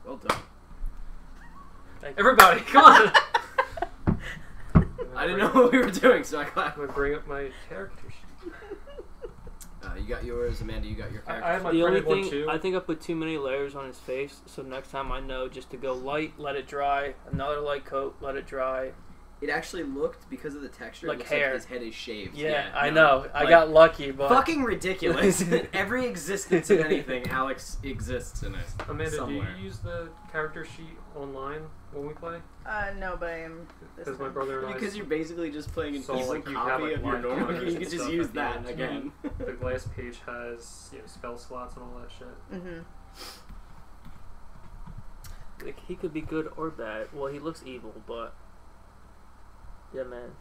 Well done. Everybody, come on! I didn't know what we were doing, so I clapped. I'm gonna bring up my character sheet. You got yours, Amanda. You got your character. I have my The only printed one thing, too. I think I put too many layers on his face, so next time I know just to go light, let it dry, another light coat, let it dry. It actually looked, because of the texture, Like it looks hair. like his head is shaved. Yeah, I no, know. I like, got lucky, but... Fucking ridiculous. Every existence in anything, Alex exists in it. Amanda, somewhere. do you use the character sheet online when we play? No, but I am. Because my brother and I... Because you're basically just playing an So, evil like, you copy have, like, of your line normal counters game. You and can just stuff use at the that end. again. The last page has, spell slots and all that shit. Mm-hmm. Like, he could be good or bad. Well, he looks evil, but... Yeah, man.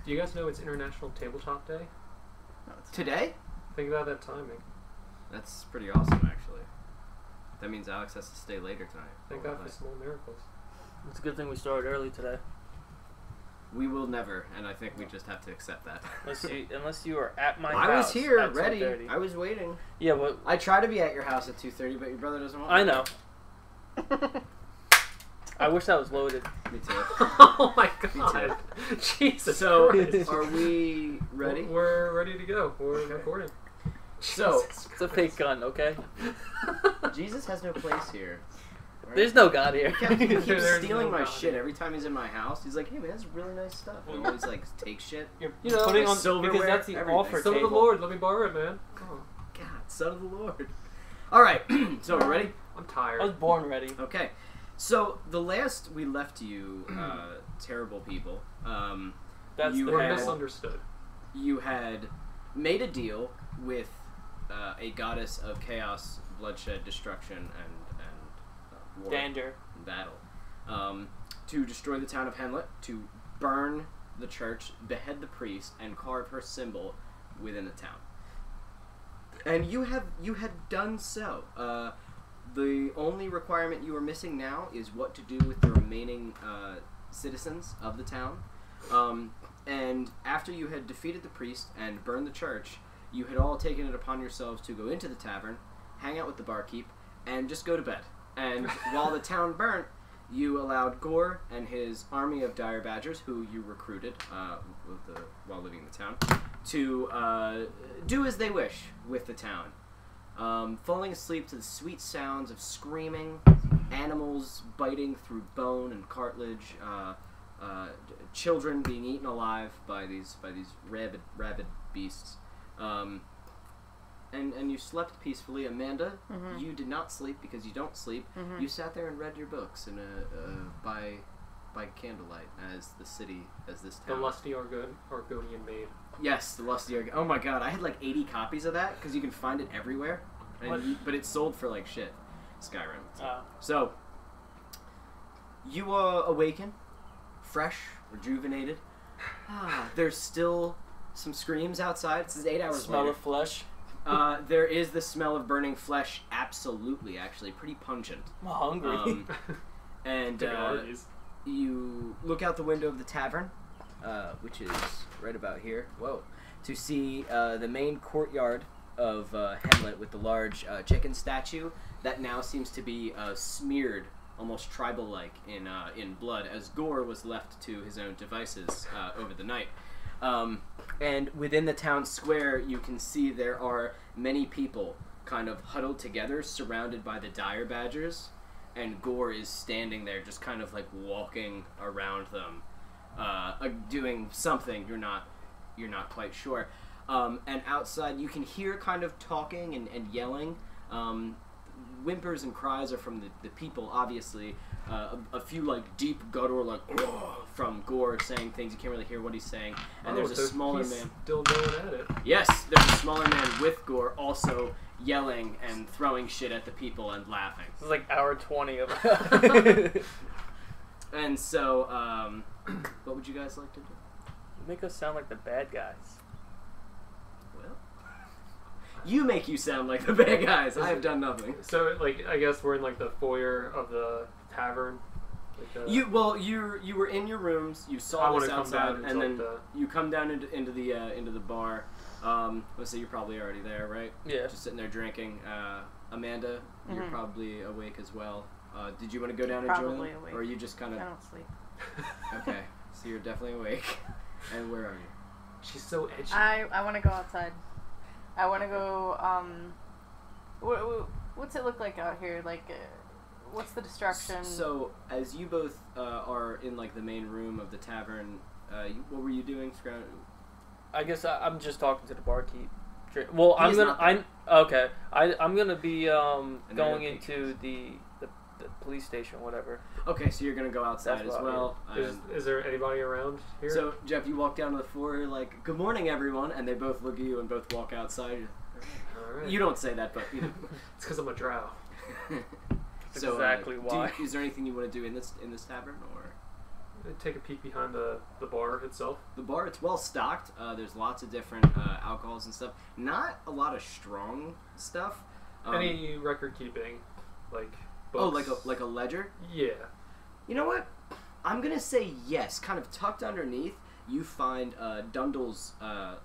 Do you guys know it's International Tabletop Day? Today? Think about that timing. That's pretty awesome, actually. That means Alex has to stay later tonight. Thank God for small miracles. It's a good thing we started early today. We will never, and I think we just have to accept that. Unless you are at my house. I was here, at ready. 2:30. I was waiting. Yeah, but... I try to be at your house at 2:30, but your brother doesn't want me. I know. I wish that was loaded. Me too. Oh my God. Jesus So, Christ. are we ready? We're ready to go. We're recording. So, It's a fake gun, okay? Jesus has no place here. Right? There's no God here. He keeps There's stealing no my God shit here. every time he's in my house. He's like, hey man, that's really nice stuff. And always like take shit. You're You know, putting like on silverware, because that's the everything. offer Son of table. the Lord, let me borrow it, man. Come on. God, son of the Lord. Alright, so we're ready? I'm tired. I was born ready. Okay. So the last we left you, terrible people, That's you the We're had- bad. misunderstood. you had made a deal with a goddess of chaos, bloodshed, destruction, and war. Danger. Battle, to destroy the town of Henlet, to burn the church, behead the priest, and carve her symbol within the town. And you had done so. The only requirement you are missing now is what to do with the remaining citizens of the town. And after you had defeated the priest and burned the church, you had all taken it upon yourselves to go into the tavern, hang out with the barkeep, and just go to bed. And while the town burnt, you allowed Gore and his army of dire badgers, who you recruited while living in the town, to do as they wish with the town. Falling asleep to the sweet sounds of screaming, animals biting through bone and cartilage, children being eaten alive by these rabid beasts. And you slept peacefully. Amanda, you did not sleep because you don't sleep. You sat there and read your books in by candlelight as this The town. lusty Argonian maid. Yes, the lusty. Oh my God, I had like 80 copies of that because you can find it everywhere, but it sold for like shit. Skyrim. So you awaken, fresh, rejuvenated. There's still some screams outside. It's 8 hours Smell later. of flesh. There is the smell of burning flesh. Absolutely, actually, pretty pungent. I'm hungry. And you look out the window of the tavern, which is right about here. Whoa! To see the main courtyard of Henlet with the large chicken statue that now seems to be smeared, almost tribal-like, in blood, as Gore was left to his own devices over the night. And within the town square, you can see there are many people kind of huddled together, surrounded by the dire badgers, and Gore is standing there just kind of like walking around them, doing something you're not quite sure. And outside you can hear kind of talking and yelling. Whimpers and cries are from the people, obviously. A few like deep guttural like from Gore saying things you can't really hear what he's saying. And there's a smaller man. Still going at it. Yes, there's a smaller man with Gore also yelling and throwing shit at the people and laughing. This is like hour 20 of And so, what would you guys like to do? Make us sound like the bad guys. Well, you make you sound like the bad guys. I have done nothing. So, like, I guess we're in like the foyer of the tavern. Like You were in your rooms. You I saw wanna this come outside, down and then into you come down into the bar. Let's say you're probably already there, right? Yeah. Just sitting there drinking. Amanda, You're probably awake as well. Did you want to go down and Probably join? awake. Or are you just kind of... I don't sleep. Okay, so you're definitely awake. And where are you? She's so edgy. I want to go outside. I want to go, what's it look like out here? Like, what's the distraction? So, as you both are in, like, the main room of the tavern, what were you doing? I guess I'm just talking to the barkeep. Well, I'm gonna be going into the police station, whatever. Okay, so you're gonna go outside as well. Is there anybody around here? So Jeff, you walk down to the floor, like, "Good morning, everyone," and they both look at you and both walk outside. All right. You don't say that, but you know. It's because I'm a drow. So, exactly why. Is there anything you want to do in this tavern, or? Take a peek behind the bar itself. The bar, it's well stocked. There's lots of different alcohols and stuff. Not a lot of strong stuff. Any record keeping, like books? Oh, like a ledger? Yeah. You know what? I'm gonna say yes. Kind of tucked underneath, you find Dundle's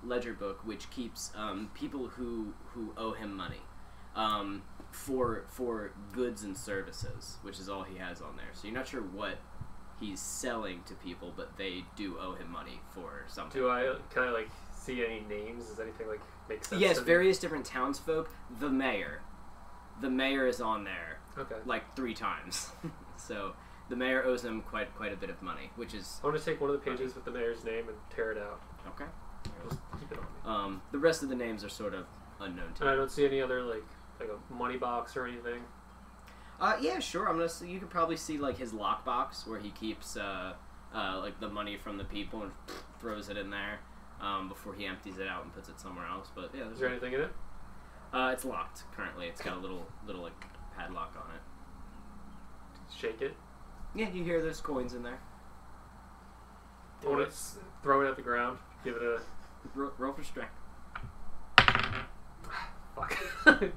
ledger book, which keeps people who owe him money for goods and services, which is all he has on there. So you're not sure what he's selling to people, but they do owe him money for something. Can I like see any names? Does anything like make sense? Yes, various different townsfolk. The mayor is on there. Okay. Like 3 times. So the mayor owes him quite a bit of money, which is. I want to take one of the pages with the mayor's name and tear it out. Okay. Just keep it on me. The rest of the names are sort of unknown to And you. I don't see any other like a money box or anything. Yeah, sure. You could probably see like his lockbox where he keeps like the money from the people and throws it in there before he empties it out and puts it somewhere else. But yeah, is there anything in it? It's locked currently. It's got a little like padlock on it. Shake it. Yeah, you hear there's coins in there. I want to throw it at the ground. Give it a roll for strength. Fuck. I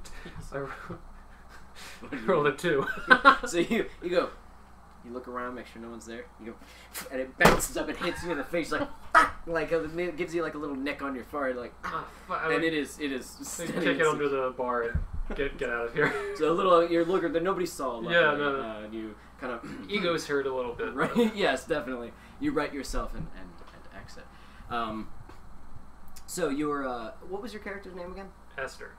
rolled a 2. So you go. You look around, make sure no one's there. You go, and it bounces up and hits you in the face like, like it gives you like a little nick on your forehead, like, and it is. Take it under the bar and get out of here. So a little, you're looking that nobody saw. Luckily, Yeah, no. And you kind of ego's hurt a little bit, right? Yes, definitely. You right yourself and exit. So your what was your character's name again? Esther.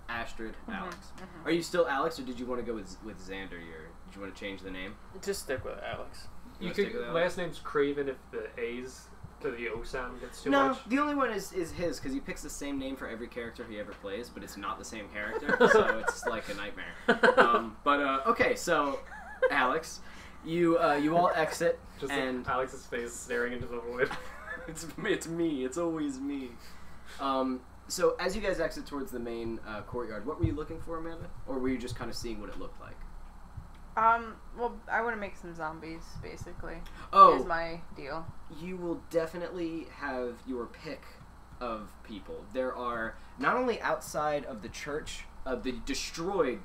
Astride, Alex. Are you still Alex, or did you want to go with Xander? Did you want to change the name? Just stick with Alex. You could. Last name's Craven if the A's to the O sound gets too much. No, the only one is his, because he picks the same name for every character he ever plays, but it's not the same character, so it's like a nightmare. Okay, so Alex, you all exit, just and Alex's face staring into the void. It's me. It's always me. So as you guys exit towards the main courtyard, what were you looking for, Amanda? Or were you just kind of seeing what it looked like? Well, I want to make some zombies, basically. Oh. Is my deal. You will definitely have your pick of people. There are, not only outside of the church, the destroyed,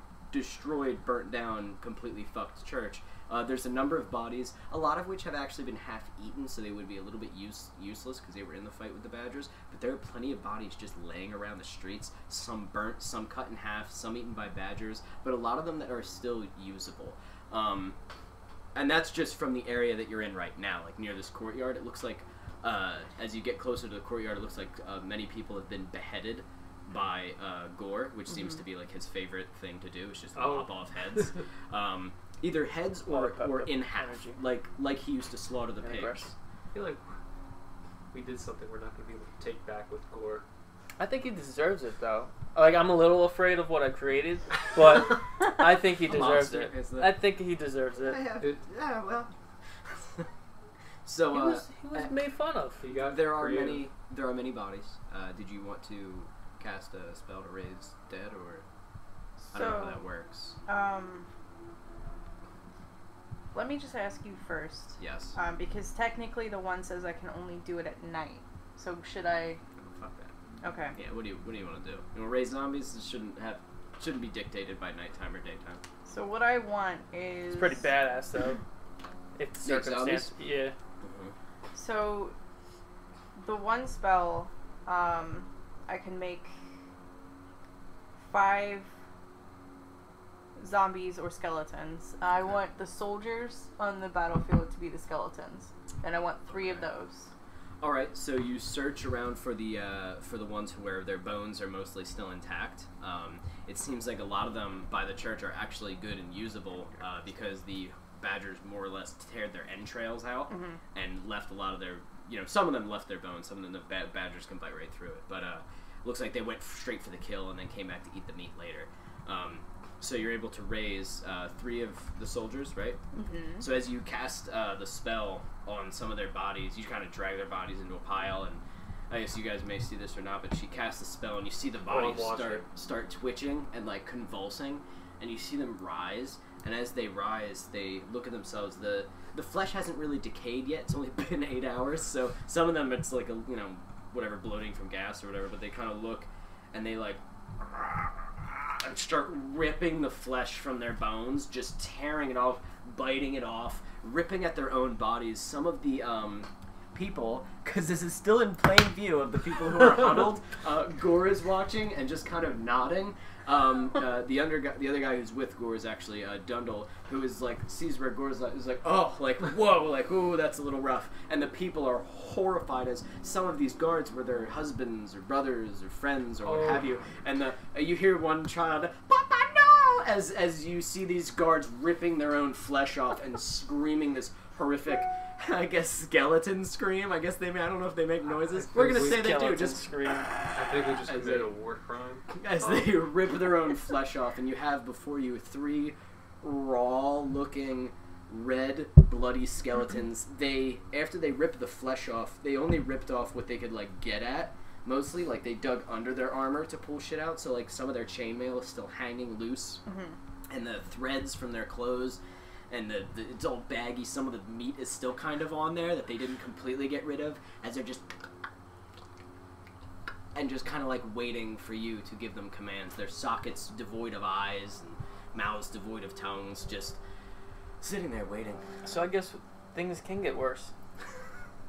burnt down, completely fucked church, there's a number of bodies, a lot of which have actually been half-eaten, so they would be a little bit useless because they were in the fight with the Badgers, but there are plenty of bodies just laying around the streets, some burnt, some cut in half, some eaten by Badgers, but a lot of them that are still usable. And that's just from the area that you're in right now, like near this courtyard. It looks like, as you get closer to the courtyard, it looks like many people have been beheaded by Gore, which seems to be like his favorite thing to do, is just lop off heads. Either heads or in half, like he used to slaughter the pigs. I feel like we did something we're not going to be able to take back with Gore. I think he deserves it, though. Like, I'm a little afraid of what I created, but I think he deserves it. I think he deserves it. Yeah, well. So he was made fun of. There are many bodies. Did you want to cast a spell to raise dead, or I don't know how that works. Let me just ask you first. Yes. Because technically the one says I can only do it at night. So should I? Oh, fuck that. Okay. Yeah. What do you want to do? You want to raise zombies? It shouldn't be dictated by nighttime or daytime. So what I want is. It's pretty badass though. If the circumstance. Yeah. Mm-hmm. So, the one spell, I can make 5 zombies or skeletons. I want the soldiers on the battlefield to be the skeletons, and I want 3 of those. All right, so you search around for the ones where their bones are mostly still intact. It seems like a lot of them by the church are actually good and usable because the badgers more or less teared their entrails out and left a lot of their, some of them left their bones, some of them the badgers can bite right through it. But looks like they went straight for the kill and then came back to eat the meat later. So you're able to raise 3 of the soldiers, right? Mm-hmm. So as you cast the spell on some of their bodies, you kind of drag their bodies into a pile, and I guess you guys may see this or not, but she casts the spell, and you see the bodies start twitching and like convulsing, and you see them rise. And as they rise, they look at themselves. The flesh hasn't really decayed yet. It's only been 8 hours, so some of them it's like whatever, bloating from gas or whatever. But they kind of look, and they like. And start ripping the flesh from their bones, just tearing it off, biting it off, ripping at their own bodies. Some of the people, because this is still in plain view of the people who are huddled, Gore is watching and just kind of nodding. The other guy who's with Gore is actually Dundle, who is like sees where Gore's is like, oh, like whoa, like ooh, that's a little rough. And the people are horrified as some of these guards were their husbands or brothers or friends or what have you. And you hear one child, Papa no, as you see these guards ripping their own flesh off and screaming this horrific, I guess, skeleton scream. I guess I don't know if they make noises. We're gonna say they do. Just scream. I think they just committed a war crime. As they rip their own flesh off, and you have before you 3 raw-looking, red, bloody skeletons. After they ripped the flesh off, they only ripped off what they could like get at. Mostly, like they dug under their armor to pull shit out. So like some of their chainmail is still hanging loose, and the threads from their clothes. And it's all baggy. Some of the meat is still kind of on there that they didn't completely get rid of, as they're just kind of like waiting for you to give them commands. Their sockets devoid of eyes and mouths devoid of tongues, just sitting there waiting. So I guess things can get worse.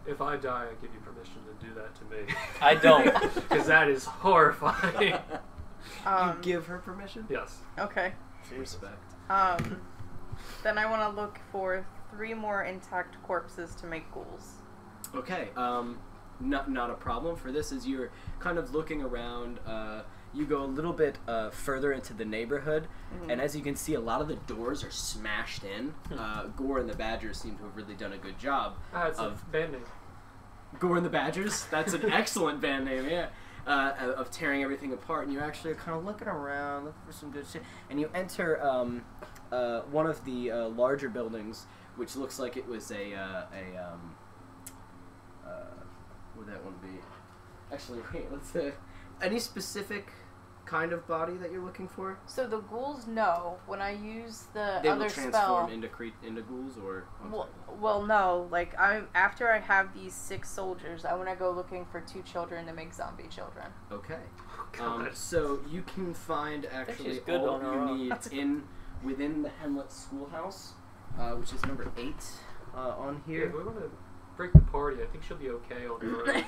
If I die, I give you permission to do that to me. I don't, because that is horrifying. You give her permission? Yes. Okay. Respect. Then I want to look for 3 more intact corpses to make ghouls. Okay, not a problem for this. As you're kind of looking around, you go a little bit further into the neighborhood, and as you can see, a lot of the doors are smashed in. Gore and the Badgers seem to have really done a good job. It's a band name. Gore and the Badgers? That's an excellent band name, yeah. Of tearing everything apart, and you actually are kind of looking around, looking for some good shit, and you enter one of the larger buildings, which looks like it was what would that one be? Actually, wait, let's any specific kind of body that you're looking for? So the ghouls, no. When I use the they other will spell, transform into ghouls, or well, no. Like after I have these 6 soldiers, I want to go looking for 2 children to make zombie children. Okay. So you can find actually good all you need within the Henlet schoolhouse, which is number 8 on here. Yeah, if we want to break the party, I think she'll be okay on her own.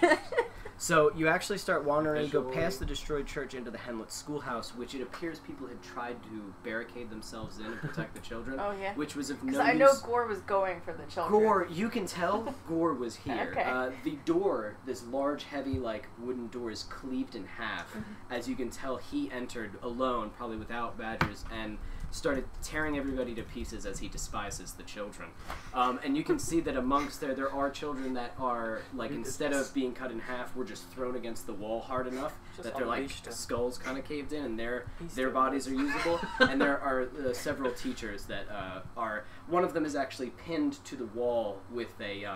So you actually start wandering, go past the destroyed church into the Henlet schoolhouse, which it appears people had tried to barricade themselves in and protect the children. Oh yeah. Which was of no use. I know Gore was going for the children. Gore, you can tell Gore was here. Okay. The door, this large, heavy, like wooden door, is cleaved in half. As you can tell, he entered alone, probably without Badgers, and started tearing everybody to pieces as he despises the children. And you can see that amongst there are children that are, like, instead of being cut in half, were just thrown against the wall hard enough that their, like, skulls kind of caved in and their bodies are usable. And there are several teachers that are... One of them is actually pinned to the wall with a...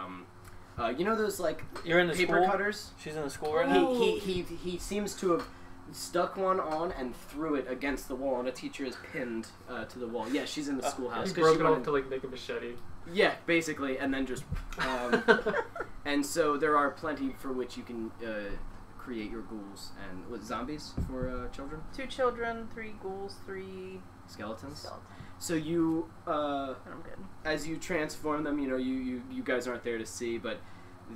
you know those, like, You're in the paper school? cutters? She's in the school right now? He seems to have stuck one on and threw it against the wall, and a teacher is pinned to the wall. Yeah, she's in the schoolhouse. He broke it off to like make a machete. Yeah, basically, and then just... and so there are plenty for which you can create your ghouls. And what, zombies for children? 2 children, 3 ghouls, 3 skeletons. So you, I'm good. As you transform them, you know, you guys aren't there to see, but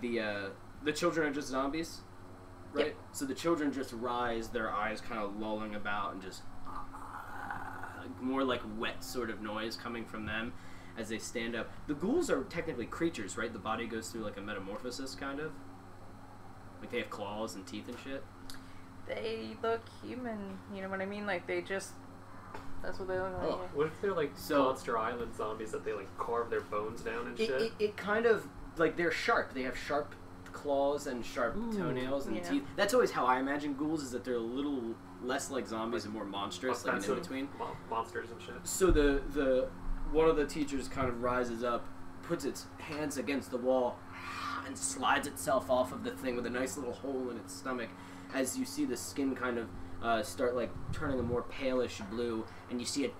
the children are just zombies. Right? Yep. So the children just rise, their eyes kind of lolling about and just more like wet sort of noise coming from them as they stand up. The ghouls are technically creatures, right? The body goes through like a metamorphosis, kind of. Like they have claws and teeth and shit. They look human, you know what I mean? Like they just, that's what they look like. Oh. What if they're like Monster Island zombies that they like carve their bones down and shit? It kind of, like they're sharp. They have sharp claws and sharp toenails and teeth. That's always how I imagine ghouls, is that they're a little less like zombies and more monstrous, like an in-between. Monsters and shit. So the one of the teachers kind of rises up, puts its hands against the wall, and slides itself off of the thing with a nice little hole in its stomach. As you see the skin kind of start like turning a more palish blue, and you see it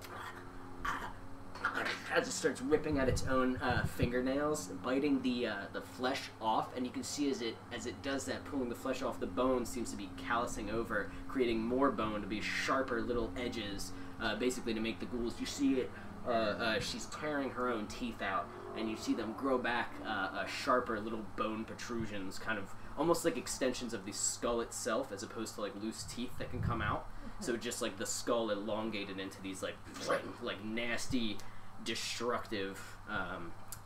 as it starts ripping at its own fingernails, biting the flesh off, and you can see as it does that, pulling the flesh off, the bone seems to be callousing over, creating more bone to be sharper little edges, basically to make the ghouls. You see it. She's tearing her own teeth out, and you see them grow back sharper little bone protrusions, kind of almost like extensions of the skull itself, as opposed to like loose teeth that can come out. So just like the skull elongated into these like nasty, destructive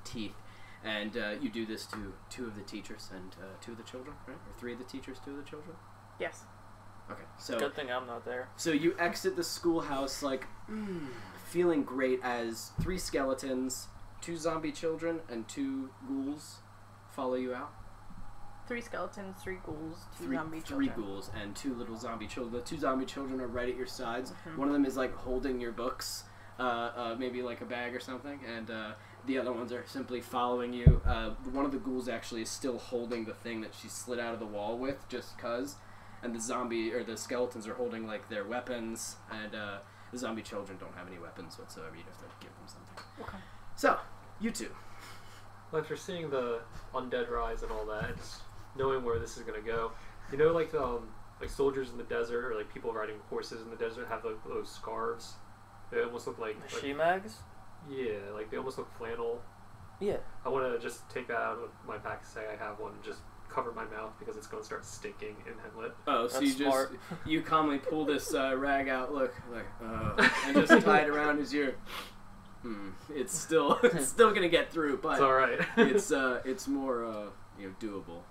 teeth. And you do this to 2 of the teachers and 2 of the children, right? Or 3 of the teachers, 2 of the children? Yes. Okay, so good thing I'm not there. So you exit the schoolhouse like feeling great as 3 skeletons, 2 zombie children, and 2 ghouls follow you out. 3 skeletons, 3 ghouls, 2 zombie children. 3 ghouls and 2 little zombie children. The 2 zombie children are right at your sides. One of them is like holding your books, maybe like a bag or something, and the other ones are simply following you. One of the ghouls actually is still holding the thing that she slid out of the wall with, just cause. And the skeletons are holding like their weapons, and the zombie children don't have any weapons whatsoever. You'd have to give them something. Okay. So, you 2. Well, after seeing the undead rise and all that, just knowing where this is gonna go, you know, like soldiers in the desert, or like people riding horses in the desert have like those scarves. They almost look like she-mags? Yeah, like they almost look flannel. Yeah. I want to just take that out of my pack and say I have one and just cover my mouth because it's going to start stinking in Henlet. Oh, so that's smart. You calmly pull this rag out, and just tie it around his ear. It's still gonna get through, but it's all right. it's more doable.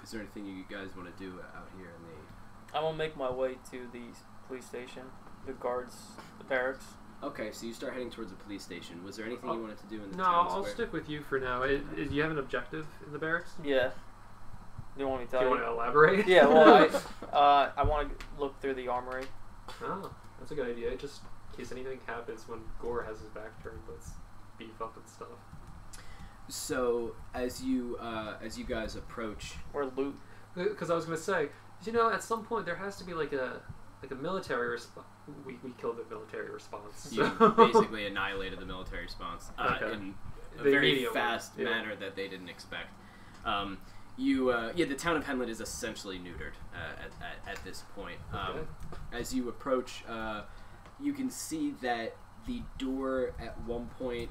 Is there anything you guys want to do out here in the? I'm gonna make my way to the police station, the guards, the barracks. Okay, so you start heading towards the police station. Was there anything you wanted to do in the No, town I'll square? stick with you for now. Do you have an objective in the barracks? Yeah. Do you want me to tell you? Do you want to elaborate? Yeah, well, I want to look through the armory. Oh, that's a good idea. Just in case anything happens when Gore has his back turned, let's beef up and stuff. So, as you guys approach... Or loot. Because I was going to say, you know, at some point there has to be like a military response. We killed the military response. You basically annihilated the military response in a very fast manner that they didn't expect. The town of Henlet is essentially neutered at this point. As you approach, you can see that the door at one point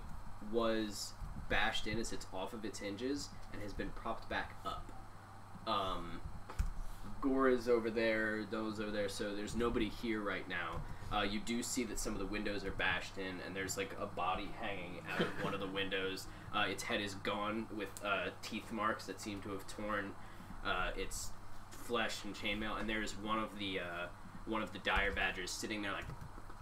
was bashed in as it's off of its hinges and has been propped back up. Gore is over there, those over there, so there's nobody here right now. You do see that some of the windows are bashed in, and there's like a body hanging out of one of the windows. Its head is gone with teeth marks that seem to have torn its flesh and chainmail, and there's one of the dire badgers sitting there like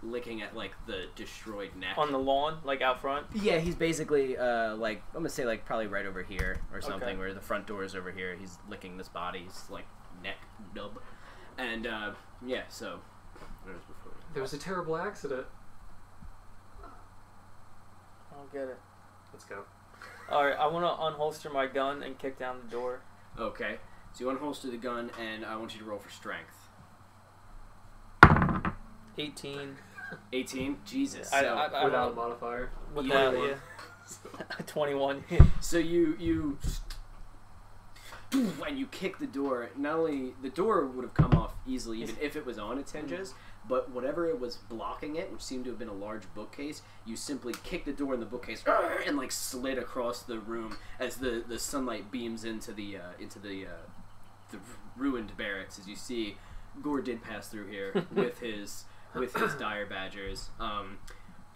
licking at like the destroyed neck on the lawn, like out front. Yeah, he's basically like I'm gonna say like probably right over here or something, where the front door is over here. He's licking this body's like neck nub, and so there was a terrible accident. I don't get it. Let's go. Alright, I want to unholster my gun and kick down the door. Okay, so you unholster the gun, and I want you to roll for strength. 18. 18? Jesus. I without a modifier. Without, yeah. 21. So you and you kick the door. Not only the door would have come off easily even if it was on its hinges, but whatever it was blocking it, which seemed to have been a large bookcase, you simply kick the door in the bookcase and like slid across the room as the sunlight beams into the ruined barracks. As you see, Gore did pass through here with his with his dire badgers.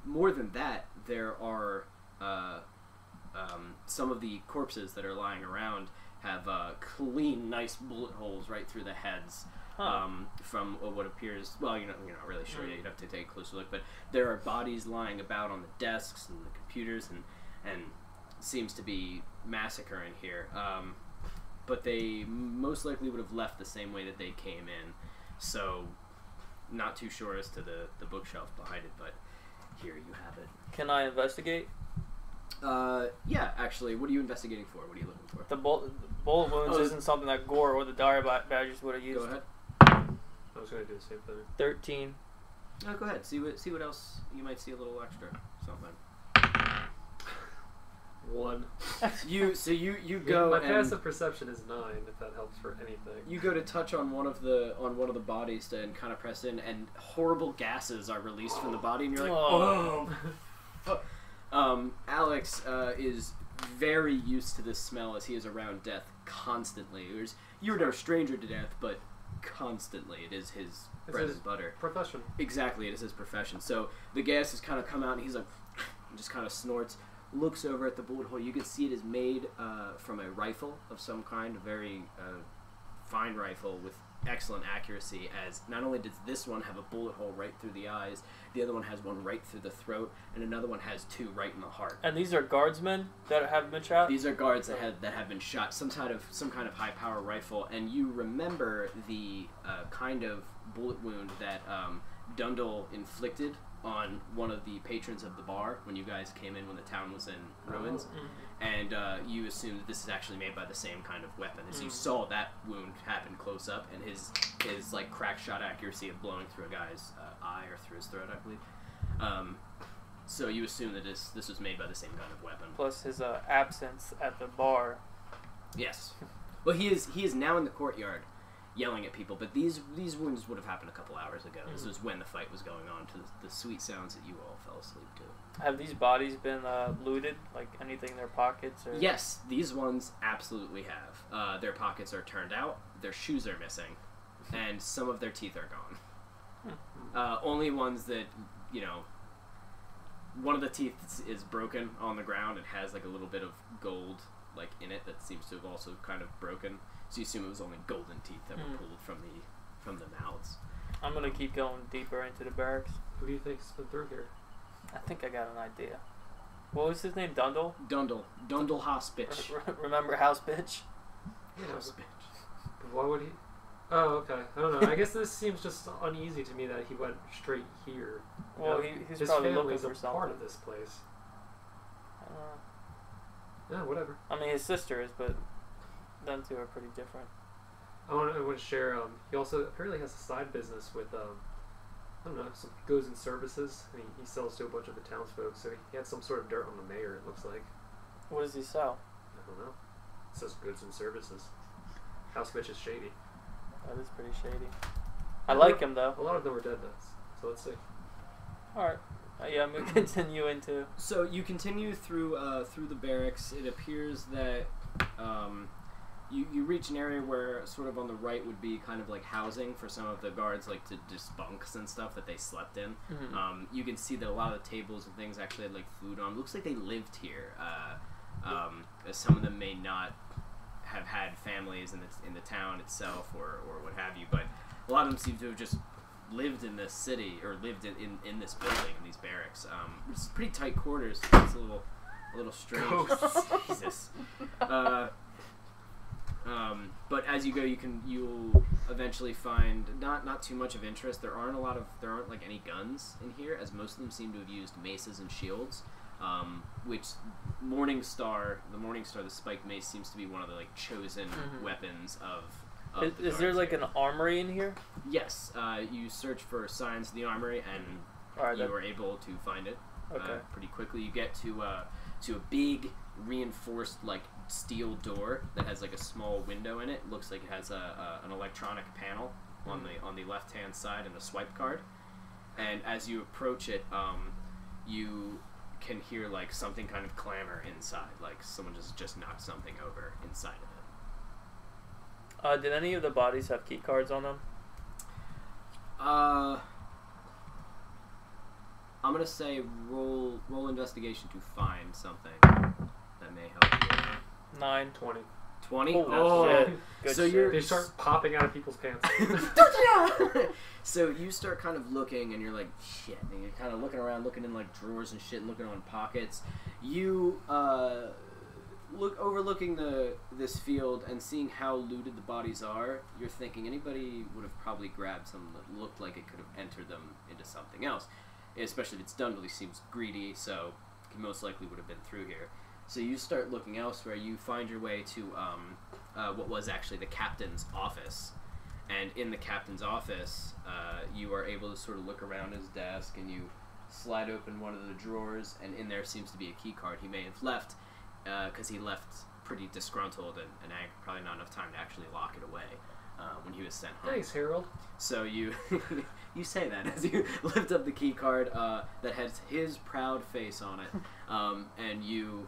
More than that, there are some of the corpses that are lying around have clean, nice bullet holes right through the heads. From what appears, well, you're not really sure yet. You'd have to take a closer look, but there are bodies lying about on the desks and the computers, and seems to be massacring here. But they most likely would have left the same way that they came in, so not too sure as to the bookshelf behind it, but here you have it. Can I investigate? Yeah, actually. What are you investigating for? What are you looking for? The bullet wounds isn't something that Gore or the dire badgers would have used. Go ahead. I was going to do the same thing. 13. Oh, go ahead. See what else you might see a little extra something. 1. You go. My passive perception is 9. If that helps for anything. You go to touch on one of the bodies and kind of press in, and horrible gases are released from the body, and you're like, oh. Alex is very used to this smell as he is around death constantly. You're no stranger to death, but constantly it is his bread and butter. Profession. Exactly, it is his profession. So the gas has kind of come out, and he's like, just kind of snorts, looks over at the bullet hole. You can see it is made from a rifle of some kind, a very fine rifle with excellent accuracy, as not only does this one have a bullet hole right through the eyes, the other one has one right through the throat, and another one has 2 right in the heart. And these are guardsmen that have been shot? These are guards that have been shot, some kind of high power rifle, and you remember the kind of bullet wound that Dundle inflicted on one of the patrons of the bar when you guys came in when the town was in ruins. And you assume that this is actually made by the same kind of weapon. As you saw that wound happen close up, and his like crack shot accuracy of blowing through a guy's eye or through his throat, I believe. So you assume that this was made by the same kind of weapon. Plus his absence at the bar. Yes. Well, he is now in the courtyard, yelling at people. But these wounds would have happened a couple hours ago. This was when the fight was going on, to the sweet sounds that you all fell asleep to. Have these bodies been looted? Like anything in their pockets? Or? Yes, these ones absolutely have. Their pockets are turned out, their shoes are missing, and some of their teeth are gone. Only ones that, one of the teeth is broken on the ground and has like a little bit of gold like in it that seems to have also kind of broken. So you assume it was only golden teeth that were pulled from the mouths. I'm gonna keep going deeper into the barracks. Who do you think's been through here? I think I got an idea. What was his name? Dundle? Dundle House bitch. Remember House Bitch? Yeah. House bitch. Why would he? Oh, okay. I don't know. I guess this seems just uneasy to me that he went straight here. Well, he's his probably family's looking for something. part of this place. Yeah, whatever. I mean, his sister is, but them two are pretty different. I want to share. He also apparently has a side business with I don't know, some goods and services. And he sells to a bunch of the townsfolk. So he had some sort of dirt on the mayor. It looks like. What does he sell? I don't know. It says goods and services. House bitch is shady. That is pretty shady. I like him though. A lot of them are dead though. So let's see. All right. Yeah, I'm gonna continue into. So you continue through the barracks. It appears that you reach an area where sort of on the right would be kind of like housing for some of the guards, like to just bunks and stuff that they slept in. Mm-hmm. You can see that a lot of the tables and things actually had like food on. Looks like they lived here. Some of them may not have had families in the town itself or what have you, but a lot of them seem to have just lived in this city or lived in this building, in these barracks. It's pretty tight quarters. It's a little strange. Jesus. But as you go, you'll eventually find not too much of interest. There aren't like any guns in here, as most of them seem to have used maces and shields. Which the spiked mace seems to be one of the like chosen weapons of is there like an armory in here? Yes. You search for signs of the armory, and you were able to find it pretty quickly. You get to a big reinforced like steel door that has like a small window in it. Looks like it has an electronic panel on the left hand side and a swipe card. And as you approach it, you can hear like something kind of clamor inside, like someone just knocked something over inside of it. Did any of the bodies have key cards on them? I'm gonna say roll investigation to find something that may help you. 9. 20. 20? Oh, shit. Good so shit. They start popping out of people's pants. So you start kind of looking, and you're like, shit. And you're kind of looking around, looking in like drawers and shit, and looking on pockets. You overlooking this field and seeing how looted the bodies are. You're thinking anybody would have probably grabbed something that looked like it could have entered them into something else. Especially if it's done, he seems greedy, so he most likely would have been through here. So you start looking elsewhere. You find your way to what was actually the captain's office. And in the captain's office, you are able to sort of look around his desk, and you slide open one of the drawers, and in there seems to be a key card. He may have left, because he left pretty disgruntled and angry. Probably not enough time to actually lock it away when he was sent home. Thanks, Harold. So you you say that as you lift up the key card that has his proud face on it, and you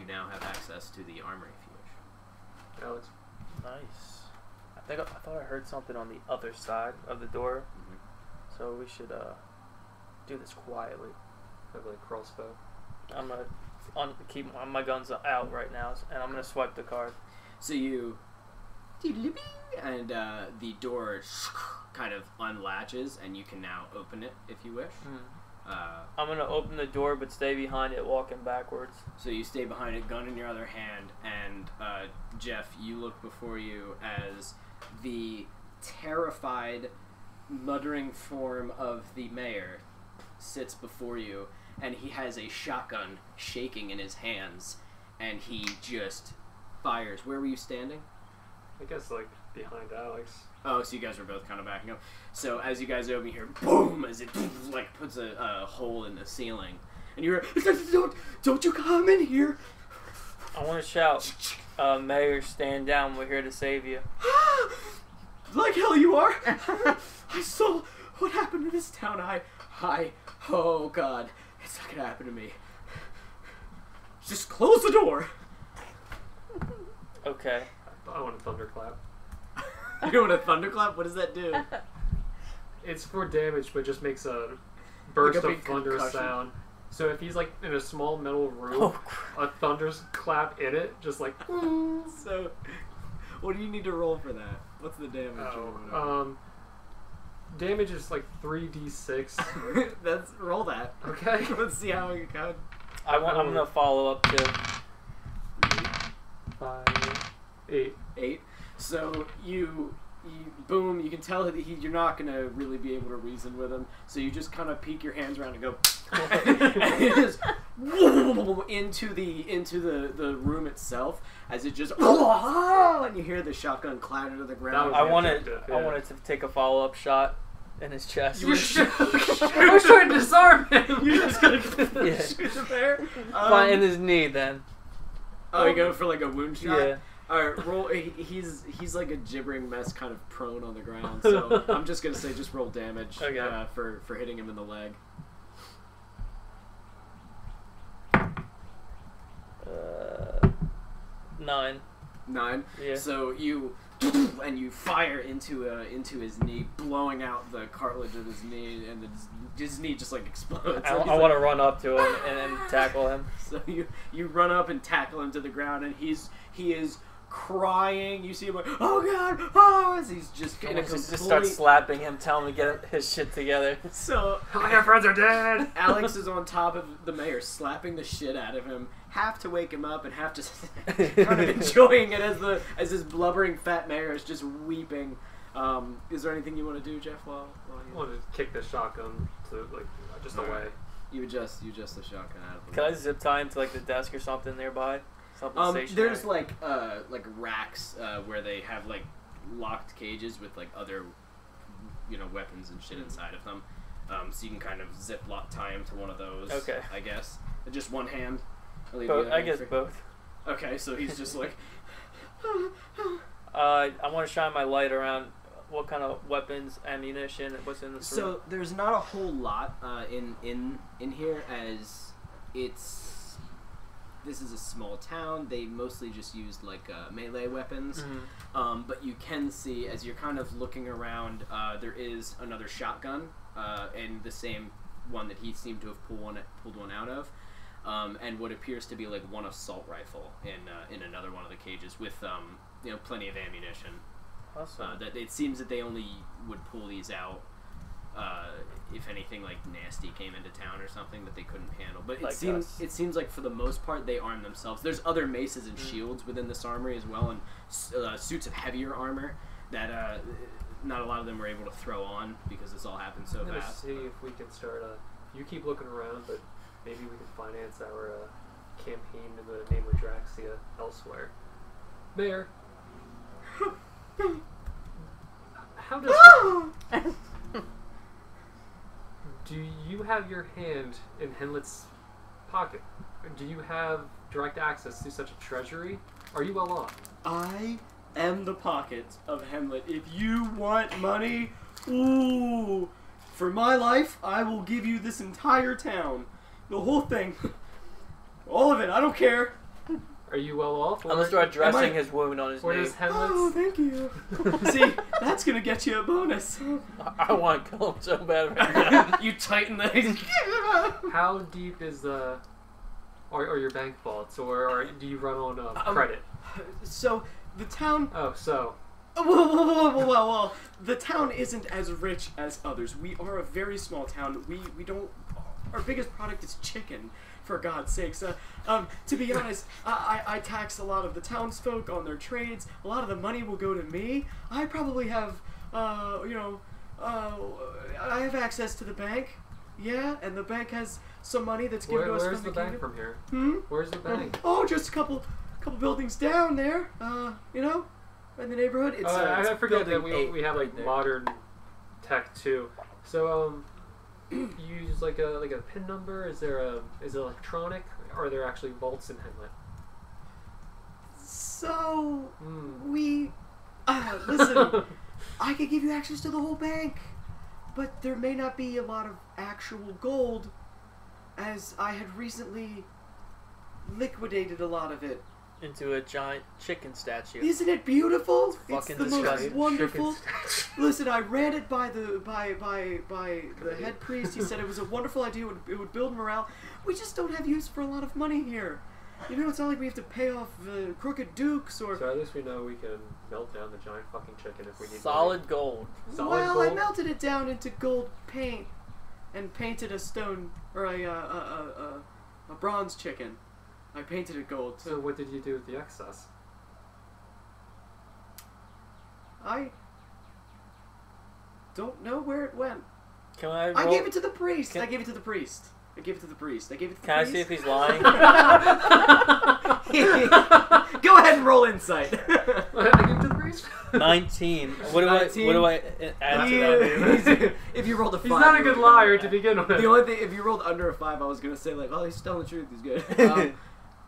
now have access to the armory if you wish. Alex. Nice. I thought I heard something on the other side of the door, so we should do this quietly. Have like crossbow. I'm gonna keep my guns out right now, and I'm gonna swipe the card. So you, and the door kind of unlatches, and you can now open it if you wish. I'm gonna open the door, but stay behind it, walking backwards. So you stay behind it, gun in your other hand, and Jeff, you look before you as the terrified, muttering form of the mayor sits before you, and he has a shotgun shaking in his hands, and he just fires. Where were you standing? I guess like behind Alex. Oh, so you guys were both kind of backing up. So as you guys open here, boom, as it like puts a hole in the ceiling, and you're don't you come in here. I want to shout, Mayor, stand down, we're here to save you. Like hell you are. I saw what happened to this town. Oh God, it's not gonna happen to me. Just close the door. Okay. I want a thunderclap. You want a thunderclap? What does that do? It's for damage, but just makes a burst Like a of big thunderous concussion? sound. So if he's like in a small metal room, a thunderclap in it, just like. So, what do you need to roll for that? What's the damage? Damage is like 3d6. That's roll that. Okay. Let's see how it goes. I'm gonna follow up to 5, 8. 8. So you boom. You can tell that you're not gonna really be able to reason with him. So you just kind of peek your hands around and go, and it is into the room itself as it just and you hear the shotgun clatter to the ground. I wanted to take a follow-up shot in his chest. I was trying to disarm him. You're just gonna shoot the bear. In his knee, then. Oh, you go for like a wound shot. Yeah. All right, roll. He's like a gibbering mess, kind of prone on the ground. So I'm just gonna say, just roll damage for hitting him in the leg. 9. 9. Yeah. So you fire into his knee, blowing out the cartilage of his knee, and his knee just like explodes. I want to run up to him and tackle him. So you run up and tackle him to the ground, and he is crying. You see him like, oh God, oh, as he's just in a complete... Just start slapping him, tell him to get his shit together. So all your friends are dead. Alex is on top of the mayor, slapping the shit out of him, half to wake him up and half just kind of enjoying it as this blubbering fat mayor is just weeping. Is there anything you want to do, Jeff? While I want to kick the shotgun to like just away. You adjust the shotgun out of the Can I zip tie him to like the desk or something nearby? Something stationary? There's like racks where they have like locked cages with like other weapons and shit inside of them. So you can kind of zip lock tie him to one of those. Okay. I guess just one hand. I guess both. Okay, so he's just like. I want to shine my light around. What kind of weapons, ammunition, what's in this room? So there's not a whole lot in here, as this is a small town. They mostly just used like melee weapons. Mm-hmm. But you can see, as you're kind of looking around, there is another shotgun in the same one that he seemed to have pulled one out of, and what appears to be like one assault rifle in another one of the cages with plenty of ammunition. Awesome. That it seems that they only would pull these out if anything like nasty came into town or something that they couldn't handle. But it seems like for the most part they arm themselves. There's other maces and shields within this armory as well, and suits of heavier armor that not a lot of them were able to throw on because this all happened so fast. See if we can start. You keep looking around, but maybe we can finance our campaign in the name of Draxia elsewhere. Mayor, how does? Do you have your hand in Henlet's pocket? Do you have direct access to such a treasury? Are you well off? I am the pocket of Henlet. If you want money, ooh, for my life, I will give you this entire town. The whole thing. All of it. I don't care. Are you well off? I'm gonna start dressing his wound on his knee. Does Henlet's... Oh, thank you. See, that's gonna get you a bonus. I want to kill him so bad right now. You tighten the... How deep is the... Are your bank vaults, or do you run on credit? So, the town... Oh, so... Well, the town isn't as rich as others. We are a very small town. We don't... Our biggest product is chicken, for God's sakes. To be honest, I tax a lot of the townsfolk on their trades. A lot of the money will go to me. I probably have, I have access to the bank. Yeah, and the bank has some money that's given to us Where's from the bank from here? Hmm? Where's the bank? Oh, just a couple buildings down there. In the neighborhood. It's I forget that we have like there. modern tech too. So you use like a PIN number? Is it electronic? Or are there actually vaults in Henlet? So we listen. I could give you access to the whole bank, but there may not be a lot of actual gold, as I had recently liquidated a lot of it into a giant chicken statue. Isn't it beautiful? It's Fucking the most disgusting. wonderful. Listen, I ran it by the head priest. He said it was a wonderful idea. It would build morale. We just don't have use for a lot of money here. It's not like we have to pay off crooked dukes or. So at least we know we can melt down the giant fucking chicken if we need solid gold. Solid gold? I melted it down into gold paint and painted a stone or a bronze chicken. I painted it gold. So what did you do with the excess? I don't know where it went. Can I? I gave it to the priest. I gave it to the priest. Can I see if he's lying? Go ahead and roll insight. I gave it to the priest. 19. What do I add to that? If you rolled a 5, he's not a good liar to begin with. The only thing, if you rolled under a 5, I was gonna say like, oh, he's telling the truth. He's good.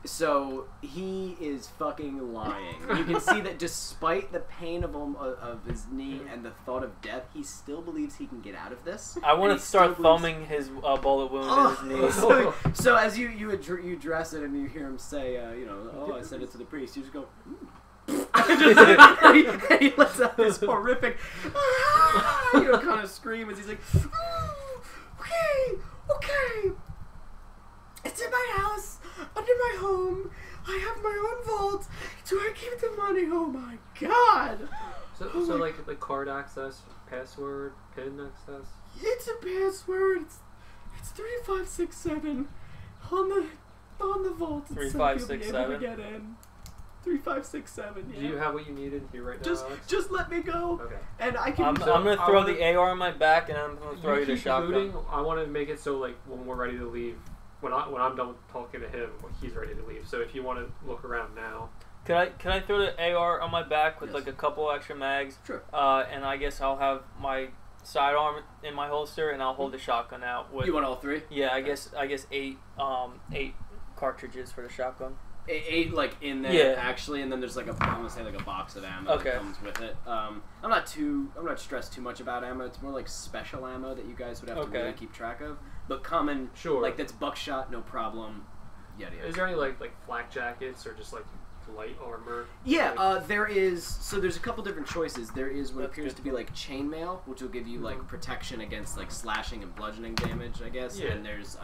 So he is fucking lying. You can see that despite the pain of his knee and the thought of death, he still believes he can get out of this. I want to start foaming his bullet wound in his knee. So as you address it and you hear him say, I sent it to the priest, you just go, and he lets out this horrific, kind of scream as he's like, okay. It's in my house, under my home. I have my own vault. Do I keep the money? Oh my god! So like card access, password, PIN access. It's a password. It's 3567 on the vault. 3567. Get in. 3567. Yeah. Do you have what you needed here right now? Just let me go. Okay. And I can. I'm gonna throw the AR on my back, and I'm gonna throw you the shotgun. Looting. I want to make it so like when we're ready to leave. When I'm done talking to him, he's ready to leave. So if you want to look around now, can I throw the AR on my back with like a couple extra mags? Sure. And I guess I'll have my sidearm in my holster, and I'll hold the shotgun out. You want all 3? Yeah, I guess 8 cartridges for the shotgun. 8 like in there, yeah. Actually, and then there's like I'm gonna say like a box of ammo that comes with it. I'm not stressed too much about ammo. It's more like special ammo that you guys would have to really keep track of. But common, sure, like that's buckshot, no problem. Yeah. Is there any like flak jackets or just like light armor? Yeah, Like, there is. So there's a couple different choices. There is what That's appears good. to be like chainmail, which will give you like protection against like slashing and bludgeoning damage, I guess. Yeah. And there's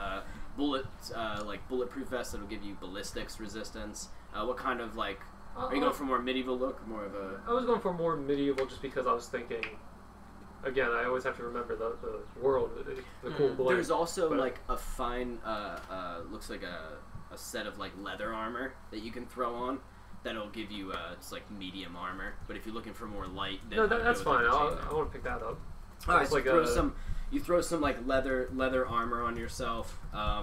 bulletproof vest that'll give you ballistics resistance. What kind of like? Are you going for more medieval look, or more of a? I was going for more medieval, just because I was thinking. Again, I always have to remember the world, the cool blend. There's also but- like a fine, looks like a set of like leather armor that you can throw on. That'll give you it's like medium armor. But if you're looking for more light, then No, I would that's go with, fine. like, I chainmail. want to pick that up. All right, It's so like you throw some like leather armor on yourself. I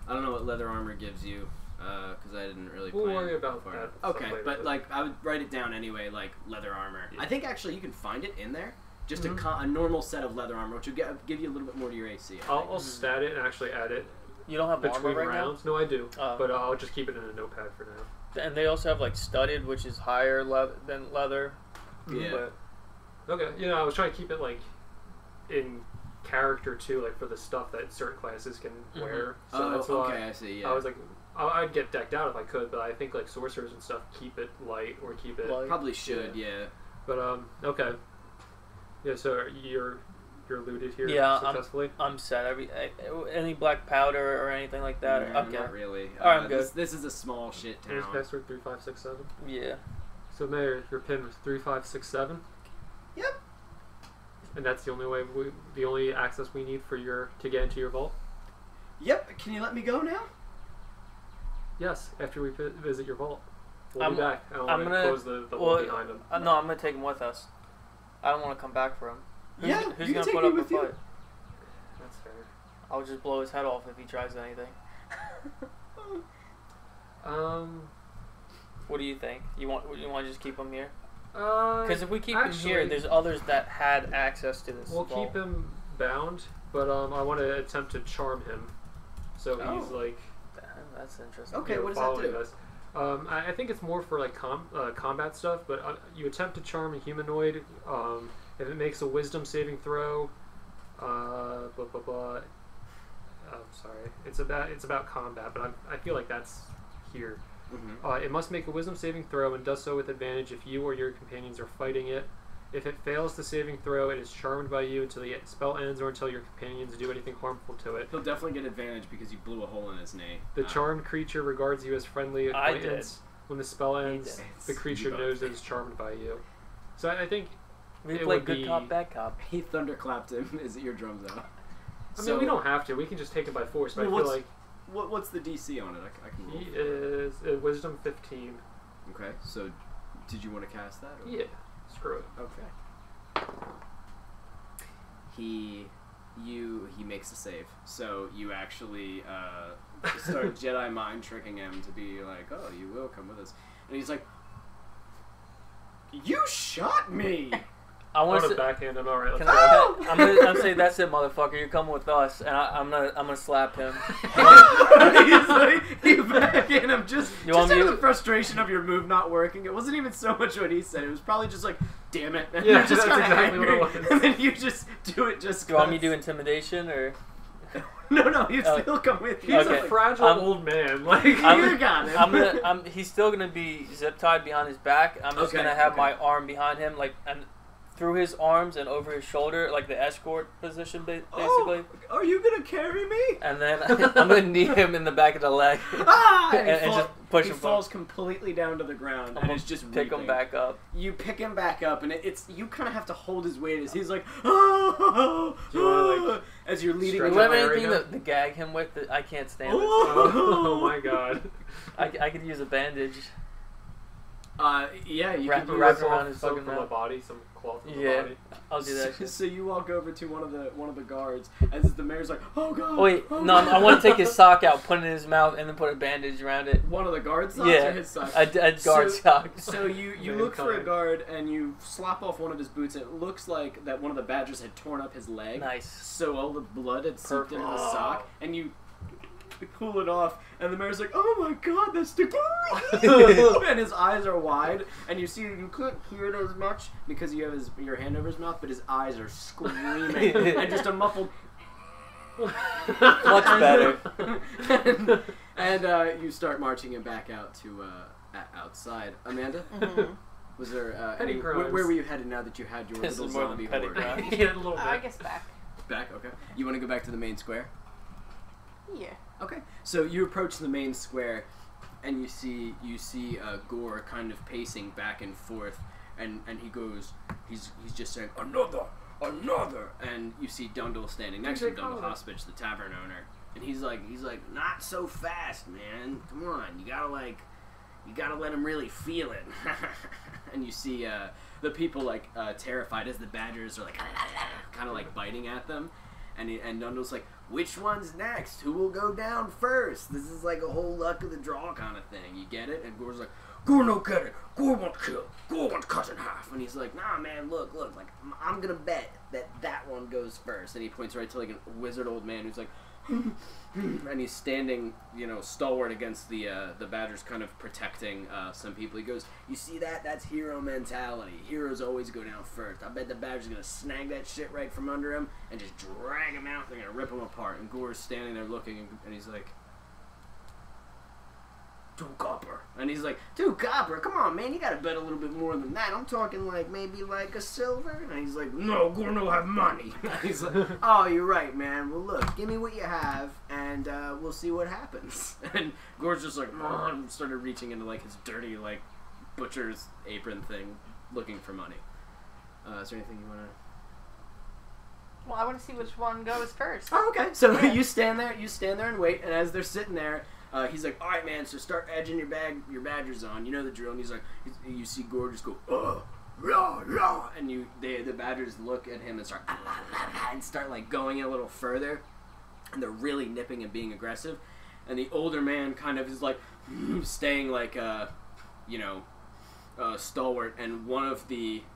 don't know what leather armor gives you because I didn't really. We'll plan worry about for that it. stuff Okay, later, but like I would write it down anyway, like leather armor. Yeah. I think actually you can find it in there. Just Mhm. a normal set of leather armor, which will give you a little bit more to your AC. I think. I'll stat it and actually add it You don't have between armor right rounds. No, I do, Oh. but I'll just keep it in a notepad for now. now? And they also have like studded, which is higher than leather. Yeah. But Okay, I was trying to keep it like in character too, like for the stuff that certain classes can wear. So that's why okay, I see. Yeah, I was like, I'd get decked out if I could, but I think like sorcerers and stuff keep it light or keep it. Light. probably should. Yeah. But okay, yeah. So you're looted here Yeah, successfully. I'm set. Any black powder or anything like that? No, Okay. Not really. Alright, I'm good. This is a small shit Here's town. password 3567. Yeah. So Mayor, your pin was 3567. Yep. And that's the only access we need for to get into your vault. Yep. Can you let me go now? Yes, after we visit your vault. We'll I'm- be back. I don't I'm want to gonna- close the well, wall behind him. No, I'm gonna take him with us. I don't want to come back for him. Who's Yeah, who's you can gonna take put me up a with you. fight? That's fair. I'll just blow his head off if he tries anything. What do you think? You want to just keep him here? Because if we keep him here, actually- there's others that had access to this. We'll vault. keep him bound, but I want to attempt to charm him. So he's Oh. like Damn, that's interesting. Okay, what does that following do? us. I think it's more for like combat stuff, but you attempt to charm a humanoid. If it makes a wisdom saving throw, blah blah blah. I'm sorry, it's about combat, but I feel like that's here. Mm-hmm. It must make a wisdom saving throw and does so with advantage if you or your companions are fighting it. If it fails the saving throw, it is charmed by you until the spell ends or until your companions do anything harmful to it. He'll definitely get advantage because you blew a hole in his knee. The charmed creature regards you as friendly I did. acquaintance. When the spell ends, did. the creature You knows both it is charmed by you. So I think We it play would good be- cop, bad cop. He thunderclapped him. His eardrums out. I mean, we don't have to. We can just take it by force. But Well, I feel like What's the DC on it? I can roll. he for it. is wisdom 15. Okay, so did you want to cast that? Or? Yeah, screw it. Okay. He makes a save. So you actually start Jedi mind tricking him to be like, "Oh, you will come with us," and he's like, "You shot me." I I want want to. to backhand him. All right, let's Can go. I, I'm gonna say that's it, motherfucker. You're coming with us, and I'm gonna slap him. He's like, you back in him just want out me of to- the frustration of your move not working. It wasn't even so much what he said. It was probably just like, damn it. And Yeah, you're just that's kind of exactly what angry. it was. And then you just do it just Do you want me to do 'cause. intimidation or? No, you Oh. still come with He's you. Okay. a fragile I'm- old man. Like You got him. He's still gonna be zip tied behind his back. I'm just Okay, gonna have okay. my arm behind him, like, and through his arms and over his shoulder, like the escort position, basically. Oh, are you gonna carry me? And then I'm gonna knee him in the back of the leg Ah! and just push he him. falls completely down to the ground, I'm and gonna it's just pick him weeping. back up. You pick him back up, and it's you kind of have to hold his weight as he's like, oh, Do you wanna, like, as you're leading stretch him Do you him have out right anything now? to gag him with that I can't stand? It? oh my god. I could use a bandage. Yeah, you Wrap can wrap do around his Soap fucking from the mouth. body, some cloth from the Yeah. body. I'll do that. So, shit. so you walk over to one of the guards, as the mayor's like, "Oh God!" Wait, oh, no, God." I want to take his sock out, put it in his mouth, and then put a bandage around it. One of the guards' socks Yeah, or his socks? a guard So- sock. So you look for a Mankind. guard and you slap off one of his boots. And it looks like that one of the badgers had torn up his leg. Nice. So all the blood had seeped into the Perfect. sock, and you pull it off, and the mayor's like, "Oh my God, that's the and his eyes are wide, and you see you couldn't hear it as much because you have your hand over his mouth, but his eyes are screaming, and just a muffled. Much better. and you start marching him back out to outside. Amanda? Mhm. Was there Petty any... crimes. Where were you headed now that you had your This little is more than zombie petty horde? crime. Yeah, a little bit. I guess back. Back? Okay. You want to go back to the main square? Yeah. Okay. So you approach the main square, and you see Gore kind of pacing back and forth, and he goes, he's just saying, another, and you see Dundle standing next to him, Dundle Hospitch, the tavern owner, and he's like, not so fast, man. Come on, you gotta let him really feel it. And you see the people like terrified as the badgers are like kind of like biting at them, and Dundle's like, which one's next? Who will go down first? This is like a whole luck of the draw kind of thing. You get it? And Gore's like, Gore no get it. Gore won't kill. Gore won't cut in half. And he's like, nah, man, look, like I'm gonna bet that one goes first. And he points right to like a wizard old man who's like, and he's standing, stalwart against the badgers, kind of protecting some people. He goes, you see that? That's hero mentality. Heroes always go down first. I bet the badger's gonna snag that shit right from under him and just drag him out. They're gonna rip him apart. And Gore's standing there looking, and he's like, 2 copper. And he's like, 2 copper? Come on, man, you gotta bet a little bit more than that. I'm talking like maybe like a silver. And he's like, no, Gore no have money. He's like, oh, you're right, man. Well, look, give me what you have, and we'll see what happens. And Gore's just like, started reaching into like his dirty like butcher's apron thing, looking for money. Is there anything you wanna? Well, I want to see which one goes first. Oh, okay. So Yeah. you stand there and wait, and as they're sitting there, he's like, all right, man, so start edging your badgers on. You know the drill. And he's like, you see Gore just go, rah, rah, and the badgers look at him and start like going a little further, and they're really nipping and being aggressive. And the older man kind of is like staying like stalwart, and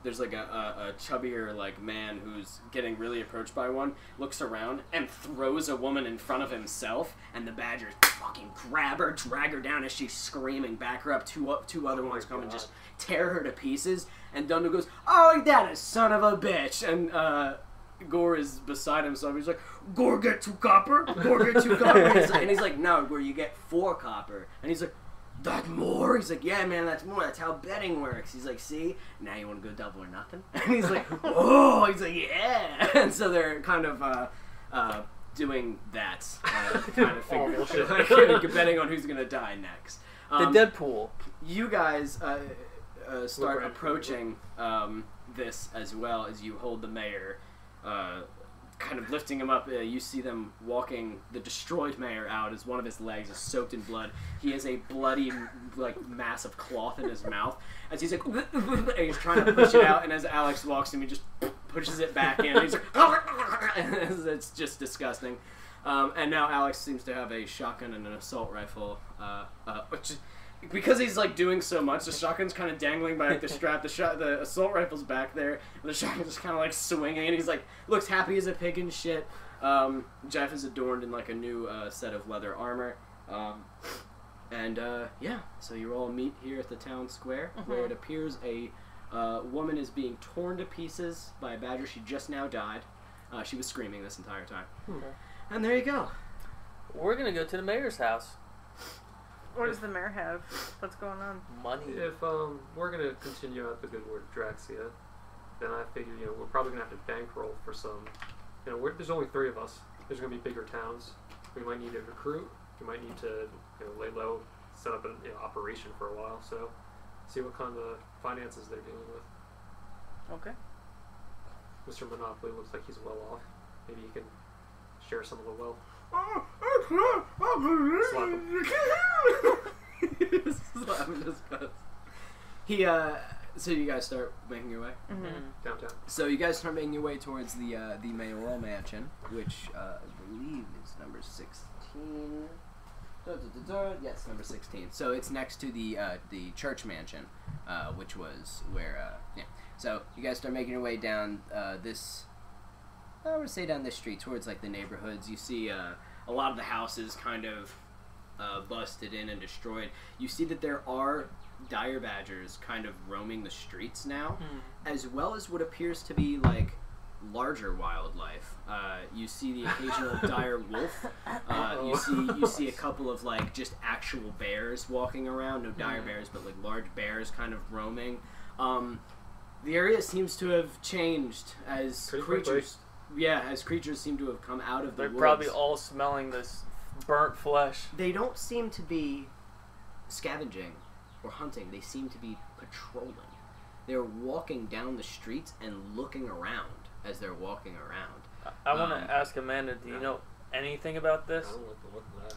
there's like a chubbier like man who's getting really approached by one, looks around and throws a woman in front of himself, and the badgers fucking grab her, drag her down as she's screaming, back her up. Two other ones come and just tear her to pieces, and Dundle goes, oh, that is son of a bitch, and Gore is beside himself. He's like, Gore get 2 copper? Gore get 2 copper? And he's like, no, Gore, you get 4 copper. And he's like, that more? He's like, yeah, man, that's more. That's how betting works. He's like, see? Now you want to go double or nothing? And he's like, oh! He's like, yeah! And so they're kind of doing that. Kind of figuring, betting on who's going to die next. The Deadpool. You guys start approaching this as well as you hold the mayor, kind of lifting him up. You see them walking the destroyed mayor out as one of his legs is soaked in blood. He has a bloody like mass of cloth in his mouth as he's like and he's trying to push it out, and as Alex walks to him, he just pushes it back in. He's like it's just disgusting. And now Alex seems to have a shotgun and an assault rifle, which because he's like doing so much, the shotgun's kind of dangling by like the strap. The assault rifle's back there, and the shotgun's just kind of like swinging. And he's like looks happy as a pig and shit. Jeff is adorned in like a new set of leather armor, yeah. So you all meet here at the town square, where it appears a woman is being torn to pieces by a badger. She just now died. She was screaming this entire time. And there you go. We're gonna go to the mayor's house. What does the mayor have? What's going on? Money. If we're gonna continue at the good word Draxia, then I figure we're probably gonna have to bankroll for some. There's only 3 of us. There's gonna be bigger towns. We might need to recruit. We might need to lay low, set up an operation for a while. So see what kind of finances they're dealing with. Okay. Mr. Monopoly looks like he's well off. Maybe he can share some of the wealth. Slap him in his face. So you guys start making your way? Downtown. So you guys start making your way towards the mayoral mansion, which I believe is number 16. Yes, number 16. So it's next to the church mansion, which was where So you guys start making your way down this. I would say down this street towards like the neighborhoods. You see a lot of the houses kind of busted in and destroyed. You see that there are dire badgers kind of roaming the streets now, as well as what appears to be like larger wildlife. You see the occasional dire wolf. You see a couple of like just actual bears walking around. No dire bears, but like large bears kind of roaming. The area seems to have changed as creatures. Yeah, as creatures seem to have come out of the woods. They're probably all smelling this burnt flesh. They don't seem to be scavenging or hunting. They seem to be patrolling. They're walking down the streets and looking around as they're walking around. I want to ask Amanda, do you know anything about this? I don't like the look of that.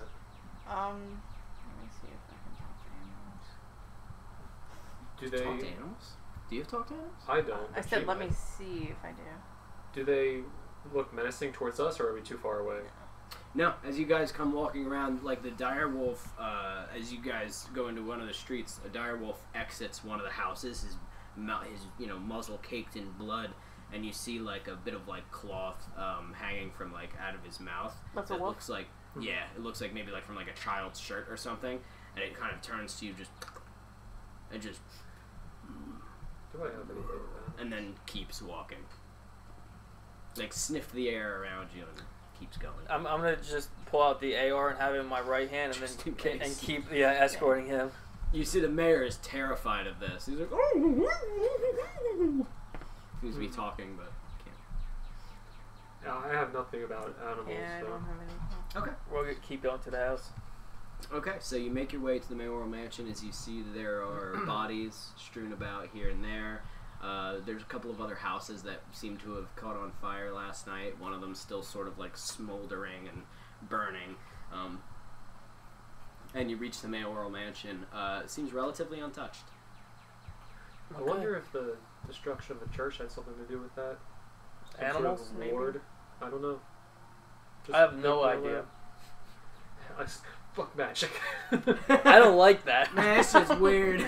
Let me see if I can talk to animals. Do they talk to animals? Do you have talk to animals? I don't. I said, let me see if I do. Do they look menacing towards us, or are we too far away? No, as you guys come walking around, like the dire wolf, as you guys go into one of the streets, a dire wolf exits one of the houses, his muzzle caked in blood, and you see like a bit of like cloth hanging from like out of his mouth. That's a wolf? Looks like it looks like maybe like from like a child's shirt or something, and it kind of turns to you and just Do I have anything with that? and then keeps walking. Like sniff the air around you and keeps going. I'm gonna just pull out the AR and have it in my right hand, and Just then in case. and keep escorting him. You see the mayor is terrified of this. He's like, seems to be talking, but can't. I have nothing about animals. Yeah, I so. don't have anything. Okay. We'll keep going to the house. Okay, so you make your way to the mayoral mansion as you see there are bodies strewn about here and there. There's a couple of other houses that seem to have caught on fire last night. One of them still sort of like smoldering and burning. And you reach the mayoral mansion. It seems relatively untouched. I wonder if the destruction of the church had something to do with that. Some Animals, sort of maybe? ward. I don't know. I have no idea. Fuck magic. I don't like that. Man, that's just weird.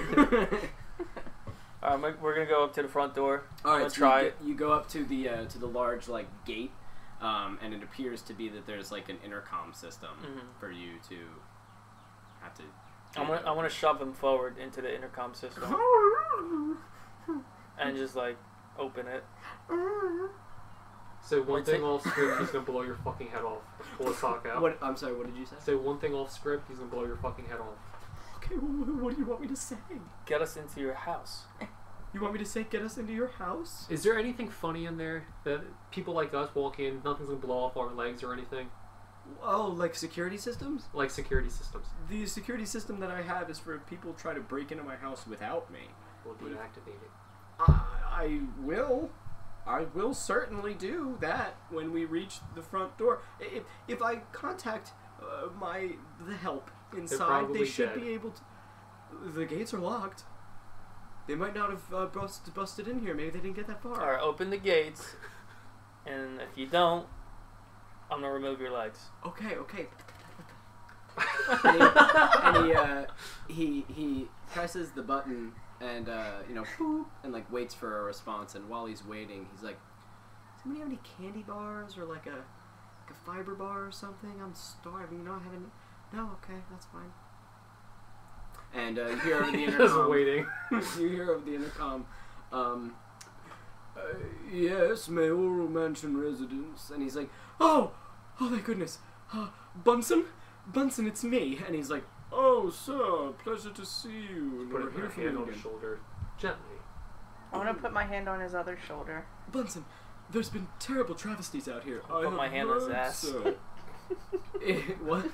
Alright, we're gonna go up to the front door. All right, so try it. You go up to the large like gate, and it appears to be that there's like an intercom system for you to have to. I want to shove him forward into the intercom system and just like open it. Say one thing off script, he's gonna blow your fucking head off. Pull a sock out. What? I'm sorry. What did you say? Say one thing off script, he's gonna blow your fucking head off. Okay. What do you want me to say? Get us into your house. You want me to say get us into your house? Is there anything funny in there that people like us walk in, nothing's gonna blow off our legs or anything? Oh, like security systems? Like security systems. The security system that I have is for people who try to break into my house without me. We'll deactivate it. I will certainly do that when we reach the front door. If I contact the help inside, they should be able to. The gates are locked. They might not have busted in here. Maybe they didn't get that far. Alright, open the gates, and if you don't, I'm gonna remove your legs. Okay. and he presses the button and boop, and like waits for a response. And while he's waiting, he's like, "Does anybody have any candy bars or like a fiber bar or something? I'm starving. I haven't. No, okay, that's fine." And you hear over the intercom. Just waiting. You hear over the intercom. Yes, mayoral mansion residence. And he's like, oh, thank goodness. Bunsen, it's me. And he's like, oh, sir, pleasure to see you. And Put we're a here for hand you on his again. shoulder, gently. I want to put my hand on his other shoulder. Bunsen, there's been terrible travesties out here. I'll put my hand on his heard ass. so." What?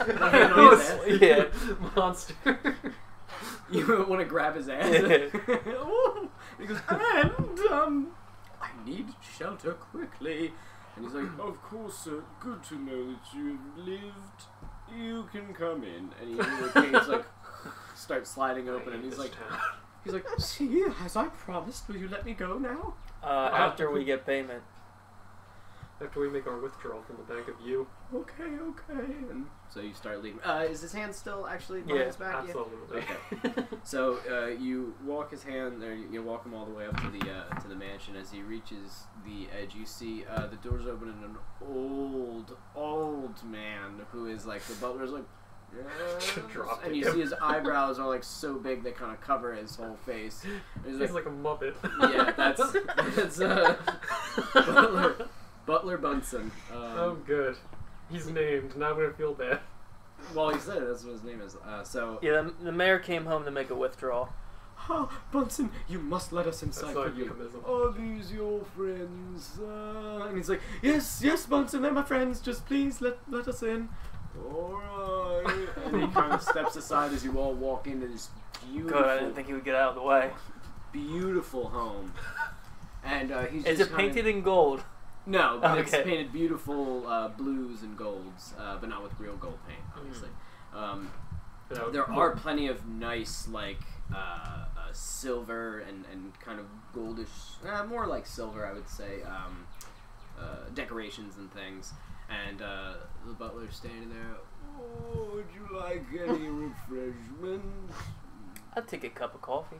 My hand on his ass? Yeah. Monster. You want to grab his ass? Oh. He goes, and I need shelter quickly. And he's like, of course, sir. Good to know that you've lived. You can come in. And he the gates like start sliding open, and he's like, see, as I promised, will you let me go now? After we get payment. After we make our withdrawal from the bank of you. Okay. And so you start leaving. Is his hand still actually behind his back? Absolutely. Okay. So you walk his hand there. You walk him all the way up to the mansion. As he reaches the edge, you see the doors open and an old man who is like the butler's like, Yes. Dropped And you him. see his eyebrows are like so big they kind of cover his whole face. And He's like a Muppet. yeah, that's Butler Bunsen. Oh, good. He's named. Now I'm gonna feel bad. Well, he said it, that's what his name is. Yeah, the mayor came home to make a withdrawal. Oh, Bunsen, you must let us That's inside not for a you. euphemism. Are these your friends? And he's like, yes, Bunsen, they're my friends. Just please let us in. Alright. And he kind of steps aside as you all walk into this beautiful, Good, I didn't think he would get out of the way. beautiful home. And he's Is just it painted in gold? No, but it's Okay. painted beautiful blues and golds, but not with real gold paint, obviously. There are plenty of nice, like, silver and kind of goldish, more like silver, I would say, decorations and things. And the butler's standing there. Oh, would you like any refreshments? I'll take a cup of coffee.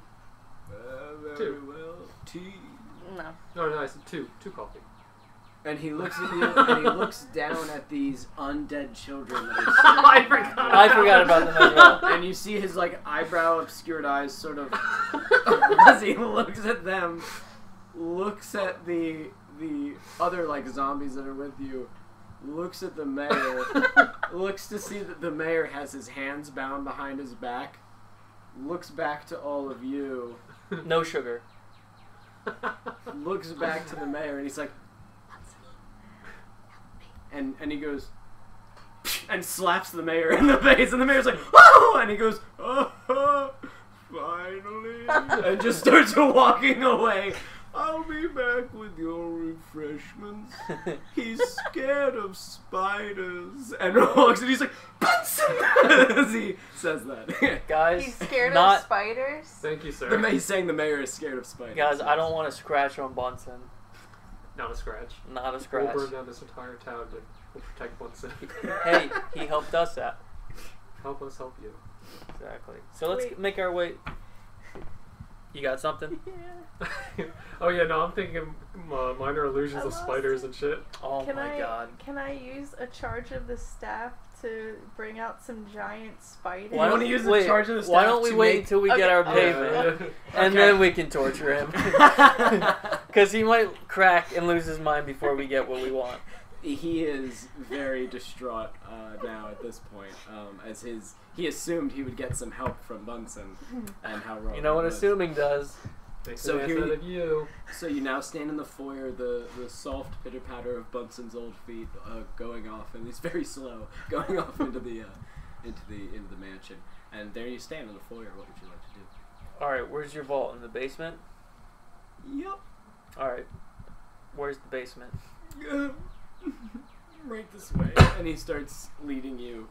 Very Two. well. Tea. No. No, I said two coffee. And he looks at you, and he looks down at these undead children that are I forgot about them as well. and you see his, like, eyebrow obscured eyes sort of, as he looks at them, looks at the other, like, zombies that are with you, looks at the mayor, looks to see that the mayor has his hands bound behind his back, looks back to all of you, No sugar. looks back to the mayor, and he's like, and he goes, and slaps the mayor in the face, and the mayor's like, oh, and he goes, oh, finally, and just starts walking away. I'll be back with your refreshments. He's scared of spiders, and walks, and he's like, Bunsen, as he says that. Guys, He's scared not, of spiders? Thank you, sir. He's saying the mayor is scared of spiders. Guys, I don't want to scratch on Bunsen. Not a scratch. Not a We'll scratch. burn down this entire town to protect Bunsen. Hey, he helped us out. Help us help you. Exactly. So let's Wait. make our way. You got something? Yeah. Oh yeah, no, I'm thinking minor illusions I of lost spiders it. and shit. Oh my god. Can I use a charge of the staff to bring out some giant spiders? Why don't you use the charge of the Why staff don't we to wait make- until we Okay, get our okay. payment, and Okay. then we can torture him? Because he might crack and lose his mind before we get what we want. He is very distraught now at this point, as he assumed he would get some help from Bunsen, and how wrong. You know what he was. assuming does. Makes So an ass here out you- of you. So you now stand in the foyer, the soft pitter patter of Bunsen's old feet going off, and he's very slow going off into the mansion. And there you stand in the foyer. What would you like to do? Alright, where's your vault? In the basement? Yep. Alright. Where's the basement? Right this way. And he starts leading you.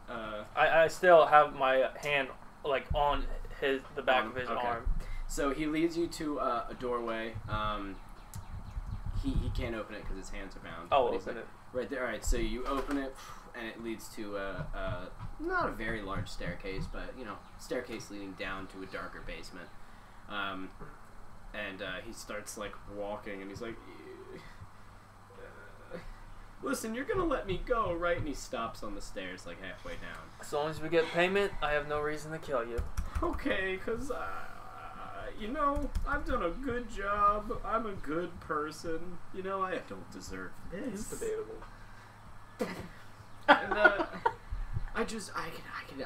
I still have my hand like on the back of his Okay. arm. So he leads you to a doorway. He can't open it because his hands are bound. Oh, but he's open like, it. Right there. All right. So you open it, and it leads to not a very large staircase, but staircase leading down to a darker basement. And he starts like walking, and he's like, "Listen, you're gonna let me go, right?" And he stops on the stairs, like halfway down. As long as we get payment, I have no reason to kill you. Okay, cause I've done a good job. I'm a good person. I don't deserve It's this. debatable. And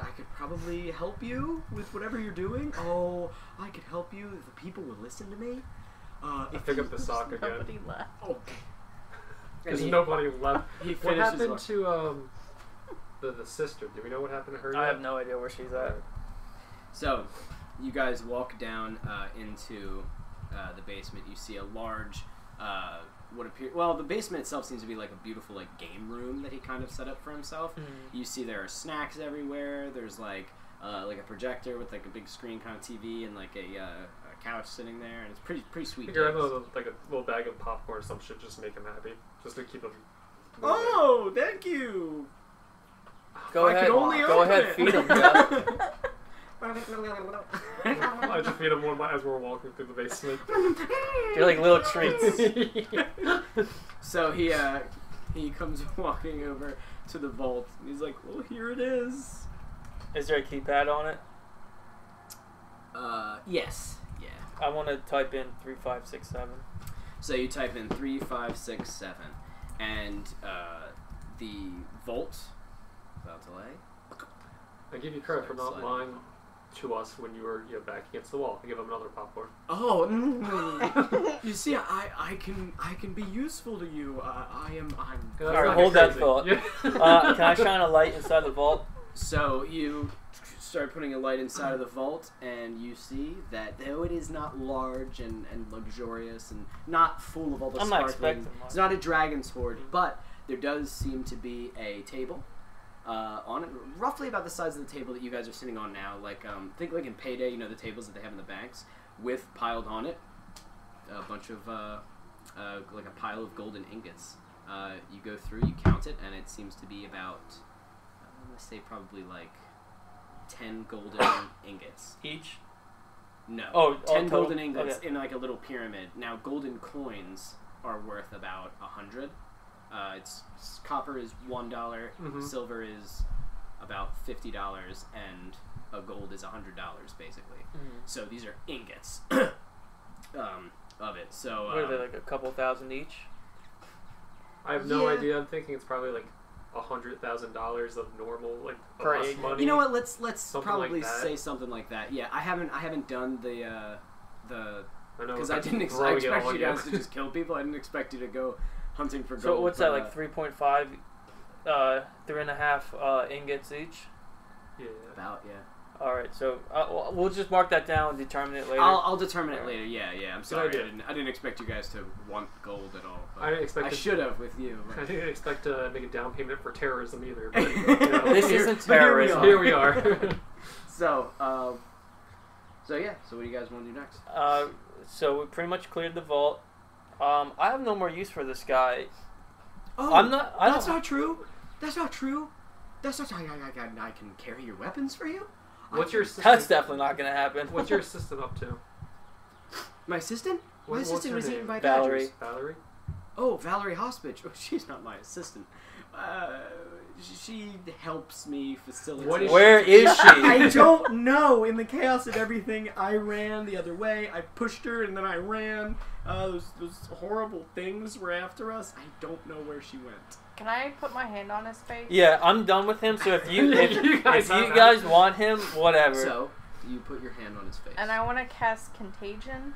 I could probably help you with whatever you're doing. Oh, I could help you if the people would listen to me. I pick up the sock again. Nobody left. Okay. There's nobody left. He What finishes happened one. to the sister? Do we know what happened to her? I yet? have no idea where she's at. So, you guys walk down into the basement. You see a large, the basement itself seems to be like a beautiful like game room that he kind of set up for himself. You see there are snacks everywhere. There's like a projector with like a big screen kind of TV and like a couch sitting there, and it's pretty sweet. Figure games. out like a little bag of popcorn or some shit, just make him happy, just to keep him. Oh, thank you. Go I ahead. could only Go open ahead. it. Feed him, Jeff. I just feed him one as we're walking through the basement. You're like little treats. So he comes walking over to the vault, and he's like, "Well, here it is." Is there a keypad on it? Yes. Yeah. I want to type in 3567. So you type in 3567, and the vault, without delay. I give you credit for not lying to us when you were back against the wall. I give him another popcorn. Oh, you see, I can be useful to you. I'm. All right, hold that thought. Yeah. Can I shine a light inside the vault? So you start putting a light inside of the vault, and you see that though it is not large and luxurious and not full of all the sparkling, it's not a dragon's hoard, but there does seem to be a table on it, roughly about the size of the table that you guys are sitting on now. Like think like in Payday, the tables that they have in the banks, with piled on it a bunch of like a pile of golden ingots. You go through, you count it, and it seems to be about I'm gonna say probably like 10 golden ingots. Each? No. Oh, 10 golden ingots in like a little pyramid. Now, golden coins are worth about 100. Copper is $1, silver is about $50, and a gold is $100, basically. So these are ingots of it. So what are they, like a couple thousand each? I have no idea. I'm thinking it's probably like $100,000 of normal per us money. You know what? Let's something probably like say something like that. Yeah, I haven't done the because I didn't expect you guys to just kill people. I didn't expect you to go hunting for gold. So what's that, like 3.5, 3.5 ingots each? Yeah. About, yeah. All right, so we'll just mark that down and determine it later. I'll determine it later. Yeah. I'm sorry. I didn't expect you guys to want gold at all. I didn't expect. I should have with you. I didn't expect to make a down payment for terrorism either. But, this isn't terrorism. Here we are. So yeah. So what do you guys want to do next? So we pretty much cleared the vault. I have no more use for this guy. Oh, that's not true. That's not true. That's not. I can carry your weapons for you. What's your assistant? That's definitely not going to happen. What's your assistant up to? My assistant? My assistant was eaten by Valerie. badgers. Valerie? Oh, Valerie Hospitch. Oh, she's not my assistant. She helps me facilitate. Where is she? I don't know. In the chaos of everything, I ran the other way. I pushed her, and then I ran. Those horrible things were after us. I don't know where she went. Can I put my hand on his face? Yeah, I'm done with him. So if you guys want him, whatever. So you put your hand on his face. And I want to cast Contagion.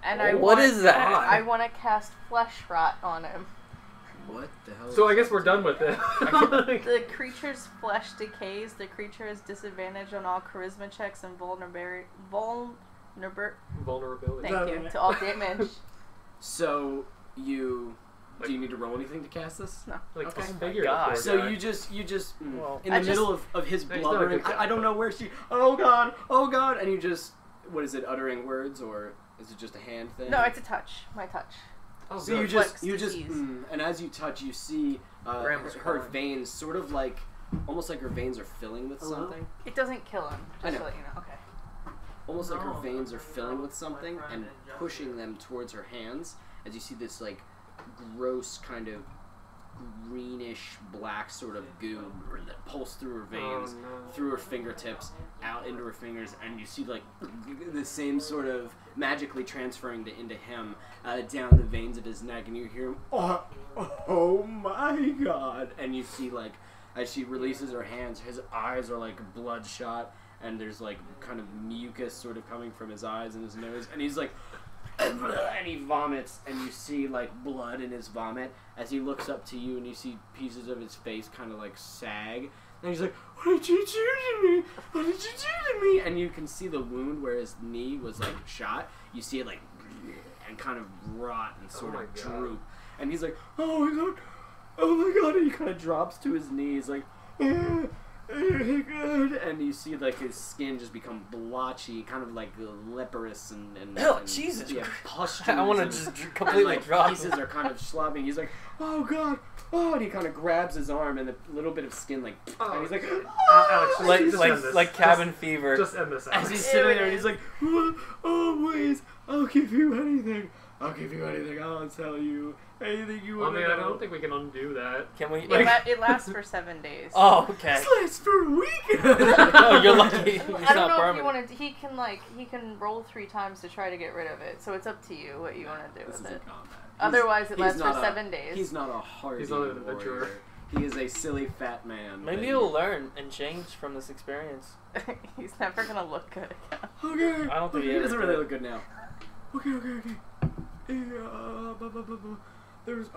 And what is that? I want to cast Flesh Rot on him. What the hell? So I guess we're done with it. The creature's flesh decays. The creature has disadvantage on all charisma checks and vulnerability. Thank you to all damage. So you. Do you need to roll anything to cast this? No. God. So you just in the middle of his blubbering, I don't know where she. Oh God, and you just, what is it? Uttering words, or is it just a hand thing? No, it's a touch. My touch. Oh, so you just, and as you touch, you see her veins, sort of like, almost like her veins are filling with something. It doesn't kill him. Just I know. to let you know. Okay. Almost like her veins are filling with something and pushing them towards her hands. As you see this like gross kind of greenish black sort of goo that pulse through her veins, through her fingertips, out into her fingers, and you see like the same sort of magically transferring into him down the veins of his neck, and you hear him, oh my God, and you see like as she releases her hands, his eyes are like bloodshot, and there's like kind of mucus sort of coming from his eyes and his nose, and he's like and he vomits, and you see like blood in his vomit as he looks up to you, and you see pieces of his face kind of like sag, and he's like, what did you do to me? What did you do to me? And you can see the wound where his knee was like shot. You see it like and kind of rot and sort of droop, and he's like, oh my god, and he kind of drops to his knees like good, and you see like his skin just become blotchy, kind of like leprous and Jesus, yeah, pustules. I want to just completely and, like, drop. Pieces are kind of sloppy. He's like, oh God, and he kind of grabs his arm, and a little bit of skin like, and he's like, Alex, like cabin fever. Just end this. Alex. As he's sitting there, and he's like, always, I'll give you anything. I'll give you anything. I'll tell you anything you want. I mean, I don't think we can undo that. Can we? It lasts for 7 days. Oh, okay. This lasts for a week. Oh, you're lucky. It's I don't not know if permanent. you want to. He can roll 3 times to try to get rid of it. So it's up to you what you want to do This with is it. a combat. Otherwise, it lasts for not 7 days. He's not a hardy He's not an adventurer. warrior. He is a silly fat man. Maybe he'll learn and change from this experience. He's never gonna look good again. Okay. I don't think he he doesn't ever really did. look good now. Okay. There's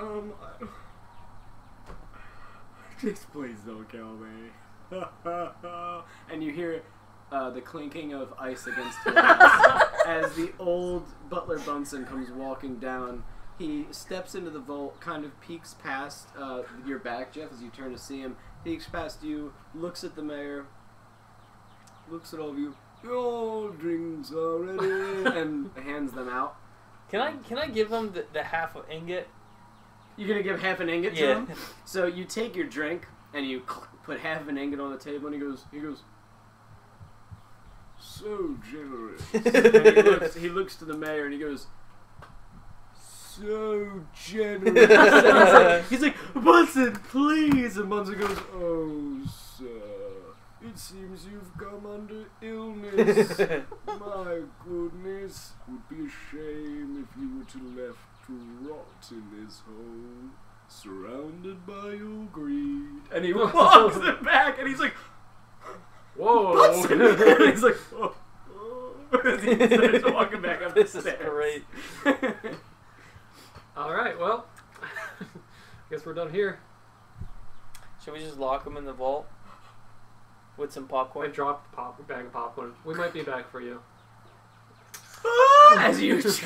just please don't kill me. And you hear the clinking of ice against glass as the old Butler Bunsen comes walking down. He steps into the vault, kind of peeks past your back, Jeff, as you turn to see him. Peeks past you, looks at the mayor, looks at all of you. Your drinks are ready, and hands them out. Can I give him the half ingot? You're gonna give half an ingot to Yeah. him. So you take your drink and you put half an ingot on the table, and he goes. So generous. And he looks to the mayor and he goes, so generous. And he's like, Bunsen, please. And Bunsen goes, oh, sir, it seems you've come under illness. My goodness, would be a shame if you were to left to rot in this hole, surrounded by your greed. And he walks it back and he's like, Whoa! Bunsen! And he's like, oh. As he starts walking back up This the is stairs. great. Alright, well, guess we're done here. Should we just lock him in the vault with some I popcorn? dropped a bag of popcorn. We might be back for you. As you Cask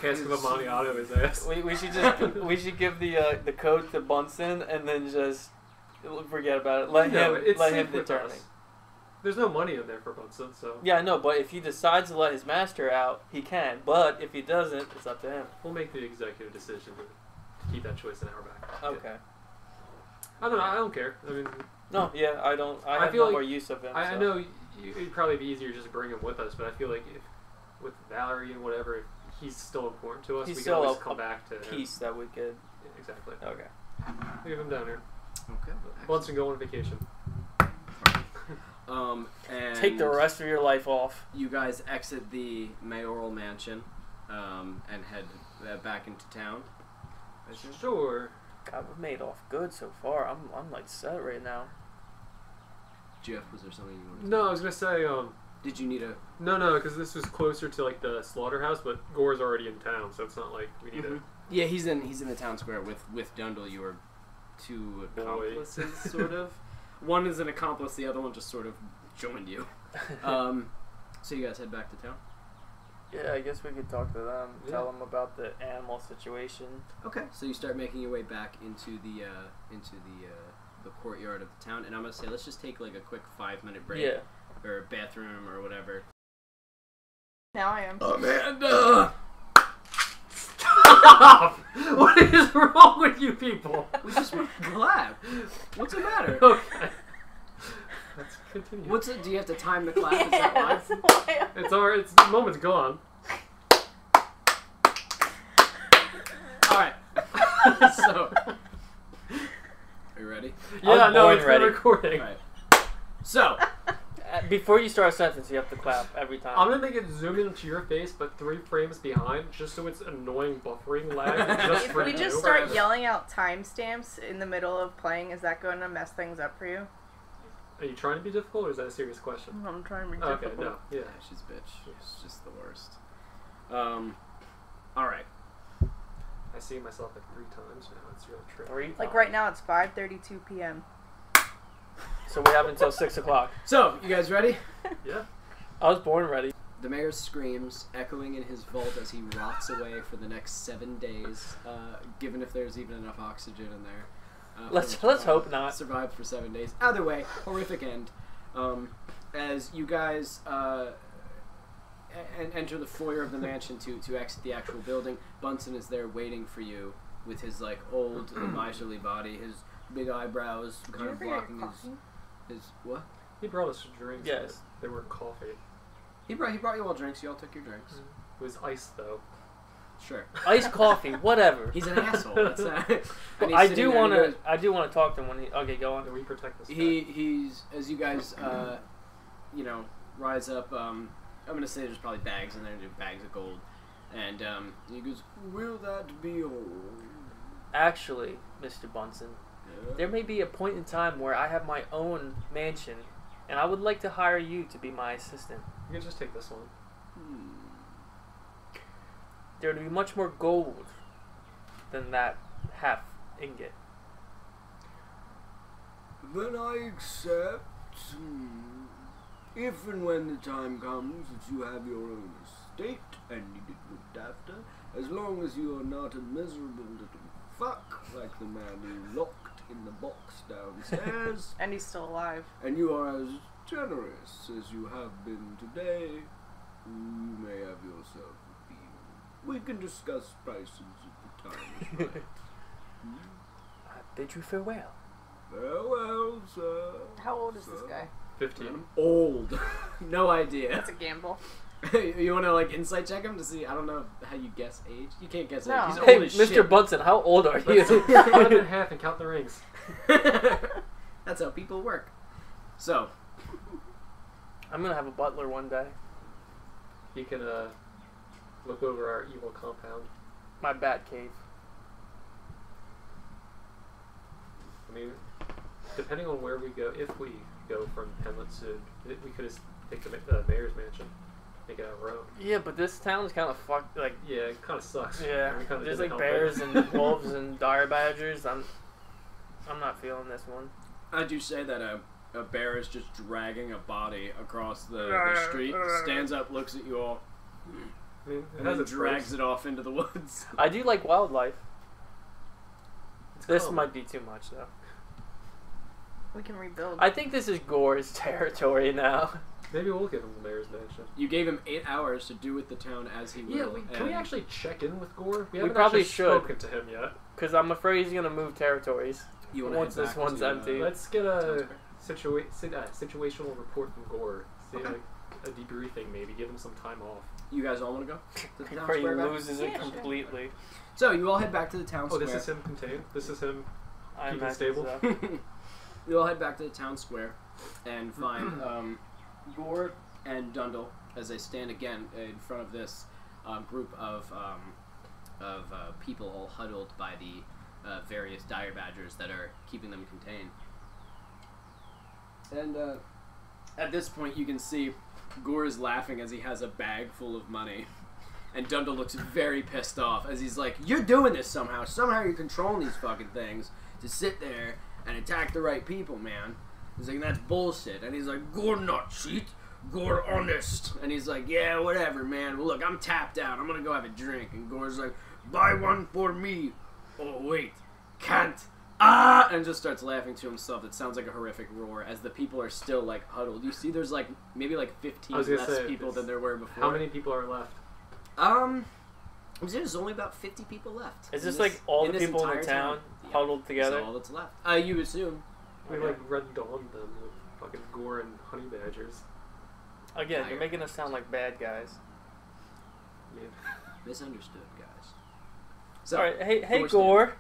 of Amontillado his ass. We should give the code to Bunsen and then just forget about it. Let No, him it's let him safe with determine. us. There's no money in there for Bunsen, so Yeah, I know, but if he decides to let his master out, he can. But if he doesn't, it's up to him. we'll make the executive decision to keep that choice in our back. Okay. Yeah. I don't know. I don't care. I mean, No, yeah, I don't. I have feel no like- more use of him. I so. know it'd probably be easier just to bring him with us, but I feel like if with Valerie and whatever, if he's still important to us. He's We can still always a come back to him. piece that we could. Yeah, exactly. Okay. Leave him down here. Okay. Once and go on vacation. And Take the rest of your life off. You guys exit the mayoral mansion, and head back into town. I assume? Sure. God, we've made off good so far. I'm like set right now. Jeff, was there something you wanted to No, I say? was gonna say Did you need a... no, because this was closer to like the slaughterhouse, but Gore's already in town, so it's not like we need to. Yeah, he's in the town square with Dundle. You are two accomplices, sort of. One is an accomplice, the other one just sort of joined you. So you guys head back to town? Yeah, I guess we could talk to them. Yeah. Tell them about the animal situation. Okay. So you start making your way back into the courtyard of the town, and I'm gonna say let's just take like a quick 5-minute break, Yeah. or bathroom or whatever. Now I am. Amanda, Stop! What is wrong with you people? we just want to collab. What's the matter? Okay. Let's continue. What's it? Do you have to time the clap? Is that Yeah, live? that's why I'm- It's alright. The moment's gone. All right. So, are you ready? Yeah, no, born it's ready. been recording. All right. So, Before you start a sentence, you have to clap every time. I'm gonna make it zoom into your face, but 3 frames behind, just so it's annoying buffering lag. Just If for we you. just start yelling out timestamps in the middle of playing, is that going to mess things up for you? Are you trying to be difficult, or is that a serious question? I'm trying to be Okay, difficult. no, yeah. yeah, she's a bitch. She's just the worst. All right. I see myself like 3 times now. It's really true. 3 Like times. right now, it's 5:32 p.m. So we have until 6 o'clock. So, you guys ready? Yeah. I was born ready. The mayor screams, echoing in his vault as he rots away for the next 7 days, given if there's even enough oxygen in there. Let's for him to hope not. Survive for 7 days. Either way, horrific end. As you guys enter the foyer of the mansion to exit the actual building, Bunsen is there waiting for you with his like old miserly body, his big eyebrows kind of blocking his what? He brought us drinks. Yes. But they were coffee. He brought you all drinks. You all took your drinks. It was ice, though. Sure. Iced coffee, whatever. He's an asshole. That's and he's I sitting do there and want he to. goes- I do want to talk to him when he. Okay, go on. And we protect this guy. He's as you guys rise up. I'm gonna say there's probably bags in there, bags of gold, and he goes, "Will that be all?" Actually, Mr. Bunsen, there may be a point in time where I have my own mansion, and I would like to hire you to be my assistant. You can just take this one. There would be much more gold than that half ingot. Then I accept. If and when the time comes that you have your own estate and you get looked after, as long as you are not a miserable little fuck like the man you locked in the box downstairs, And he's still alive. and you are as generous as you have been today, you may have yourself a deal. We can discuss prices at the time is right. I bid you farewell. Farewell, sir. How old is this guy? 15. I'm old. No idea. That's a gamble. You want to like insight check him to see? I don't know how you guess age. You can't guess No. age. He's Hey, old as Mr. shit. Bunsen, how old are Let's you? cut it in half and count the rings. That's how people work. So, I'm gonna have a butler one day. You can look over our evil compound. My bat cave. I mean, depending on where we go, if we go from Henlet to, we could just take the mayor's mansion, make it our own. Yeah, but this town's kind of fucked. Like, Yeah, it kind of sucks. yeah, We kinda there's didn't like help bears it. and wolves and dire badgers. I'm not feeling this one. I do say that a bear is just dragging a body across the street, stands up, looks at you all, I mean, it and has then its drags pros. it off into the woods. I do like wildlife. It's This calm. might be too much though. We can rebuild. I think this is Gore's territory now. Maybe we'll give him the mayor's mansion. You gave him 8 hours to do with the town as he will. Yeah, can we and- actually check in with Gore? We haven't probably actually should. spoken to him yet. Because I'm afraid he's gonna move territories. You wanna once head this back one's to, empty. Let's get a Sounds situational report from Gore. See, Okay. like a debriefing, maybe give him some time off. You guys all want to go to the town Before he square back? loses Yeah, it sure. completely. So you all head back to the town Oh, square. this is him contained. This is him. I Keep it imagine stable. so. You all head back to the town square and find Gore and Dundle as they stand again in front of this group of people all huddled by the various dire badgers that are keeping them contained. And at this point, you can see Gore is laughing as he has a bag full of money. And Dundle looks very pissed off as he's like, "You're doing this somehow. Somehow you're controlling these fucking things to sit there and attack the right people, man." He's like, "That's bullshit." And he's like, "Gore not cheat. Gore honest." And he's like, "Yeah, whatever, man. Well, look, I'm tapped out. I'm gonna go have a drink." And Gore's like, "Buy one for me." "Oh, wait. Can't. Ah!" And just starts laughing to himself. It sounds like a horrific roar as the people are still, like, huddled. You see there's, like, maybe, like, 15 I was gonna less say, people than there were before. How many people are left? There's only about 50 people left. Is in this like all the this people in entire the town Yep. huddled together? That's all that's left. You assume. We Okay. like red dawned them with fucking Gore and honey badgers. Again, Fire. you're making us sound like bad guys. Yeah. Misunderstood, guys. So, All right, hey, Gore's Gore.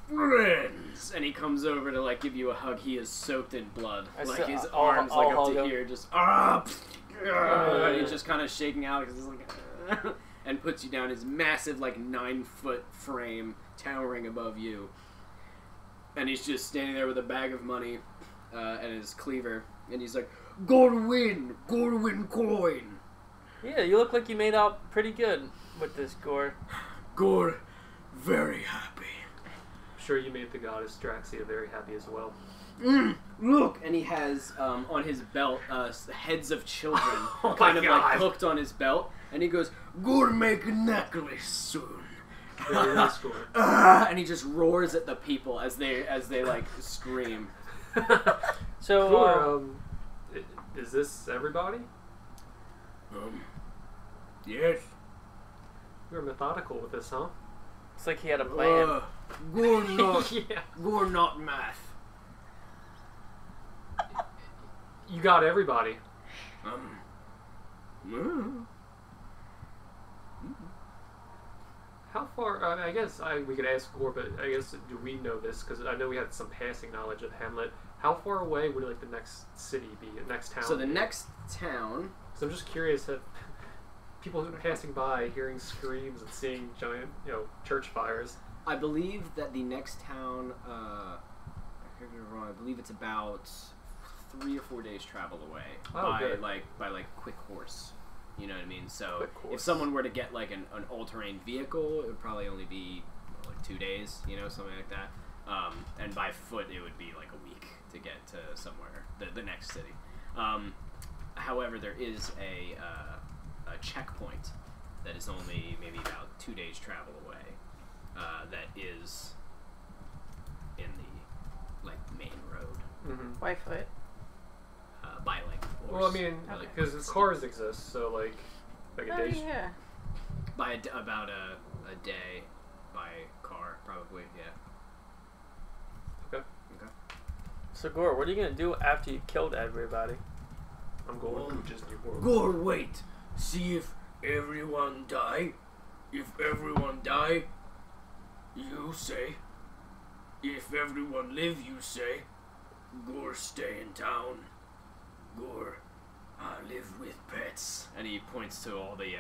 friends! And he comes over to, like, give you a hug. He is soaked in blood. I Like, said- his I'll- arms, I'll like, up hug to him. here, just, and he's just kind of shaking out because he's like, and puts you down his massive, like, 9-foot frame towering above you. And he's just standing there with a bag of money and his cleaver. And he's like, Gorwin coin. Yeah, you look like you made out pretty good with this, Gore. Gore, very happy. I'm sure you made the goddess Draxia very happy as well. Look! And he has on his belt heads of children Oh kind my of God. like hooked on his belt. And he goes, Gore make a necklace soon. Very nice Gore. And he just roars at the people as they like scream. So, Gore, is this everybody? Yes. You're methodical with this, huh? it's like he had a plan. Gore not, Yeah. Gore not math. You got everybody. How far? I guess we could ask Gore, but I guess do we know this? Because I know we had some passing knowledge of Henlet. How far away would like the next city be? The next town? So the next town. So I'm just curious if people who are passing by, hearing screams and seeing giant, church fires. I believe that the next town. I could be wrong. I believe it's about 3 or 4 days travel away by quick horse. You know what I mean? So if someone were to get like an all-terrain vehicle, it would probably only be like 2 days, something like that. And by foot, it would be like a week to get to somewhere, the next city. However, there is a checkpoint that is only maybe about 2 days travel away. That is in the main road. Mm-hmm. By foot. By horse. Well, I mean, because cars exist, so like a day. Yeah. By about a day by car, probably. Yeah. Okay. So Gore, what are you gonna do after you killed everybody? I'm going to Disney World. Gore, wait. See if everyone die. If everyone die, you say. If everyone live, you say. Gore, stay in town. Gore, live with pets. And he points to all the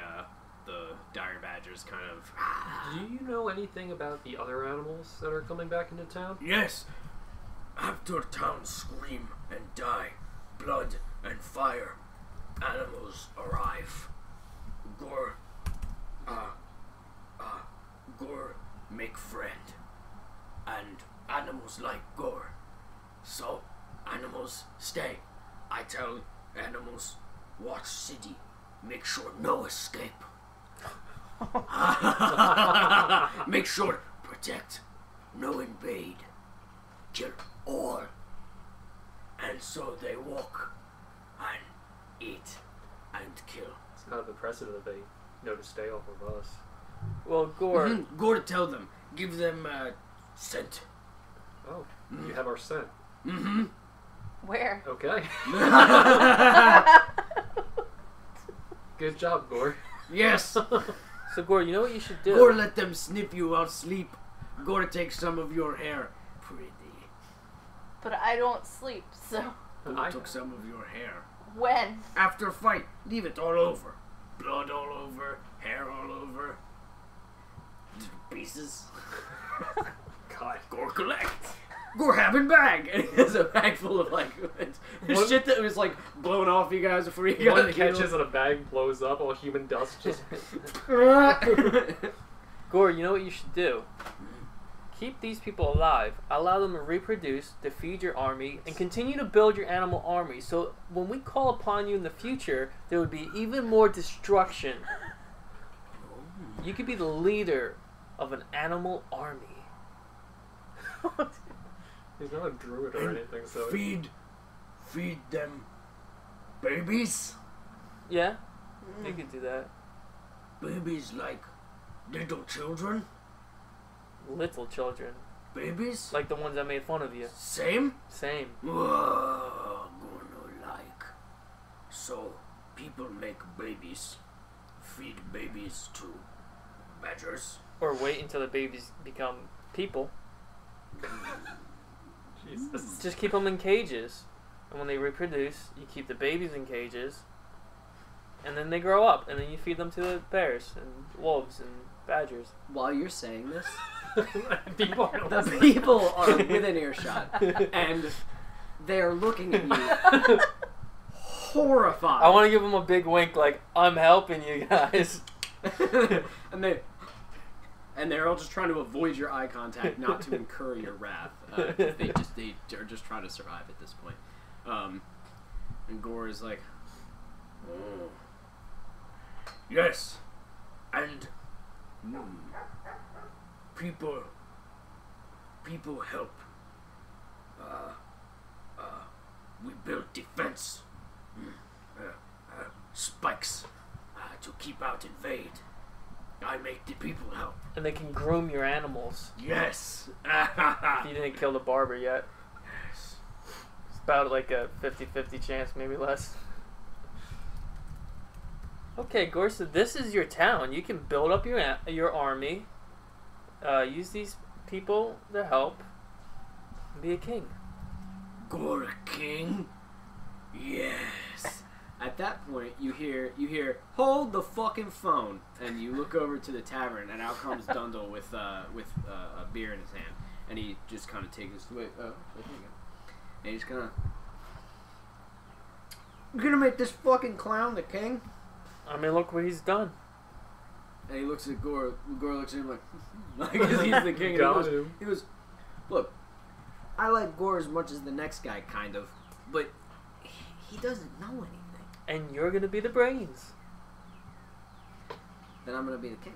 dire badgers, kind of. Do you know anything about the other animals that are coming back into town? Yes. After towns scream and die, blood and fire, animals arrive. Gore, Gore make friend. And animals like Gore. So, animals stay. I tell animals, watch city. Make sure no escape. Make sure protect, no invade. Kill all. And so they walk and eat and kill. It's kind of impressive that they know to stay off of us. Well, Gore. Mm-hmm. Gore, tell them. Give them scent. Oh, you have our scent. Mm-hmm. Where? Okay. Good job, Gore. Yes. So Gore, you know what you should do? Gore, let them sniff you while sleep. Gore, take some of your hair. Pretty. But I don't sleep, so Gore took some of your hair. when? After fight, leave it all over. Blood all over, hair all over. Pieces. God. Gore collect. Gore having bag. And he has a bag full of shit that was blown off you guys before you got One catches and a bag blows up, all human dust just... Gore, you know what you should do? Keep these people alive, allow them to reproduce, to feed your army, and continue to build your animal army. So when we call upon you in the future, there would be even more destruction. You could be the leader of an animal army. He's not a druid or anything, so... Feed them babies. Yeah, you could do that. Babies like little children. Little children. Babies? Like the ones that made fun of you. Same? Same. Whoa, gonna like. So, people make babies. Feed babies to badgers. Or wait until the babies become people. Jesus. Just keep them in cages. And when they reproduce, you keep the babies in cages. And then they grow up. And then you feed them to the bears and wolves and badgers. While you're saying this, People are the listening. people are within earshot, and they're looking at you horrified. I want to give them a big wink like, I'm helping you guys. and they're all just trying to avoid your eye contact, not to incur your wrath. They are just trying to survive at this point. And Gore is like, Oh. Yes. And people help. We build defense. Spikes to keep out invade. I make the people help. And they can groom your animals. Yes. If you didn't kill the barber yet. Yes. It's about like a 50-50 chance, maybe less. Okay, Gore, so this is your town. You can build up your army. use these people to help be a king. Gore king? Yes. At that point, you hear, hold the fucking phone, and you look over to the tavern, and out comes Dundle with a beer in his hand, and he just kind of takes this away. Oh, there you go. And he's kind of, you're gonna make this fucking clown the king? I mean, look what he's done. And he looks at Gore. Gore looks at him like he's the king. And he goes, look, I like Gore as much as the next guy, kind of, but he doesn't know anything. And you're gonna be the brains. Then I'm gonna be the king.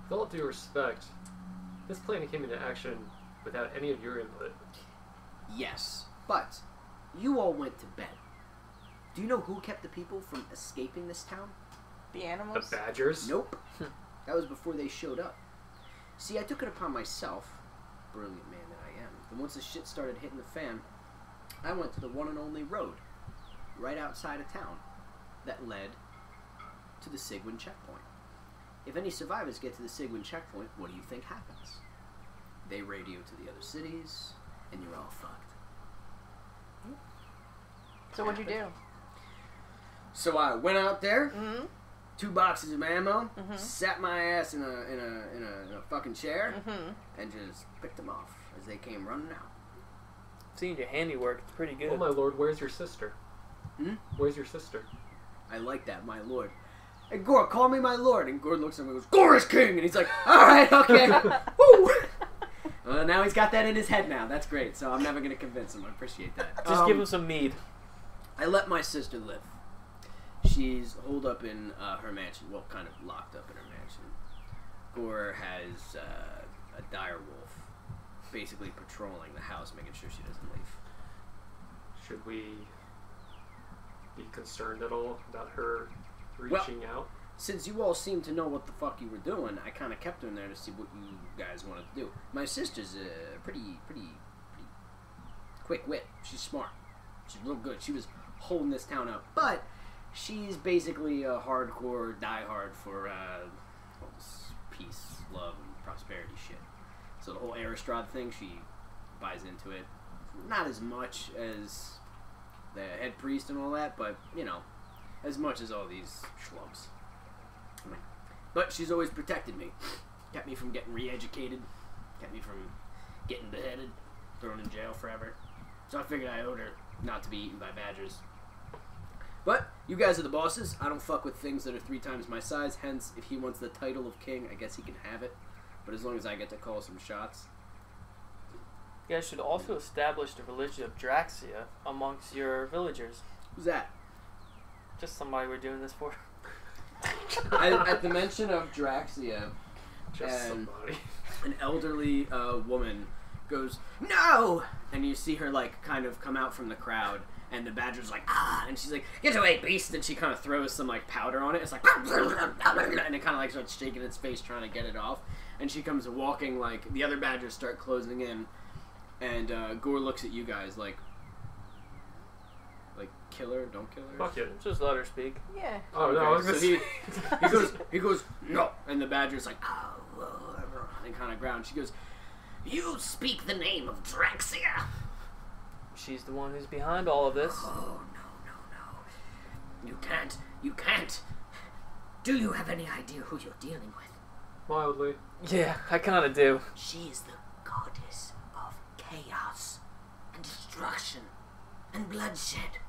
With all due respect, this plan came into action without any of your input. Yes, but you all went to bed. Do you know who kept the people from escaping this town? The animals? The badgers? Nope. That was before they showed up. See, I took it upon myself, brilliant man that I am, and once the shit started hitting the fan, I went to the one and only road, right outside of town, that led to the Sigwin checkpoint. If any survivors get to the Sigwin checkpoint, what do you think happens? They radio to the other cities, and you're all fucked. So what'd you do? So I went out there, Mm-hmm. 2 boxes of ammo, Mhm. sat my ass in a fucking chair, Mm-hmm. and just picked them off as they came running out. Seeing your handiwork, it's pretty good. Oh my lord, where's your sister? Hmm? Where's your sister? I like that, my lord. Hey, Gore, call me my lord. And Gore looks at him and goes, Gore is king! And he's like, alright, okay. Woo! Now he's got that in his head now. That's great. So I'm never going to convince him. I appreciate that. Just give him some mead. I let my sister live. She's holed up in her mansion. Well, kind of locked up in her mansion. Gore has a dire wolf basically patrolling the house, making sure she doesn't leave. Should we be concerned at all about her reaching out? Since you all seem to know what the fuck you were doing, I kind of kept her in there to see what you guys wanted to do. My sister's a pretty quick wit. She's smart. She's real good. She was holding this town up, but she's basically a hardcore diehard for all this peace, love, and prosperity shit. So the whole Astride thing, she buys into it. Not as much as the head priest and all that, but you know, as much as all these schlubs. But she's always protected me. Kept me from getting re-educated. Kept me from getting beheaded. Thrown in jail forever. So I figured I owed her not to be eaten by badgers. But you guys are the bosses. I don't fuck with things that are 3 times my size. Hence, if he wants the title of king, I guess he can have it. But as long as I get to call some shots. You guys should also establish the religion of Draxia amongst your villagers. Who's that? Just somebody we're doing this for. At the mention of Draxia, Just and somebody. an elderly woman goes, "No!" And you see her, like, kind of come out from the crowd, and the badger's like, "Ah!" And she's like, "Get away, beast!" And she kind of throws some, like, powder on it. It's like, and it kind of, like, starts shaking its face, trying to get it off. And she comes walking, like, the other badgers start closing in, and Gore looks at you guys, like, kill her, don't kill her? Fuck it. Just let her speak. Yeah. Oh no, I was So gonna say. he goes, "No!" And the badger's like, "Oh," and kind of ground. She goes, "You speak the name of Draxia." She's the one who's behind all of this. Oh, no. You can't. Do you have any idea who you're dealing with? Mildly. Yeah, I kind of do. She is the goddess of chaos and destruction and bloodshed.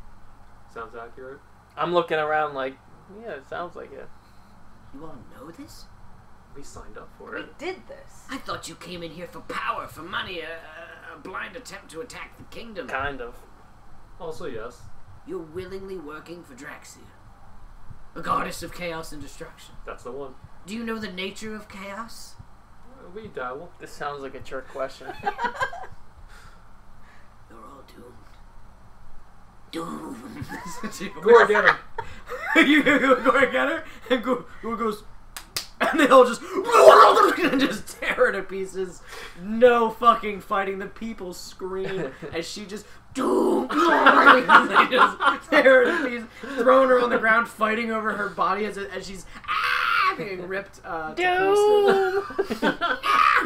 Sounds accurate. I'm looking around like, yeah, it sounds like it. You all know this? We signed up for We it. did this. I thought you came in here for power, for money, a blind attempt to attack the kingdom. Kind of. Also, yes. You're willingly working for Draxia, a goddess of chaos and destruction. That's the one. Do you know the nature of chaos? We dabble. This sounds like a trick question. You're all doomed. Doomed. Gore, get him. You go get her, and Gore goes, and they all just and just tear her to pieces. No fucking fighting. The people scream as she just doom. They just tear her to pieces, throwing her on the ground, fighting over her body as she's being ripped to Doom! pieces.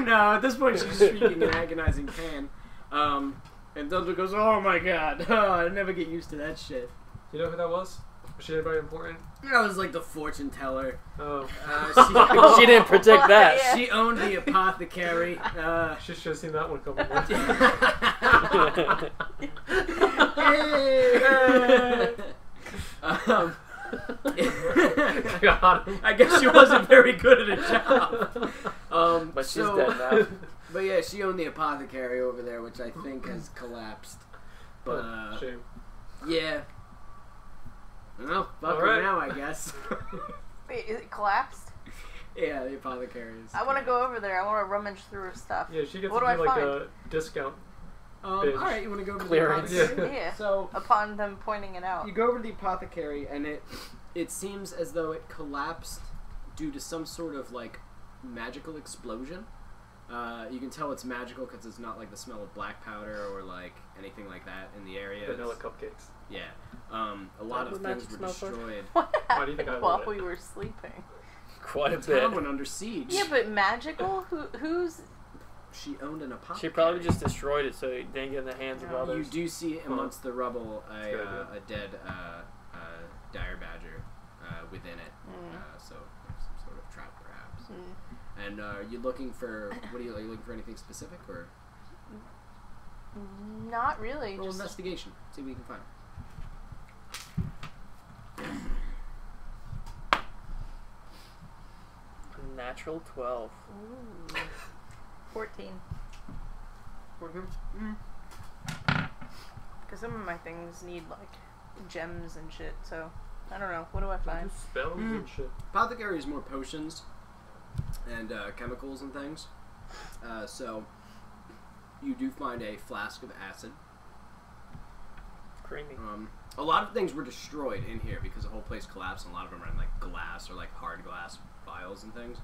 No, at this point she's shrieking in agonizing pain. And Dundle goes, "Oh my god, I never get used to that shit." You know who that was? Was she anybody important? That was like the fortune teller. Oh. She didn't predict that. Yeah. She owned the apothecary. She should have seen that one coming. I guess she wasn't very good at a job. But she's dead now. But yeah, she owned the apothecary over there, which I think has collapsed. But Shame. yeah. Well, fuck All her right. now, I guess. Wait, is it collapsed? Yeah, the apothecary is. I want to go over there. I want to rummage through her stuff. Yeah, she gets What to do do I like find? a discount. All right, you want to go over Clearance. to the apothecary? Yeah. Yeah. So Upon them pointing it out. you go over to the apothecary, and it seems as though it collapsed due to some sort of like magical explosion. You can tell it's magical because it's not like the smell of black powder or like anything like that in the area. Vanilla cupcakes. Yeah. A lot of what things magic were smells like? destroyed. What Why do you think I happened love while it? we were sleeping? Quite a The bit. town went under siege. Yeah, but magical? Who's... She owned an apothecary. She probably just destroyed it so it didn't get in the hands of No. You others. do see amongst the rubble That's a good idea. a dead dire badger within it. So some sort of trap, perhaps. And you're looking for are you looking for anything specific or Not really. roll Just investigation? See what you can find. Natural 12. Ooh. 14. Because some of my things need, like, gems and shit, so... I don't know. What do I find? Spells and shit. Apothecary is more potions and chemicals and things. So you do find a flask of acid. Creamy. A lot of things were destroyed in here because the whole place collapsed, and a lot of them are in like glass or like hard glass vials and things.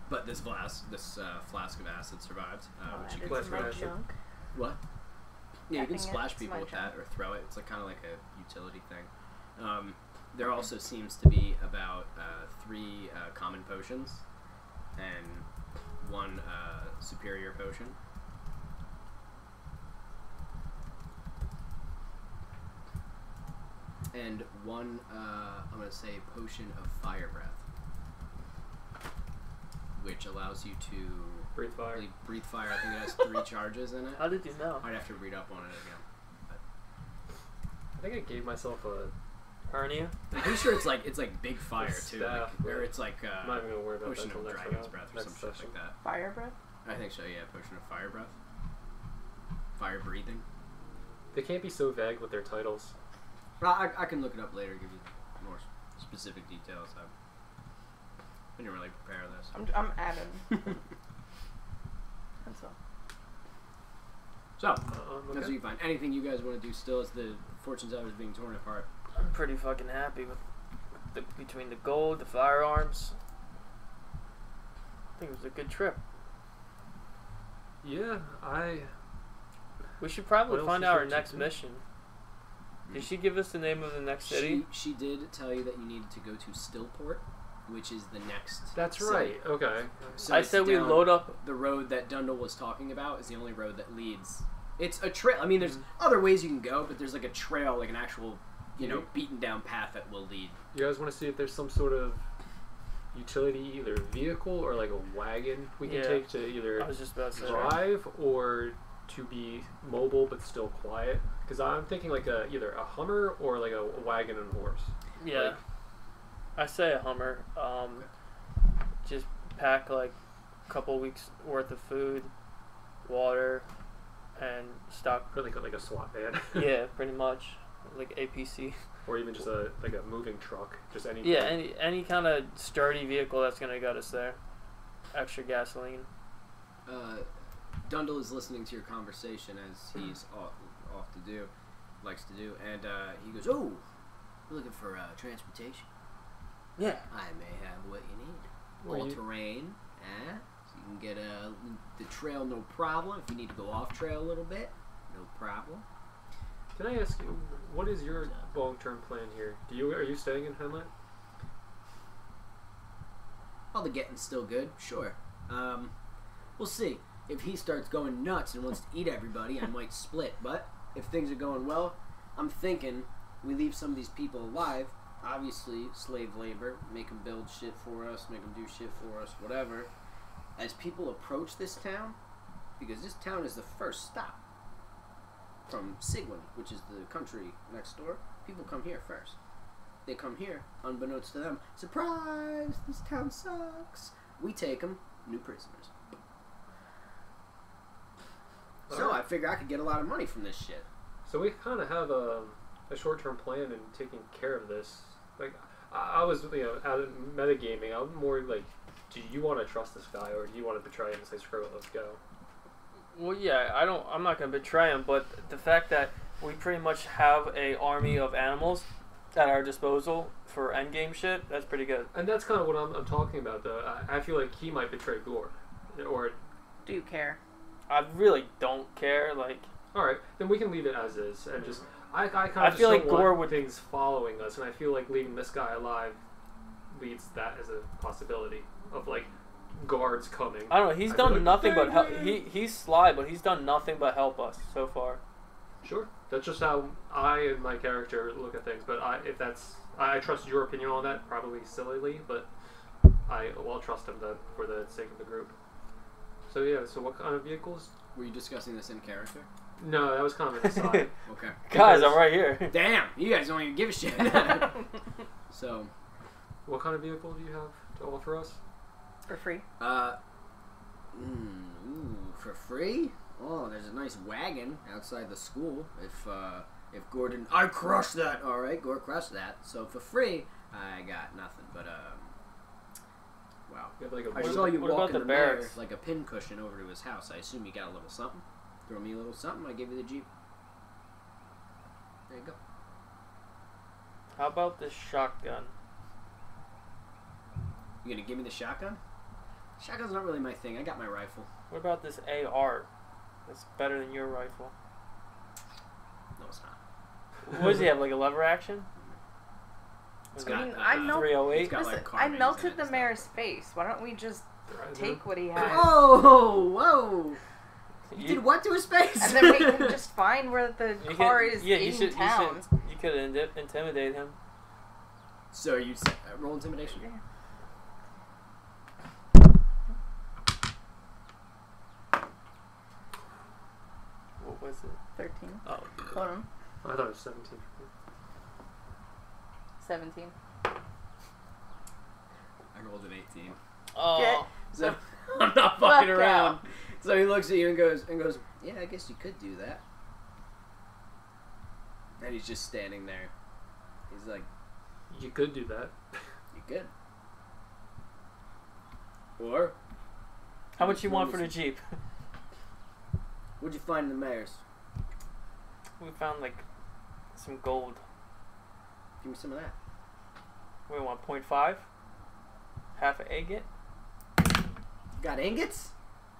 But this flask of acid survived, which you can Bless throw. your acid. junk. What? Yeah, you can Tapping it, splash it's people my with junk. that or throw it. It's like kind of like a utility thing. There also seems to be about 3 common potions and 1 superior potion. And 1, I'm going to say, potion of fire breath, which allows you to Breathe fire. breathe fire. I think it has 3 charges in it. How did you know? I'd have to read up on it again. I think I gave myself a... Hernia? I'm pretty sure it's like big fire It's too, staff, like, or but it's like I'm not even going to worry about potion that of until next dragon's round. breath or Next some shit session. like that. Fire breath? I think so. Yeah, potion of fire breath, fire breathing. They can't be so vague with their titles. I can look it up later, give you more specific details. I didn't really prepare this. I'm adding. That's all. So, that's Okay. what you find. Anything you guys want to do still as the fortune teller is being torn apart? I'm pretty fucking happy with between the gold, the firearms. I think it was a good trip. Yeah, We should What probably else find is out there our to next do? mission. Did she give us the name of the next city? She did tell you that you needed to go to Stillport, which is the next. that's city. right. Okay. So I it's said we down- load up. The road that Dundle was talking about is the only road that leads. It's a trail. I mean, there's other ways you can go, but there's like a trail, like an actual, beaten down path that will lead. You guys want to see if there's some sort of utility, either vehicle or like a wagon we can Yeah. take to either I was just about to say. drive or to be mobile but still quiet? Because I'm thinking like either a Hummer or like a wagon and horse. Yeah. Like- I say a Hummer. Just pack like a couple weeks worth of food, water, and stock. Or like a SWAT van. Yeah, pretty much. Like APC. Or even just a moving truck. Just any. Yeah, any kind of sturdy vehicle that's gonna get us there. Extra gasoline. Dundle is listening to your conversation as he's likes to do, and he goes, "Oh, you're looking for transportation? Yeah. I may have what you need. Were All you- terrain, so you can get the trail, no problem. If you need to go off trail a little bit, no problem." Can I ask you, what is your long-term plan here? Are you staying in Henlet? all the getting's still good. Sure. We'll see. If he starts going nuts and wants to eat everybody, I might split. But if things are going well, I'm thinking we leave some of these people alive. Obviously, slave labor. Make them build shit for us. Make them do shit for us. Whatever. As people approach this town, because this town is the first stop from Sigwin, which is the country next door. People come here first. They come here, unbeknownst to them. Surprise! This town sucks. We take them, new prisoners. So I figure I could get a lot of money from this shit. So we kind of have a short-term plan in taking care of this. Like, I was, out of metagaming, I'm more like, do you want to trust this guy, or do you want to betray him and say, screw it, let's go? Well, yeah, I'm not gonna betray him, but the fact that we pretty much have a army of animals at our disposal for endgame shit, that's pretty good. And that's kind of what I'm talking about, though. I feel like he might betray Gore, or... Do you care? I really don't care, like... Alright, then we can leave it as is, and just... I kind of feel like Gore would things following us, and I feel like leaving this guy alive leads that as a possibility of, like, guards coming. I don't know, he's done nothing but help. He's sly, but he's done nothing but help us so far. Sure. That's just how I and my character look at things, but I trust your opinion on that, probably sillily, but I'll trust him then for the sake of the group. So yeah, so what kind of vehicles? Were you discussing this in character? No, that was kind of an aside. Okay. Guys, I'm right here. Damn, you guys don't even give a shit. So, what kind of vehicle do you have to offer us? For free. For free? Oh, there's a nice wagon outside the school. If Gordon, I crushed that. All right, Gore crushed that. So for free, I got nothing. But wow. You have like I saw you what about walking the the mayor barracks? like a pin cushion over to his house. I assume you got a little something. Throw me a little something. I give you the Jeep. There you go. How about this shotgun? You gonna give me the shotgun? Shotgun's not really my thing. I got my rifle. What about this AR? That's better than your rifle. No, it's not. What does he have, like a lever action? It's Was got, it I know- 308? It's got, Listen, like, I carvings in melted it the and mayor's stuff. face. Why don't we just Right, take what he has? Oh, whoa! You did what to his face? And then we can just find where the car is yeah, in town. You could intimidate him. So you said, roll intimidation. Yeah. What was it? 13. Oh. Hold on. I thought it was 17. 17. I rolled an 18. Oh. So I'm not fucking around. So he looks at you and goes, yeah, I guess you could do that. And he's just standing there. He's like, You could do that. you could. Or, How much you want for the Jeep? what'd you find in the mayor's? We found like some gold. Give me some of that. We want 0.5? Half an agate? Got ingots?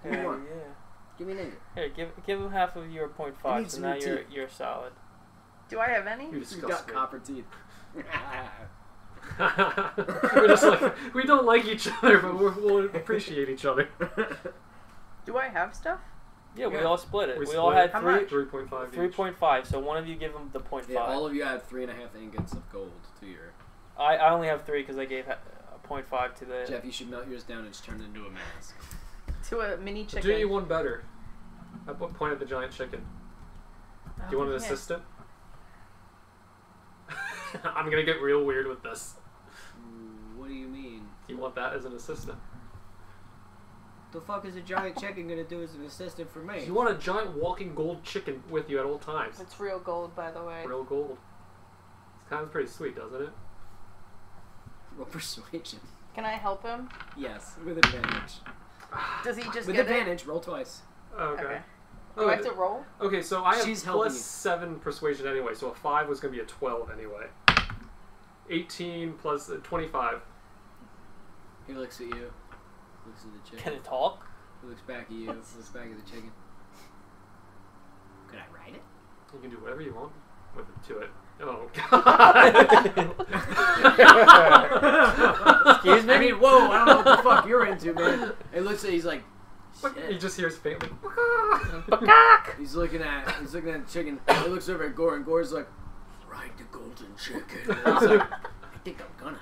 What do you Hell want? yeah. Give me an ingot. Here, give him half of your I 0.5, need so some now new you're solid. Do I have any? You You've disgust got me. copper teeth. We're just like, we don't like each other, but we'll appreciate each other. Do I have stuff? Yeah, we Yeah. all split it. We split all had it. How three, much? 3.5 each. 3.5, so one of you give him the 0.5. Yeah, all of you had 3.5 ingots of gold to your... I only have 3 because I gave a 0.5 to the... Jeff, you should melt yours down and just turn it into a mask. To a mini Do chicken. you one better? I pointed the giant chicken. Do you want an assistant? I'm gonna get real weird with this. What do you mean? You want that as an assistant? The fuck is a giant chicken gonna do as an assistant for me? You want a giant walking gold chicken with you at all times. It's real gold, by the way. Real gold. It sounds pretty sweet, doesn't it? Roll persuasion. Can I help him? Yes, with advantage. Does he just With get advantage, roll twice. Okay. Okay. Do I have to roll? Okay, so I have She's helping plus you. 7 persuasion anyway, so a 5 was going to be a 12 anyway. 18 plus 25. He looks at you. Looks at the Can chicken. it talk? He looks back at you. Looks back at the chicken. Could I ride it? You can do whatever you want. to it. Oh God! Excuse me? I mean, whoa! I don't know what the fuck you're into, man. It looks like he's like. Shit. You just hear his faintly. He's looking at the chicken. He looks over at Gore, and Gore's like, "Ride the golden chicken." And he's like, "I think I'm gonna."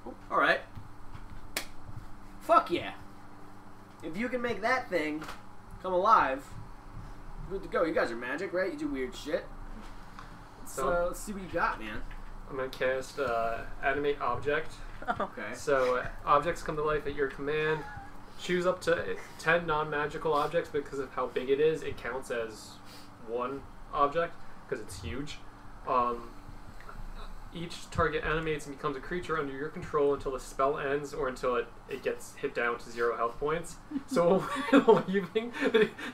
Oh, all right. Fuck yeah! If you can make that thing come alive, good to go. You guys are magic, right? You do weird shit. Let's see what you got, man. I'm gonna cast animate object. Okay. So objects come to life at your command. Choose up to 10 non-magical objects. Because of how big it is, it counts as one object because it's huge. Each target animates and becomes a creature under your control until the spell ends or until it gets hit down to 0 health points. So while leaving,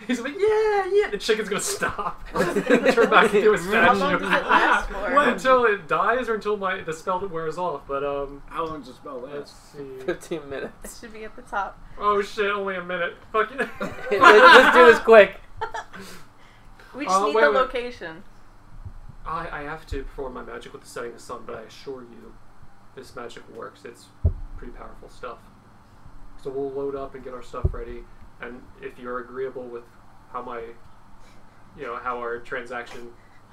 he's like, yeah, the chicken's gonna stop. Turn back into a statue. How long does it last for? Until it dies or until the spell wears off. But How long does the spell let's last? see. 15 It minutes. should be at the top. Oh shit, only a minute. Fuck it. Let's do this quick. We just need wait, the wait. location. I have to perform my magic with the setting of the sun, but I assure you, this magic works. It's pretty powerful stuff. So we'll load up and get our stuff ready, and if you're agreeable with how how our transaction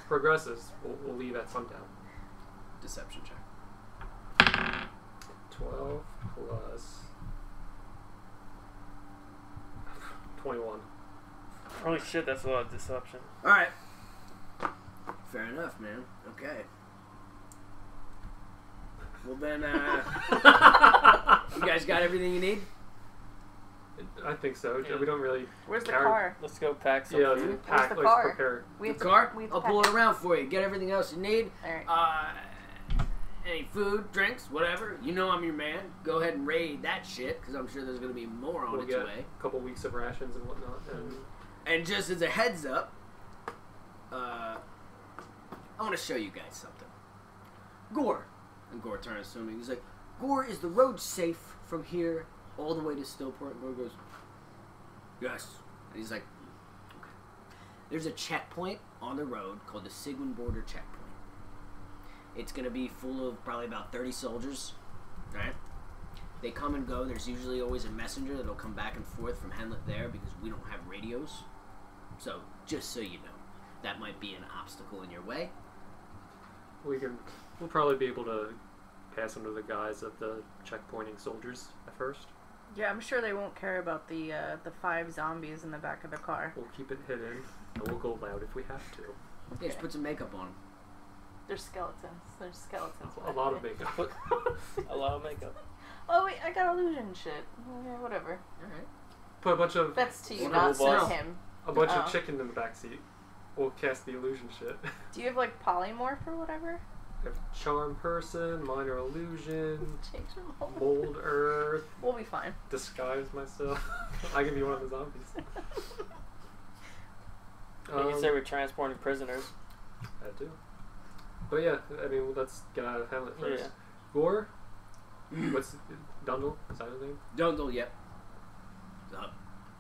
progresses, we'll leave at sundown. Deception check. 12 plus 21. Holy shit, that's a lot of deception. All right. Fair enough, man. Okay. Well then, you guys got everything you need? I think so. Yeah. We don't really. Where's the carry- car? Let's go pack some Yeah, let's food. pack. the Let's car? prepare. We The have to- car? we have to I'll pack pull it it. around for you. Get everything else you need. Alright. Any food, drinks, whatever. You know I'm your man. Go ahead and raid that shit, because I'm sure there's going to be more on We'll its get way. a couple weeks of rations and whatnot. And And just as a heads up, I want to show you guys something. Gore. And Gore turns to me. He's like, Gore, is the road safe from here all the way to Stillport? And Gore goes, yes. And he's like, okay. There's a checkpoint on the road called the Sigwin Border Checkpoint. It's going to be full of probably about 30 soldiers, right? They come and go. There's usually always a messenger that'll come back and forth from Henlet there because we don't have radios. So, just so you know, that might be an obstacle in your way. we'll probably be able to pass under the guise of the checkpointing soldiers at first. Yeah, I'm sure they won't care about the 5 zombies in the back of the car. We'll keep it hidden, and we'll go loud if we have to. Yeah, just put some makeup on them. They're skeletons. There's skeletons. A lot of makeup. A lot of makeup. Oh wait, I got illusion shit. Yeah, whatever. Alright. Put a bunch of That's to you, One not of the boss. to him. a bunch Oh. of chicken in the backseat. We'll cast the illusion shit. Do you have like polymorph or whatever? I have charm person, minor illusion, Change them all. mold earth, We'll be fine. disguise myself. I can be one of the zombies. You can say we're transporting prisoners. I do. But yeah, I mean, let's get out of Henlet first. Yeah. Gore? What's Dundle? Is that his name? Dundle, yep. Up.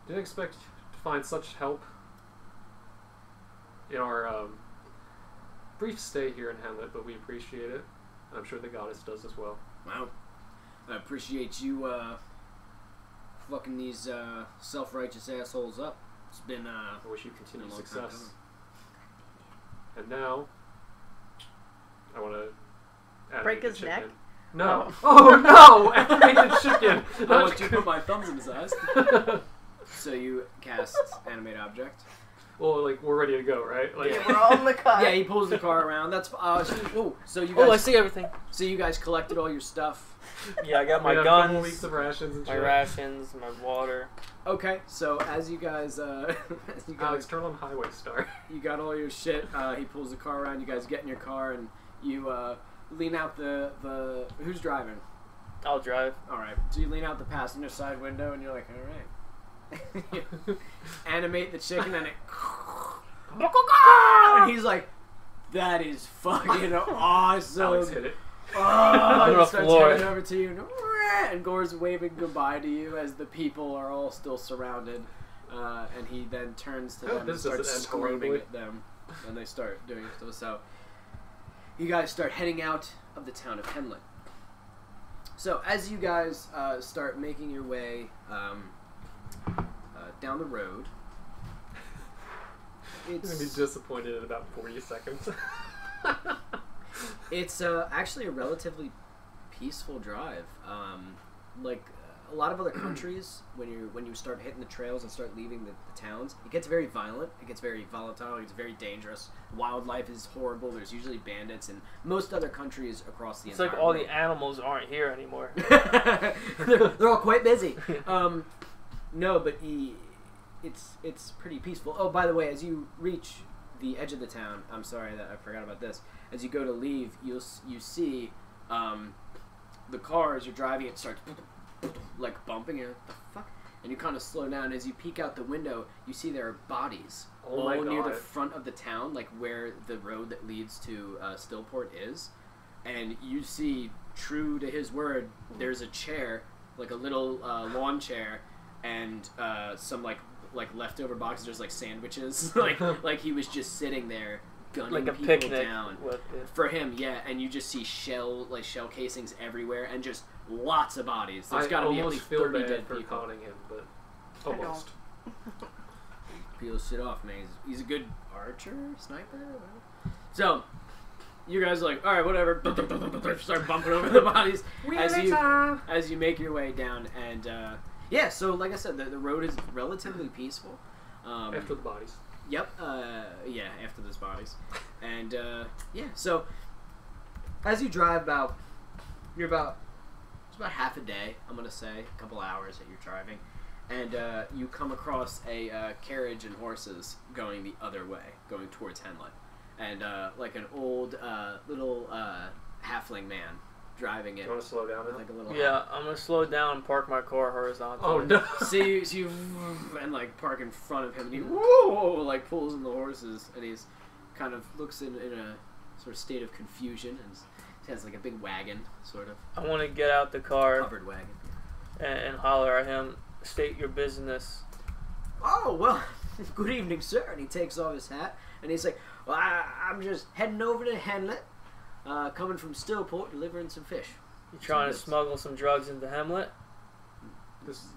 Didn't expect to find such help in our brief stay here in Henlet, but we appreciate it. I'm sure the goddess does as well. Wow. I appreciate you fucking these self-righteous assholes up. It's been I wish you continued a long time success. And now, I want to Break his neck? No. Oh no! Animated chicken! I want you to put my thumbs in his eyes. So you cast animate object. Well, like, we're ready to go, right? Like, Yeah, we're all in the car. Yeah, he pulls the car around. That's so you Oh, I guys see everything. collected all your stuff. Yeah, I got we my have a couple guns, weeks of rations and my shit. rations, my water. Okay, so as you guys Alex, turn on Highway Star. you got all your shit. He pulls the car around. You guys get in your car and you lean out the who's driving? I'll drive. All right. So you lean out the passenger side window and you're like, all right. Animate the chicken and it. And he's like, that is fucking awesome. Alex hit it. Oh, I'm and gonna he starts floor heading it. over to you, and Gore's waving goodbye to you as the people are all still surrounded. And he then turns to Oh, them and this starts doesn't end screaming horribly. at them. and they start doing stuff. So you guys start heading out of the town of Henlet. So as you guys start making your way down the road, I'm gonna be disappointed in about 40 seconds. It's actually a relatively peaceful drive. Like a lot of other countries, when you start hitting the trails and start leaving the towns, it gets very violent. It gets very volatile. It's very dangerous. Wildlife is horrible. There's usually bandits, and most other countries across the entire It's like all world. the animals aren't here anymore. they're all quite busy. No, but it's pretty peaceful. Oh, by the way, as you reach the edge of the town, I'm sorry that I forgot about this. As you go to leave, you see the car as you're driving. It starts like bumping. And what the fuck? And you kind of slow down. As you peek out the window, you see there are bodies Oh my all near the God. front of the town, like where the road that leads to Stillport is. And you see, true to his word, there's a chair, like a little lawn chair, and some like leftover boxes. There's like sandwiches, like he was just sitting there gunning Like a people picnic. down. With, For him, yeah, and you just see shell casings everywhere, and just lots of bodies. There's got to be at least 30 dead for people. conning him, but almost. Peel shit off, man. He's a good archer, sniper. Whatever. So you guys are like, all right, whatever. Start bumping over the bodies as you make your way down, and yeah. So like I said, the road is relatively peaceful. After the bodies. Yep. Yeah, after those bodies. And, yeah, so as you drive it's about half a day, I'm going to say, a couple hours that you're driving. And you come across a carriage and horses going the other way, going towards Henlet. And like an old little halfling man driving it. You want to slow down? Like a little yeah, I'm gonna slow down and park my car horizontally. Oh no! So you and like park in front of him, and he whoa, like pulls in the horses, and he's kind of looks in a sort of state of confusion, and he has like a big wagon, sort of I want to get out the car covered wagon. and holler at him. State your business. Oh well, good evening, sir. And he takes off his hat, and he's like, "Well, I'm just heading over to Henlet, coming from Stillport, delivering some fish." You trying to smuggle some drugs into Henlet?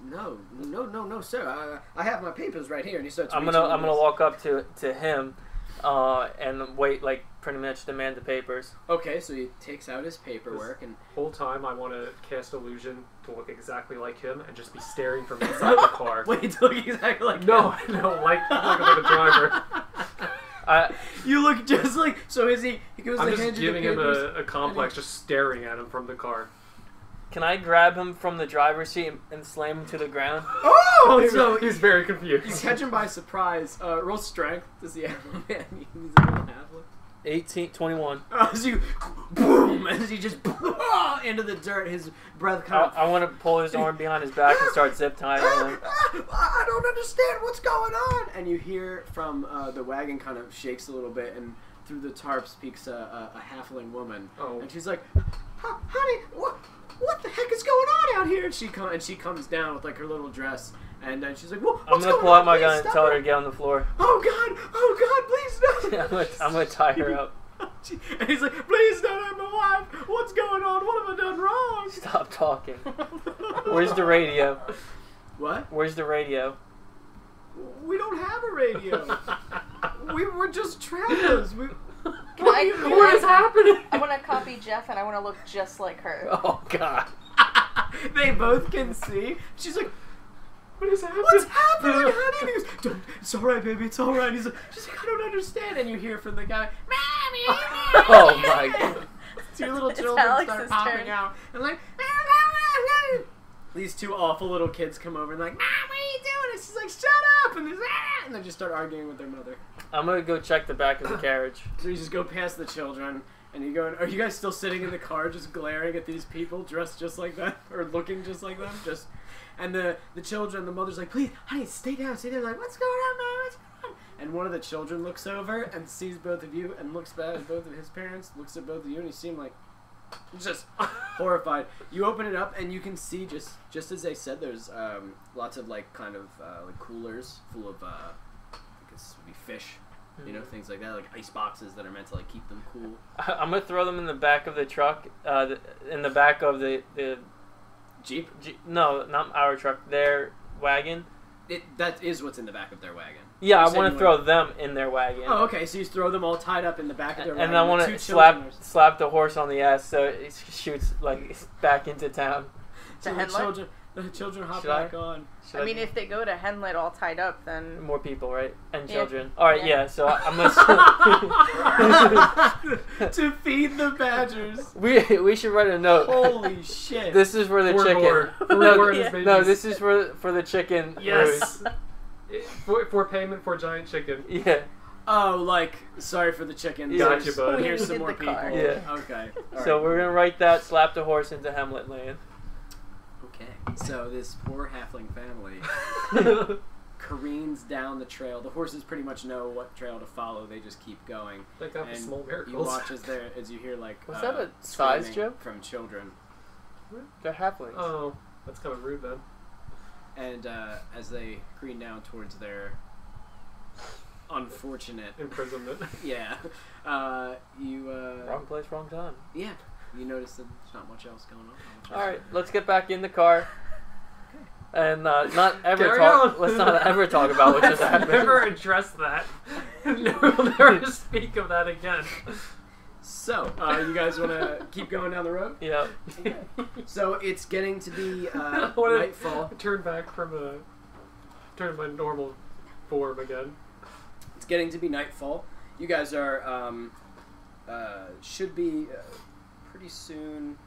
No, sir. I have my papers right here, and he starts. I'm gonna walk up to him, and wait, like pretty much demand the papers. Okay, so he takes out his paperwork, and Whole time I want to cast illusion to look exactly like him and just be staring from inside the car. wait, to look exactly like No, like the driver. You look just like. So is he? He goes. I'm to just hand you the giving him papers. a complex, just staring at him from the car. Can I grab him from the driver's seat and slam him to the ground? Oh, so He's very confused. you catch him by surprise. Roll strength. Does he have a man? He's a little halfling. 21. As you boom, as you just into the dirt, his breath kind of. I want to pull his arm behind his back and start zip tying him. I don't understand what's going on. And you hear from the wagon kind of shakes a little bit, and through the tarps peeks a halfling woman. Oh. And she's like, "Honey, what the heck is going on out here?" And she comes down with like her little dress, and then she's like, "What's I'm gonna going pull on? out my Please gun and stop tell her it." to get on the floor. Oh God, please no. I'm gonna tie her up. And he's like, "Please don't hurt my wife. What's going on? What have I done wrong?" Stop talking. Where's the radio? What? Where's the radio? We don't have a radio. We're just travelers. What is happening? I want to copy Jeff, and I want to look just like her. Oh God. They both can see. She's like, What is happening? "What's happening, honey?" And he goes, "Don't, it's all right, baby, it's all right." And she's like, "I don't understand." And you hear from the guy, "Mommy!" Oh my God. Two little It's children Alex's start popping turn. out. And like, these two awful little kids come over and like, "Mom, what are you doing?" And she's like, "Shut up!" And they just start arguing with their mother. I'm gonna go check the back of the carriage. So you just go past the children, and you go, "Are you guys still sitting in the car just glaring at these people dressed just like them? Or looking just like them?" And the children, the mother's like, "Please, honey, stay down. Like, what's going on, man? What's going on?" And one of the children looks over and sees both of you and looks back at both of his parents, looks at both of you, and you seem like just horrified. You open it up, and you can see, just as they said, there's lots of like kind of like coolers full of I guess it would be fish You know, things like that, like ice boxes that are meant to like keep them cool. I'm gonna throw them in the back of the truck, in the back of the Jeep? No, not our truck. Their wagon. That is what's in the back of their wagon. Yeah, You I want to throw them in their wagon. Oh, okay. So you throw them all tied up in the back of their wagon. And I want to slap the horse on the ass so it shoots like back into town. So the children hop back on. I mean, if they go to Henlet all tied up, then more people, right? And Yeah. children. All right, yeah. So I'm gonna to feed the badgers. we should write a note. Holy shit! This is for the chicken. No, this is for the chicken. Yes. for payment for giant chicken. Yeah. Oh, like sorry for the chickens. Gotcha, bud. Here's We some hit more the people. car. Yeah. Okay. All So right. we're gonna write that. Slap the horse into Hamlet Land. Okay. So this poor halfling family careens down the trail. The horses pretty much know what trail to follow. They just keep going. Thank God for And small you miracles. watch as you hear like Was that a size screaming joke? from children, They're halflings. Oh, that's kind of rude then. and as they careen down towards their unfortunate Imprisonment. yeah, you Wrong place, wrong time. yeah, you notice that there's not much else going on. All right, let's get back in the car. And not ever Carry talk. on. Let's not ever talk about what just Let's happened. never address that. We'll never speak of that again. So, you guys want to keep going down the road? Yeah. So it's getting to be Wanna nightfall. Turn back from turn my normal form again. It's getting to be nightfall. You guys are should be pretty soon.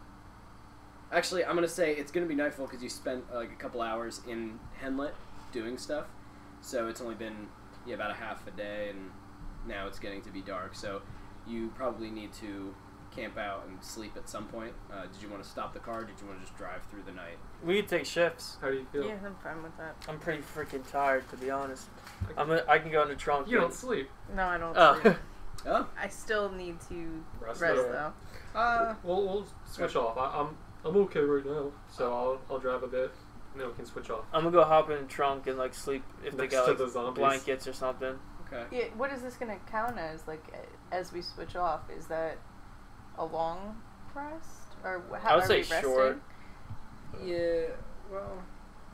Actually, I'm gonna say it's gonna be nightfall because you spent like a couple hours in Henlet doing stuff. So it's only been about a half a day, and now it's getting to be dark. So you probably need to camp out and sleep at some point. Did you want to stop the car? Or did you want to just drive through the night? We could take shifts. How do you feel? yeah, I'm fine with that. I'm pretty freaking tired, to be honest. I can go in the trunk. You don't sleep. No, I don't. Oh. sleep. Oh, I still need to Rest rest though. though. We'll switch off. I'm okay right now, so I'll drive a bit, and then we can switch off. I'm gonna go hop in the trunk and like sleep if Next they got to like the zombies. blankets or something. okay. Yeah, what is this gonna count as? Like, as we switch off, is that a long rest, or how I would are say we resting? short. Yeah, well,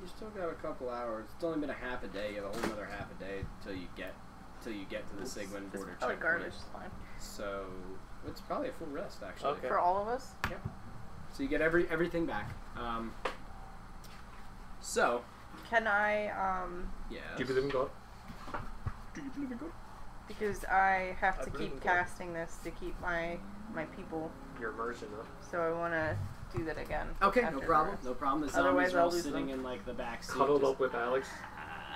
you still got a couple hours. It's only been a half a day. You have a whole other half a day till you get to the Sigmund This border probably checkpoint. garbage is fine. So it's probably a full rest actually. Okay. For all of us? So you get everything back. So Can I, yeah. Do you believe in God? because I have I to believe in keep God. casting this to keep my people, You're immersion up. so I want to do that again. Okay, no after the problem. rest. No problem. The Otherwise zombies are all I'll lose sitting them. in like the back seat. Cuddled just- up with Alex.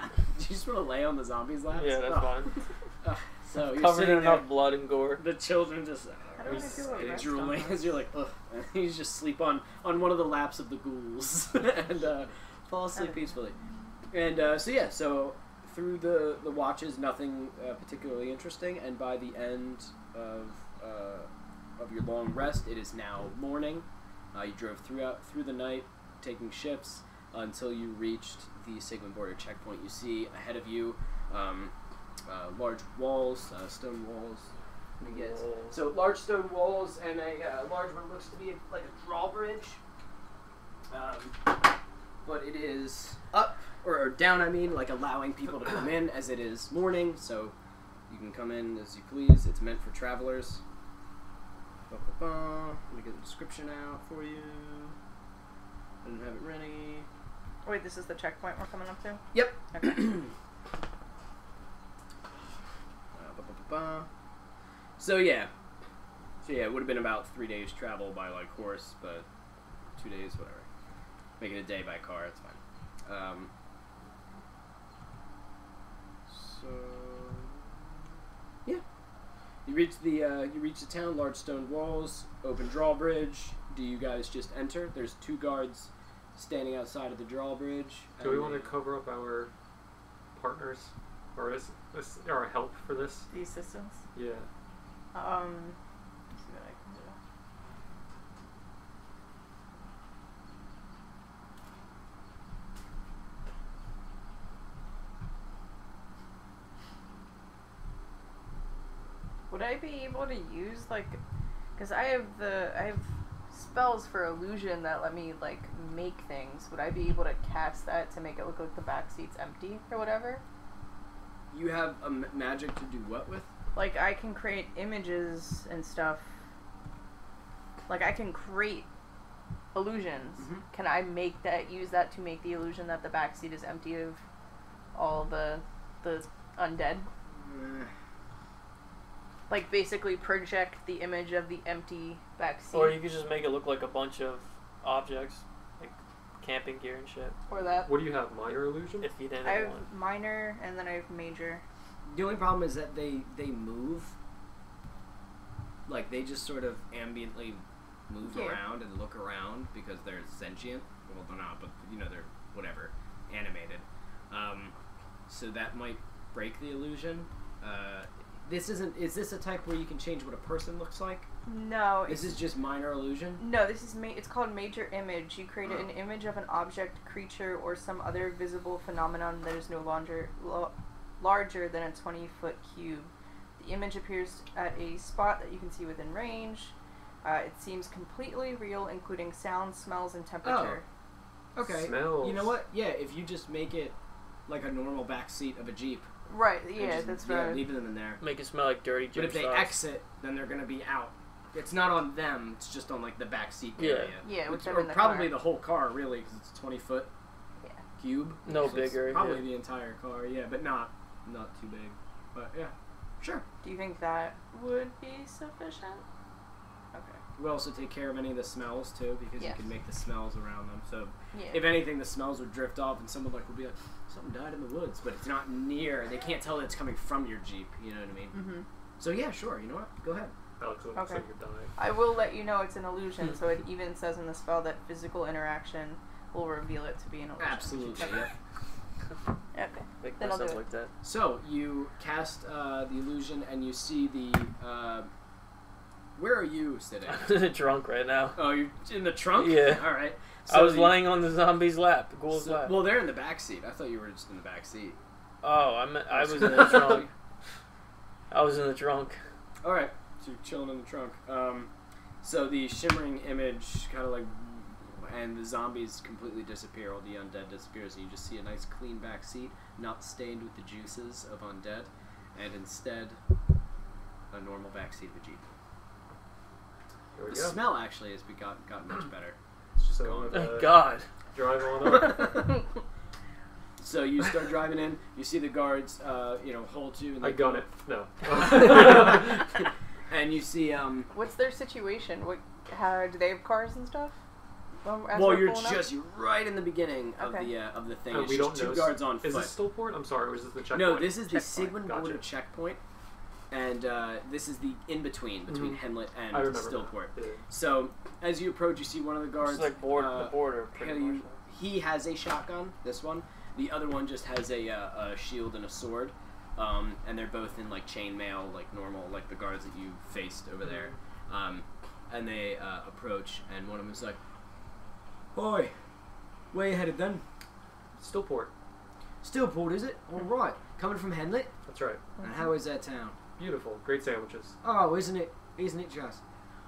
Do you just want to lay on the zombies' laps? Yeah, that's Oh. fine. So you're Covered sitting in there. enough blood and gore. The children just How do I do a rest drooling on as you're like, ugh. And you just sleep on one of the laps of the ghouls and fall asleep peacefully. And so through the watches, nothing particularly interesting. And by the end of your long rest, it is now morning. You drove through the night, taking shifts until you reached the Sigmund border checkpoint. You see ahead of you large walls, stone walls. Let me guess. So large stone walls and a large one looks to be like a drawbridge. But it is up or down. I mean, like allowing people to come in as it is morning. So you can come in as you please. It's meant for travelers. Let me get the description out for you. I didn't have it ready. Wait, this is the checkpoint we're coming up to? Yep. Okay. So yeah, it would have been about 3 days travel by like horse, but 2 days, whatever. Make it a day by car, it's fine. So yeah, you reach the town, large stone walls, open drawbridge. Do you guys just enter? There's 2 guards standing outside of the drawbridge. Do we want to cover up our partners, or is this our help for this? The assistants? Yeah. Let's see what I can do. Would I be able to use like, because I have spells for illusion that let me like make things. Would I be able to cast that to make it look like the back seat's empty or whatever? You have a magic to do what with? Like I can create images and stuff. Like I can create illusions. Mm-hmm. Can I make that? Use that to make the illusion that the back seat is empty of all the undead? Like basically project the image of the empty back seat. Or you could just make it look like a bunch of objects, like camping gear and shit. Or that. What do you have? Minor illusion? If you didn't I have want. minor and then I have major. The only problem is that they move. Like they just sort of ambiently move around and look around because they're sentient. Well, they're not, but you know they're whatever animated. So that might break the illusion. This isn't. Is this a type where you can change what a person looks like? No. This is just minor illusion. No, this is it's called major image. You create an image of an object, creature, or some other visible phenomenon that is no longer larger than a 20-foot cube. The image appears at a spot that you can see within range. It seems completely real, including sound, smells, and temperature. Oh. Okay. Smells. You know what? Yeah, if you just make it like a normal back seat of a Jeep. Right. and Yeah, just, that's yeah, right. leave them in there. Make it smell like dirty gym But if they sauce. exit, then they're gonna be out. It's not on them. It's just on like the back seat area. Yeah, with them or in the probably car. the whole car, really, because it's a 20-foot Yeah. cube. No So it's bigger, Probably yeah. the entire car. Yeah, but not too big. But yeah, sure. Do you think that would be sufficient? Okay. We also take care of any of the smells too, because Yes. you can make the smells around them. So Yeah. if anything, the smells would drift off, and someone will be like, "Something died in the woods," but it's not near. They can't tell that it's coming from your Jeep. You know what I mean? Mm-hmm. So yeah, sure. You know what? Go ahead. Alex, it looks Okay. like you're dying. I will let you know it's an illusion, so it even says in the spell that physical interaction will reveal it to be an illusion. Absolutely. Okay. Yeah. Okay. Make Then I'll do myself it. like that. So you cast the illusion, and you see the. Where are you sitting? I'm drunk right now. Oh, you're in the trunk. Yeah. All right. I was lying on the zombie's lap, the ghoul's lap. Well, they're in the back seat. I thought you were just in the back seat. Oh, I was in the trunk. I was in the trunk. All right. So you're chilling in the trunk. So the shimmering image kind of like, and the zombies completely disappear. All the undead disappears, and you just see a nice clean back seat, not stained with the juices of undead, and instead a normal back seat of a Jeep. Here we The go. smell actually has gotten much better. It's just So, gone. Thank God. Drive on up. So you start driving in. You see the guards, hold you. And I they gun go- it. No. And you see, What's their situation? How do they have cars and stuff? As well, we're you're pulling up? just right in the beginning of Okay. the thing. Oh, It's we just don't know. two guards on Is foot. this still port? I'm sorry. Or is this the checkpoint? No, this is the Checkpoint. Sigmund Gotcha. border checkpoint, and this is the in-between between Mhm. Henlet I and remember Stillport. that. Yeah. So as you approach, you see one of the guards. It's like the border, pretty much. He has a shotgun. This one. The other one just has a shield and a sword, and they're both in like chainmail, like normal, like the guards that you faced over there. And they approach, and one of them is like, "Oi, where you headed then?" Still port. Stillport, is it? All right. Coming from Henlet. That's right. And how is that town? Beautiful. Great sandwiches. Oh, isn't it? Isn't it just?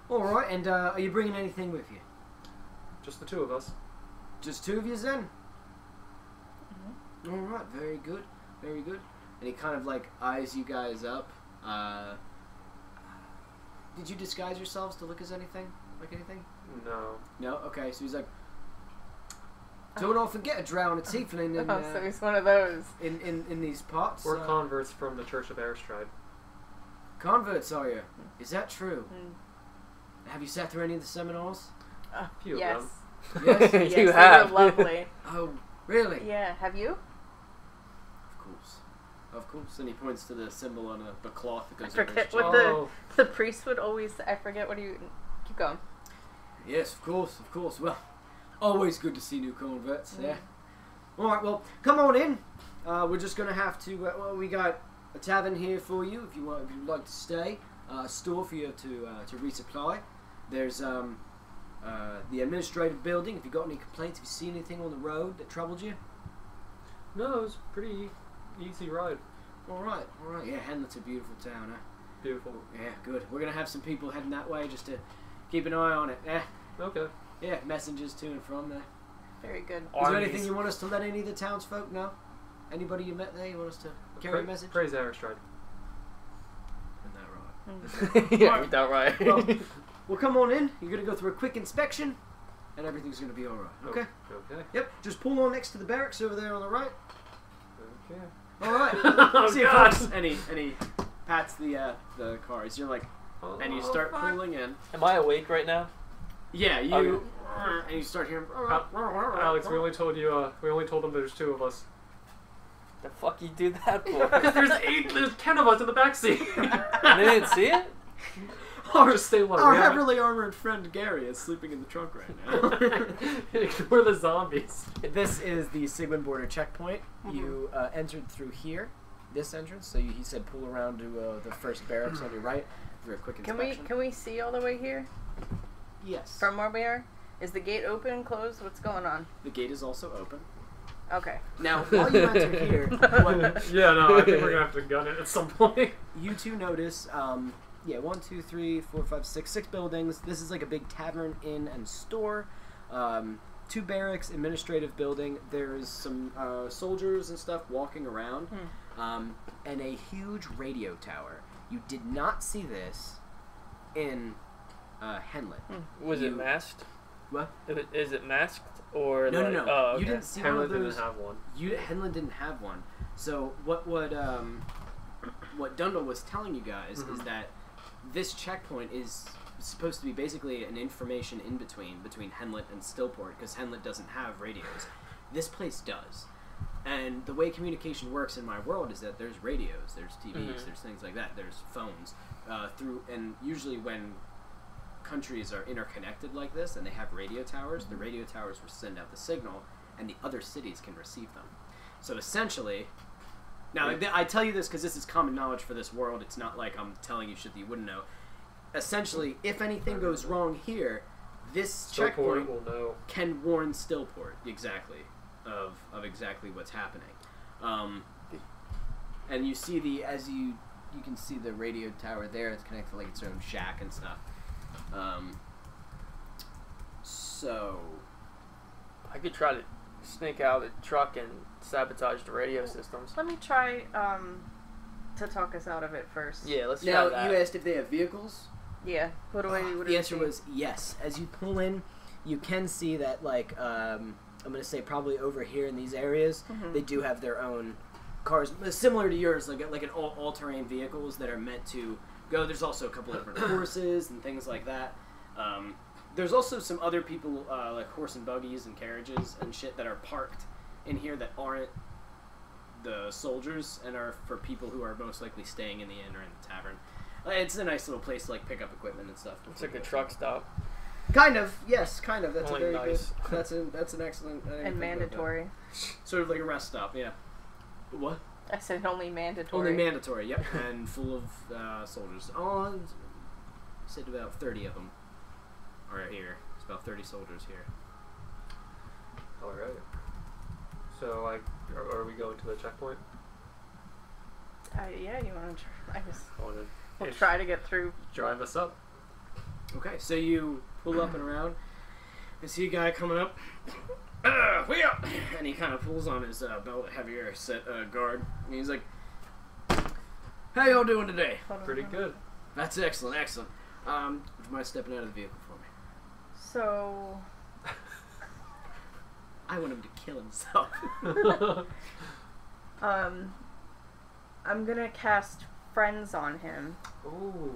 All right. And are you bringing anything with you? Just the two of us. Just two of you then? All right. Very good. Very good. And he kind of like eyes you guys up. Did you disguise yourselves to look as anything? Like anything? No. No? Okay. So he's like, don't all forget a Drow and a Tiefling in, Oh, so he's one of those. in these parts. We're converts from the Church of Astride. Converts, are you? Is that true? Mm. Have you sat through any of the seminars? Few of Yes. them. Yes? Yes, You they have. were lovely. Oh, really? Yeah, have you? Of course. Of course. And he points to the symbol on the cloth that I goes over his forget chest. what Oh. the priest would always say. I forget what he... Keep going. Yes, of course, of course. Well, always good to see new converts, Mm. yeah. Alright, well, come on in. We're just going to have to... well, we got a tavern here for you if you'd like to stay. A store for you to resupply. There's the administrative building. If you got any complaints, if you see anything on the road that troubled you. No, it was a pretty easy ride. Alright. Yeah, Henlet's a beautiful town, huh? Beautiful. Yeah, good. We're gonna have some people heading that way just to keep an eye on it. Okay. Yeah, messengers to and from there. Very good. Is there anything you want us to let any of the townsfolk know? Anybody you met there you want us to carry a message? Praise Astride. Isn't that right? Yeah, that right. Well, come on in. You're gonna go through a quick inspection, and everything's gonna be all right. Okay. Okay. Yep. Just pull on next to the barracks over there on the right. Okay. All right. Oh, See you God. folks. And he pats the cars. You're like, and you start pulling in. Am I awake right now? Yeah, you. Okay. And you start hearing. Alex, we only told you. We only told them there's 2 of us. The fuck you do that for? Because there's 10 of us in the backseat. And they didn't see it? Just stay low. Our heavily armored friend Gary is sleeping in the trunk right now. We're the zombies. This is the Sigmund border checkpoint. You entered through here, this entrance. So he said pull around to the first barracks on your right for a quick inspection. Can we see all the way here Yes. from where we are? Is the gate open, closed? What's going on? The gate is also open. Okay. Now, while you enter here, what Yeah, no, I think we're gonna have to gun it at some point. you two notice, 1, 2, 3, 4, 5, 6, 6 buildings. This is like a big tavern, inn, and store. 2 barracks, administrative building. There's some soldiers and stuff walking around, and a huge radio tower. You did not see this in Henlet. Was it masked? What? Is it masked or No, like, no. Oh, okay. You didn't see Henlet one of those. didn't have one. Henlet didn't have one. So what Dundle was telling you guys is that this checkpoint is supposed to be basically an information in between Henlet and Stillport, because Henlet doesn't have radios. This place does. And the way communication works in my world is that there's radios, there's TVs, there's things like that, there's phones. And usually when countries are interconnected like this and they have radio towers, the radio towers will send out the signal and the other cities can receive them. So essentially, now I tell you this because this is common knowledge for this world. It's not like I'm telling you shit that you wouldn't know. Essentially, if anything goes wrong here, this checkpoint will know. can warn Stillport exactly of exactly what's happening. And you see you can see the radio tower there. It's connected to like its own shack and stuff. So I could try to sneak out the truck and sabotage the radio systems. Let me try to talk us out of it first. Yeah, let's try now that. you asked if they have vehicles. Yeah. What do The answer was yes. As you pull in, you can see that like I'm gonna say probably over here in these areas they do have their own cars similar to yours, like an all-terrain vehicles that are meant to go. There's also a couple of different horses and things like that. There's also some other people like horse and buggies and carriages and shit that are parked in here that aren't the soldiers and are for people who are most likely staying in the inn or in the tavern. It's a nice little place to like pick up equipment and stuff. It's like a truck stop. Kind of, yes, kind of. That's Only a very nice. good. That's an excellent. I didn't And think about that. mandatory. Sort of like a rest stop, yeah. What? I said only mandatory. Only mandatory, yep, and full of soldiers. Oh, I said about 30 of them are here. It's about 30 soldiers here. All right. So, are we going to the checkpoint? Yeah, you want to try? We'll Ish. try to get through. Drive us up. Okay, so you pull up and around and see a guy coming up. Way up! And he kind of pulls on his belt, heavier set guard. And he's like, "How y'all doing today?" Hold on, Pretty hold on. good. That's excellent, excellent. Would you mind stepping out of the vehicle for me? So, I want him to kill himself. I'm gonna cast Friends on him, Ooh.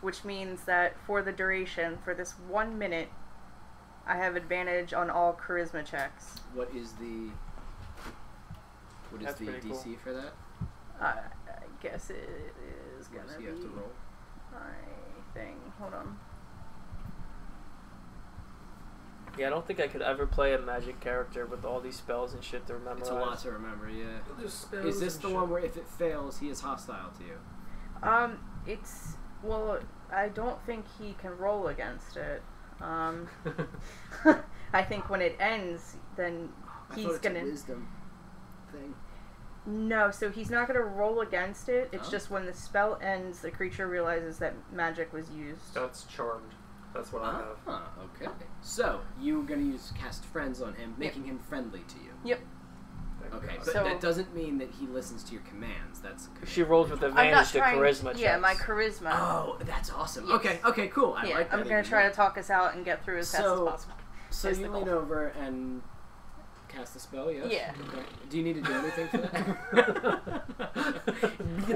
which means that for the duration, for this 1 minute, I have advantage on all charisma checks. What is the That's pretty DC cool. for that? I guess it is What gonna does he be have to roll? my thing. Hold on. Yeah, I don't think I could ever play a magic character with all these spells and shit to memorize. It's a lot to remember, yeah. Is this the one where if it fails, he is hostile to you? It's well, I don't think he can roll against it. I think when it ends, then I he's thought it's gonna. a wisdom thing. No, so he's not going to roll against it. It's Oh. just when the spell ends, the creature realizes that magic was used. That's charmed. That's what I have. Okay. So, you're going to use cast friends on him, making him friendly to you. Yep. Thank Okay, God. but So- that doesn't mean that he listens to your commands. That's She rolls with I'm not advantage to trying. charisma checks. Yeah, my charisma. Oh, that's awesome. Yes. Okay, cool. I yeah, like that. I'm going to try to talk us out and get through as fast as So- possible. So is you the lean goal. over and cast the spell, yes? Yeah. Okay. Do you need to do anything for that?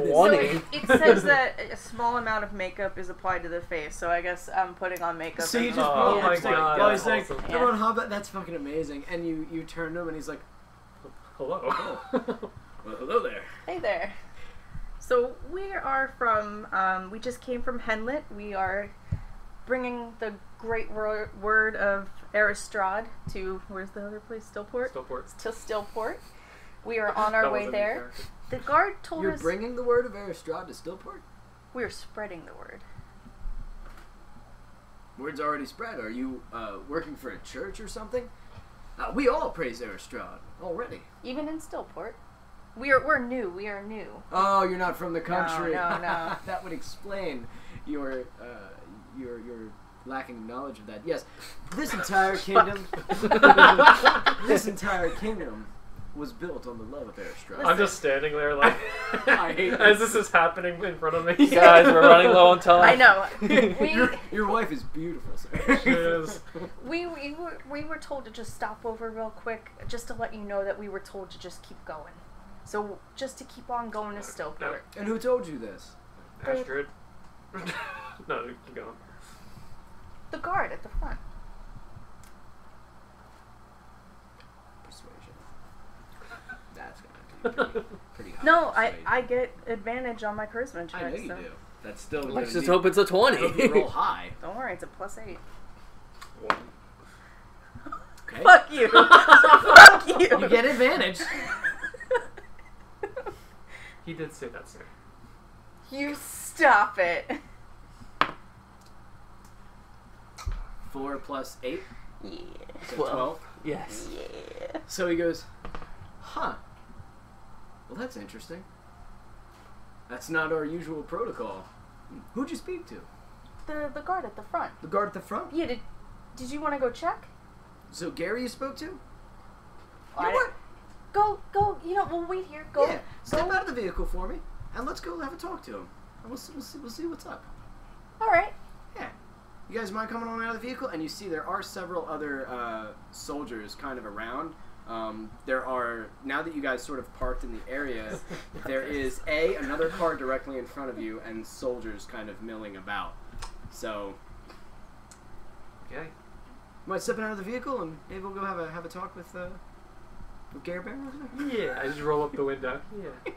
One. So it says that a small amount of makeup is applied to the face, so I guess I'm putting on makeup. So you and- just Oh my lipstick God, while that's he's saying, awesome. "Come Yeah. on, Hobbit, that's fucking amazing." And you turn to him and he's like, Hello. "Well, hello there." Hey there. So we are from, we just came from Henlet. We are bringing the great word of Astride to, where's the other place? Stillport? Stillport. To Stillport. We are on our That way wasn't there. in character. The guard told You're us bringing the word of Astride to Stillport? we are spreading the word. Word's already spread. Are you working for a church or something? We all praise Astride already. Even in Stillport. We're new. We are new. Oh, you're not from the country. No. That would explain your lacking knowledge of that. Yes, this entire kingdom, this entire kingdom was built on the love of Astride. I'm just standing there like, I hate as this is happening in front of me. Guys, we're running low on time. I know. We your wife is beautiful, sir. She is. we were told to just stop over real quick, just to let you know that we were told to just keep going. So just to keep on going to Stillport. And who told you this? Astride. No, keep going. The guard at the front. Persuasion. That's gonna be pretty high. No, persuasion. I get advantage on my charisma check. I know you so do. That's still. Let's gonna just be- hope it's a I hope you 20. roll high. Don't worry, it's a +8. One. Okay. Fuck you. Fuck you. You get advantage. He did say that, sir. You stop it. 4 plus 8, Yeah. so 12. 12. Yes. Yeah. So he goes, huh. Well, that's interesting. That's not our usual protocol. Who'd you speak to? The guard at the front. The guard at the front? Yeah, did you want to go check? So Gary you spoke to? You I- know what? Go, we'll wait here. Go. Yeah, step go. out of the vehicle for me, and let's go have a talk to him. And we'll see what's up. Alright. Yeah. You guys mind coming on out of the vehicle? And you see there are several other soldiers kind of around. There are, now that you guys sort of parked in the area, there is another car directly in front of you and soldiers kind of milling about. So, Okay. might step out of the vehicle and maybe we'll go have a talk with Gare Bear over there? Yeah. I just roll up the window. Yeah.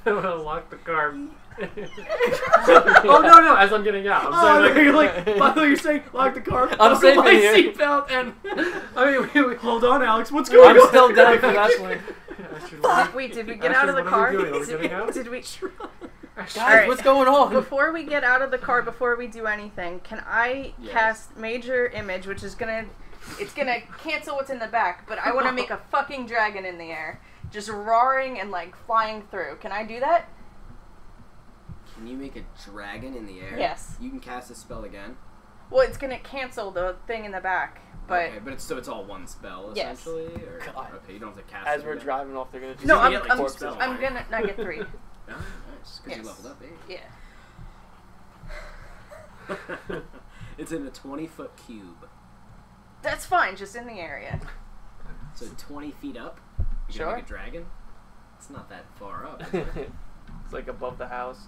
I'm gonna lock the car. Oh no! As I'm getting out, I'm saying you're like, by the way, you're saying lock the car. I'm buckle safe my in here. seatbelt and I mean, hold on, Alex. What's going on? I'm still down for that one. Fuck, wait, did we get out of the car? What are we doing? Are we getting out? Did we... Guys, Alright. what's going on? Before we get out of the car, before we do anything, can I Yes. cast Major Image, which is gonna cancel what's in the back, but I want to make a fucking dragon in the air, just roaring and like flying through. Can I do that? Can you make a dragon in the air? Yes. You can cast a spell again. Well, it's gonna cancel the thing in the back, but Okay, but it's all one spell Yes. essentially. Or, God. okay, you don't have to cast. As it we're again? driving off, they're gonna just no, you I'm get, like, two I'm, spells, I'm right? gonna I get 3. Oh, nice, because Yes. you leveled up, eh? Yeah. It's in a 20-foot cube, That's fine, just in the area. so 20 feet up. You Sure. can make a dragon. It's not that far up. Is it? It's like above the house.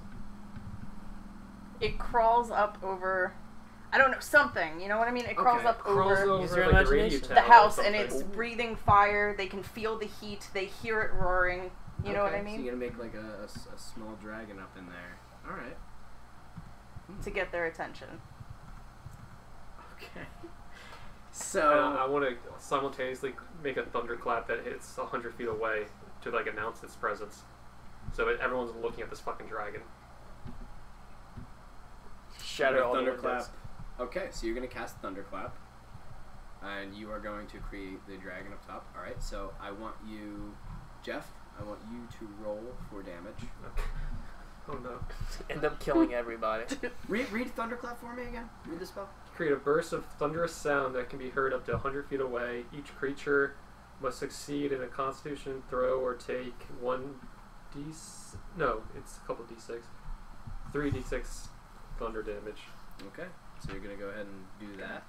It crawls up over, I don't know, something. You know what I mean? It crawls Okay. up Crawls over Use your over like a radio imagination. tower the or house, and something. it's breathing fire. They can feel the heat. They hear it roaring. You know what I Okay, So mean? you're gonna make like a small dragon up in there. All right. To get their attention. Okay. I So want to simultaneously make a thunderclap that hits 100 feet away to like announce its presence, so everyone's looking at this fucking dragon. Shatter all the thunderclap. windows. Okay, so you're gonna cast thunderclap. And you are going to create the dragon up top. All right. So I want you, Jeff. I want you to roll for damage. Okay. Oh no. End up killing everybody. Read Thunderclap for me again. Read the spell. Create a burst of thunderous sound that can be heard up to 100 feet away. Each creature must succeed in a Constitution throw or take 1d. No, it's a couple d6. 3d6 thunder damage. Okay. So you're gonna go ahead and do that.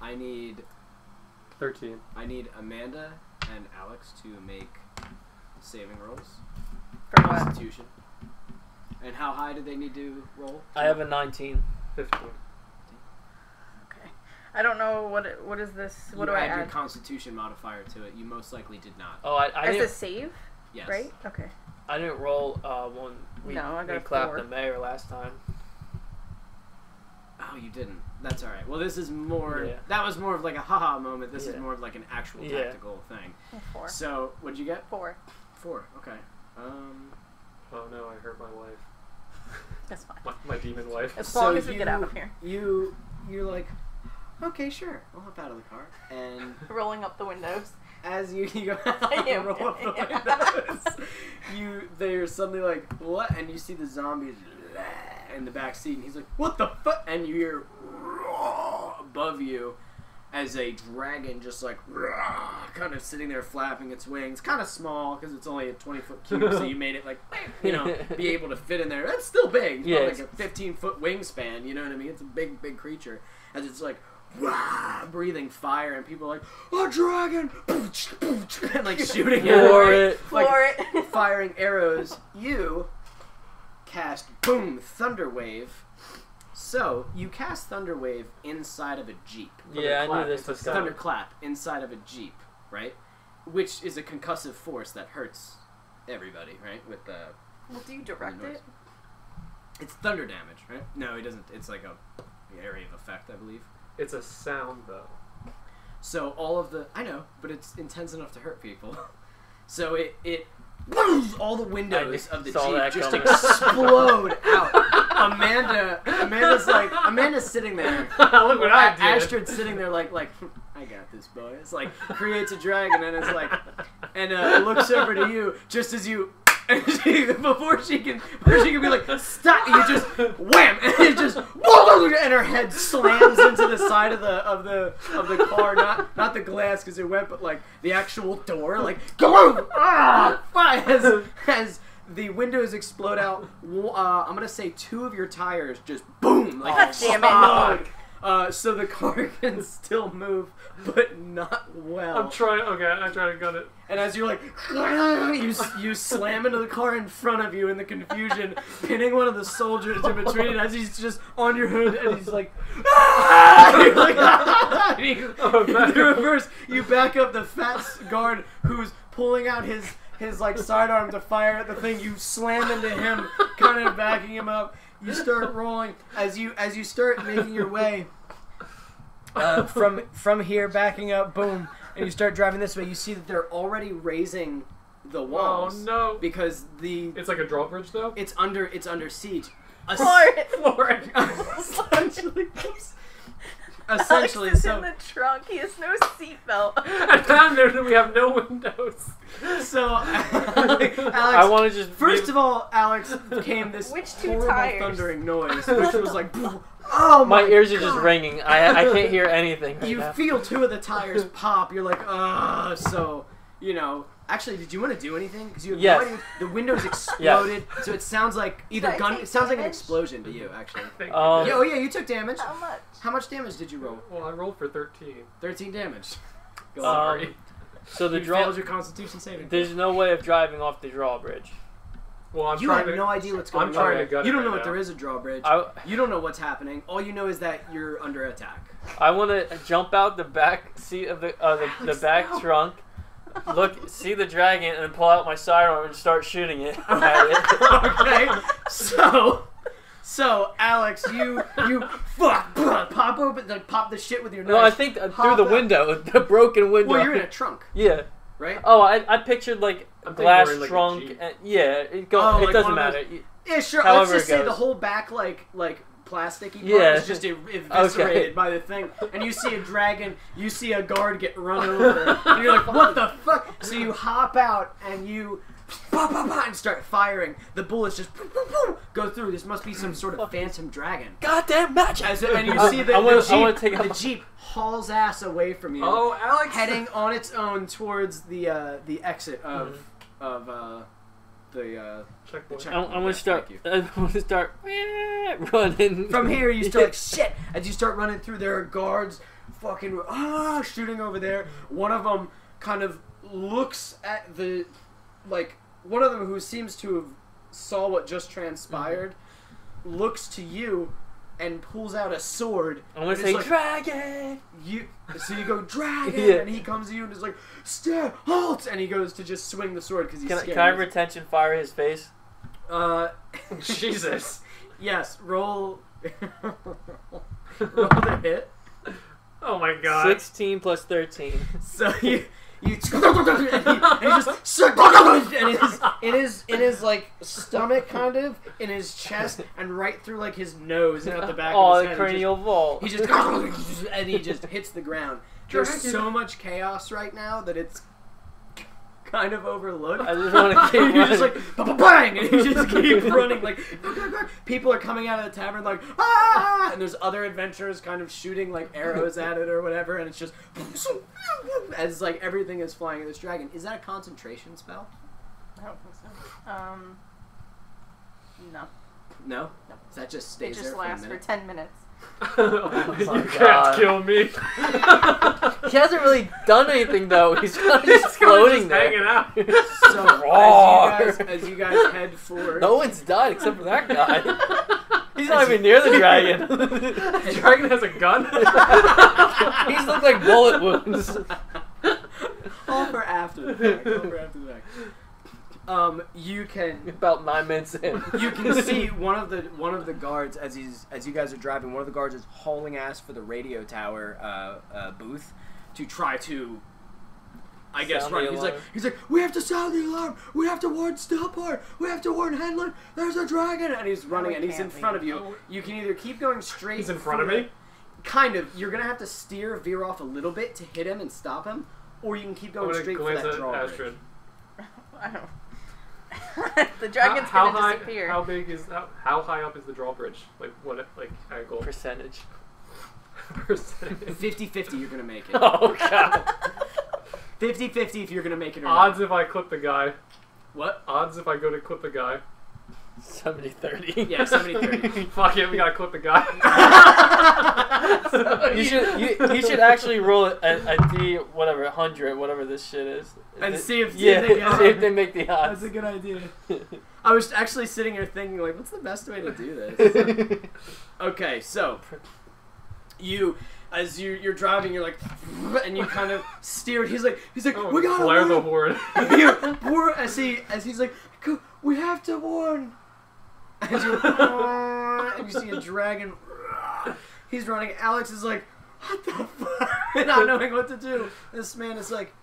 I need 13. I need Amanda and Alex to make saving rolls. For what? Constitution. And how high do they need to roll? I have a 19. 15. Okay. I don't know what is this. What you do I add your add? Constitution modifier to it. You most likely did not. Oh, I As didn't. a save, Yes. right? Okay. I didn't roll when we No, I got a clapped 4. the mayor last time. Oh, you didn't. That's all right. Well, this is more. Yeah. That was more of like a haha moment. This is Yeah. more of like an actual Yeah. tactical thing. 4. So, what'd you get? 4. 4. Okay. Oh no, I hurt my wife. That's fine. My demon wife. As So long as we get out of here. You're like, okay, sure. I'll hop out of the car. And Rolling up the windows. as you go am. roll up the windows, they're suddenly like, what? And you see the zombies in the back seat, and he's like, what the fuck? And you hear above you as a dragon just like kind of sitting there flapping its wings, kind of small because it's only a 20-foot cube, so you made it like, you know, be able to fit in there. That's still big. It's Yeah, not like a 15-foot wingspan, you know what I mean? It's a big creature. As it's like breathing fire, and people are like, a dragon, and like shooting Floor it, it. like Floor it. firing arrows. You cast Thunderwave. So you cast Thunderwave inside of a jeep. Yeah, I Thunderclap, knew this it's a was sound. coming. Thunderclap inside of a jeep, right? Which is a concussive force that hurts everybody, right? With the Well, do you direct noise. it? It's thunder damage, right? No, it doesn't. It's like a area of effect, I believe. It's a sound though. So all of the I know, but it's intense enough to hurt people. So it all the windows of the saw that jeep just coming. explode out. Amanda's sitting there. Look what I did. Astride's sitting there like I got this, boys. Like creates a dragon and it's like and looks over to you just as you. And before she can be like, stop! You just wham, and it just and her head slams into the side of the car, not the glass because it went, but like the actual door, like as the windows explode out. I'm gonna say 2 of your tires just boom, like God damn it. so the car can still move, but not well. I'm trying to gun it. And as you're like, you slam into the car in front of you in the confusion, pinning one of the soldiers in between, and as he's just on your hood, and he's like, you're like, in reverse, you back up the fat guard who's pulling out his like sidearm to fire at the thing. You slam into him, kind of backing him up. You start rolling as you start making your way from here, backing up, boom. And you start driving this way, you see that they're already raising the walls. Oh no! Because it's like a drawbridge though. it's under siege. Floor it. Essentially, Alex is so in the trunk. He has no seatbelt. I found there that we have no windows. Alex, I want to just first of all, Alex came this Which 2 horrible tires? thundering noise, which was like, oh my my ears are God. just ringing. I can't hear anything. Right You now. feel 2 of the tires pop. You're like, so, you know. Actually, did you want to do anything? Because you have Yes. no idea. The windows exploded, Yes. so it sounds like either Did I gun. take It sounds like an damage? explosion to you, actually. Thank Um, you. Yeah, oh yeah, you took damage. How much? How much damage did you roll? Well, I rolled for 13. 13 damage. Go Um, on. Sorry. So the You failed draw. your Constitution saving. There's no way of driving off the drawbridge. Well, I'm You trying have to. no idea what's going I'm trying on. to gut You it don't know right if now. there is a drawbridge. I You don't know what's happening. All you know is that you're under attack. want to jump out the back seat of the back trunk. Look, see the dragon, and pull out my sidearm and start shooting it at it. Okay, so Alex, you pop open, like pop the shit with your knife. No, I think through Hop the out. window, the broken window. Well, you're in a trunk, Yeah. right? Oh, I pictured like I'm thinking glass we're in, like, a trunk. Jeep. And, yeah, Oh, it like doesn't one of matter. Yeah, sure. However Let's just it say goes. the whole back like plasticky part Yeah. is just eviscerated by the thing. And you see a dragon, you see a guard get run over, and you're like, what the fuck? So you hop out and you and start firing. The bullets just go through. This must be some sort of phantom dragon. Goddamn match! And you see the Jeep hauls ass away from you. Oh, Alex! Heading on its own towards the exit of the checkpoint. I'm gonna start. I'm gonna start running. From here, you start like shit. As you start running through, there are guards fucking shooting over there. One of them kind of looks at the one of them who seems to have saw what just transpired, looks to you and pulls out a sword. I'm gonna say dragon. So you go dragon, Yeah. and he comes to you and is like, "Stare, halt!" And he goes to just swing the sword because he's scared. Can I retention fire his face? Jesus. Yes, roll. Roll the hit. Oh my god. 16 plus 13. So you and he just and in his like stomach kind of in his chest and right through like his nose and out the back of his head. The cranial vault. He just and he just hits the ground. There's so much chaos right now that it's kind of overlooked. I just want to keep running. You're just like bang, and you just keep running. Like people are coming out of the tavern like ah, and there's other adventurers kind of shooting like arrows at it or whatever, and it's just as like everything is flying at this dragon. Is that a concentration spell? I don't think so. No. No. So that just stays It there just for a lasts for minute. 10 minutes. You can't God. kill me. He hasn't really done anything though. He's kind of just floating there. Hanging out. So as you guys head forward, No one's died except for that guy. He's not even near the dragon. The dragon has a gun. He's looked like bullet wounds. all for after the fact. You can About 9 minutes in. you can see one of the guards as you guys are driving. One of the guards is hauling ass for the radio tower booth to try to, I guess, Sound run. the alarm. He's like, we have to sound the alarm. We have to warn Stillport. We have to warn Henlet. There's a dragon, and he's running, and he's in front of you. You can either keep going straight. He's in front of me. Kind of. You're gonna have to veer off a little bit to hit him and stop him, or you can keep going straight for that drawbridge. Astride. I don't. The dragon's gonna disappear. How high up is the drawbridge? Like what? Like angle? Percentage. Percentage. 50-50 you're gonna make it. Oh god. 50-50 if you're gonna make it or Odds not. if I clip the guy. What? Odds if I go to clip the guy. 70-30. Yeah, 70-30. Fuck it, we gotta clip the guy. You should actually roll a D whatever 100 whatever this shit is. And see if see if they make the odds. That's a good idea. I was actually sitting here thinking like, what's the best way to do this? Okay, so as you're driving, you're like, and you kind of steer. He's like, Oh, we gotta flare the warn. horde. As he's like, we have to warn. And you see a dragon. He's running. Alex is like, what the fuck? Not knowing what to do. This man is like,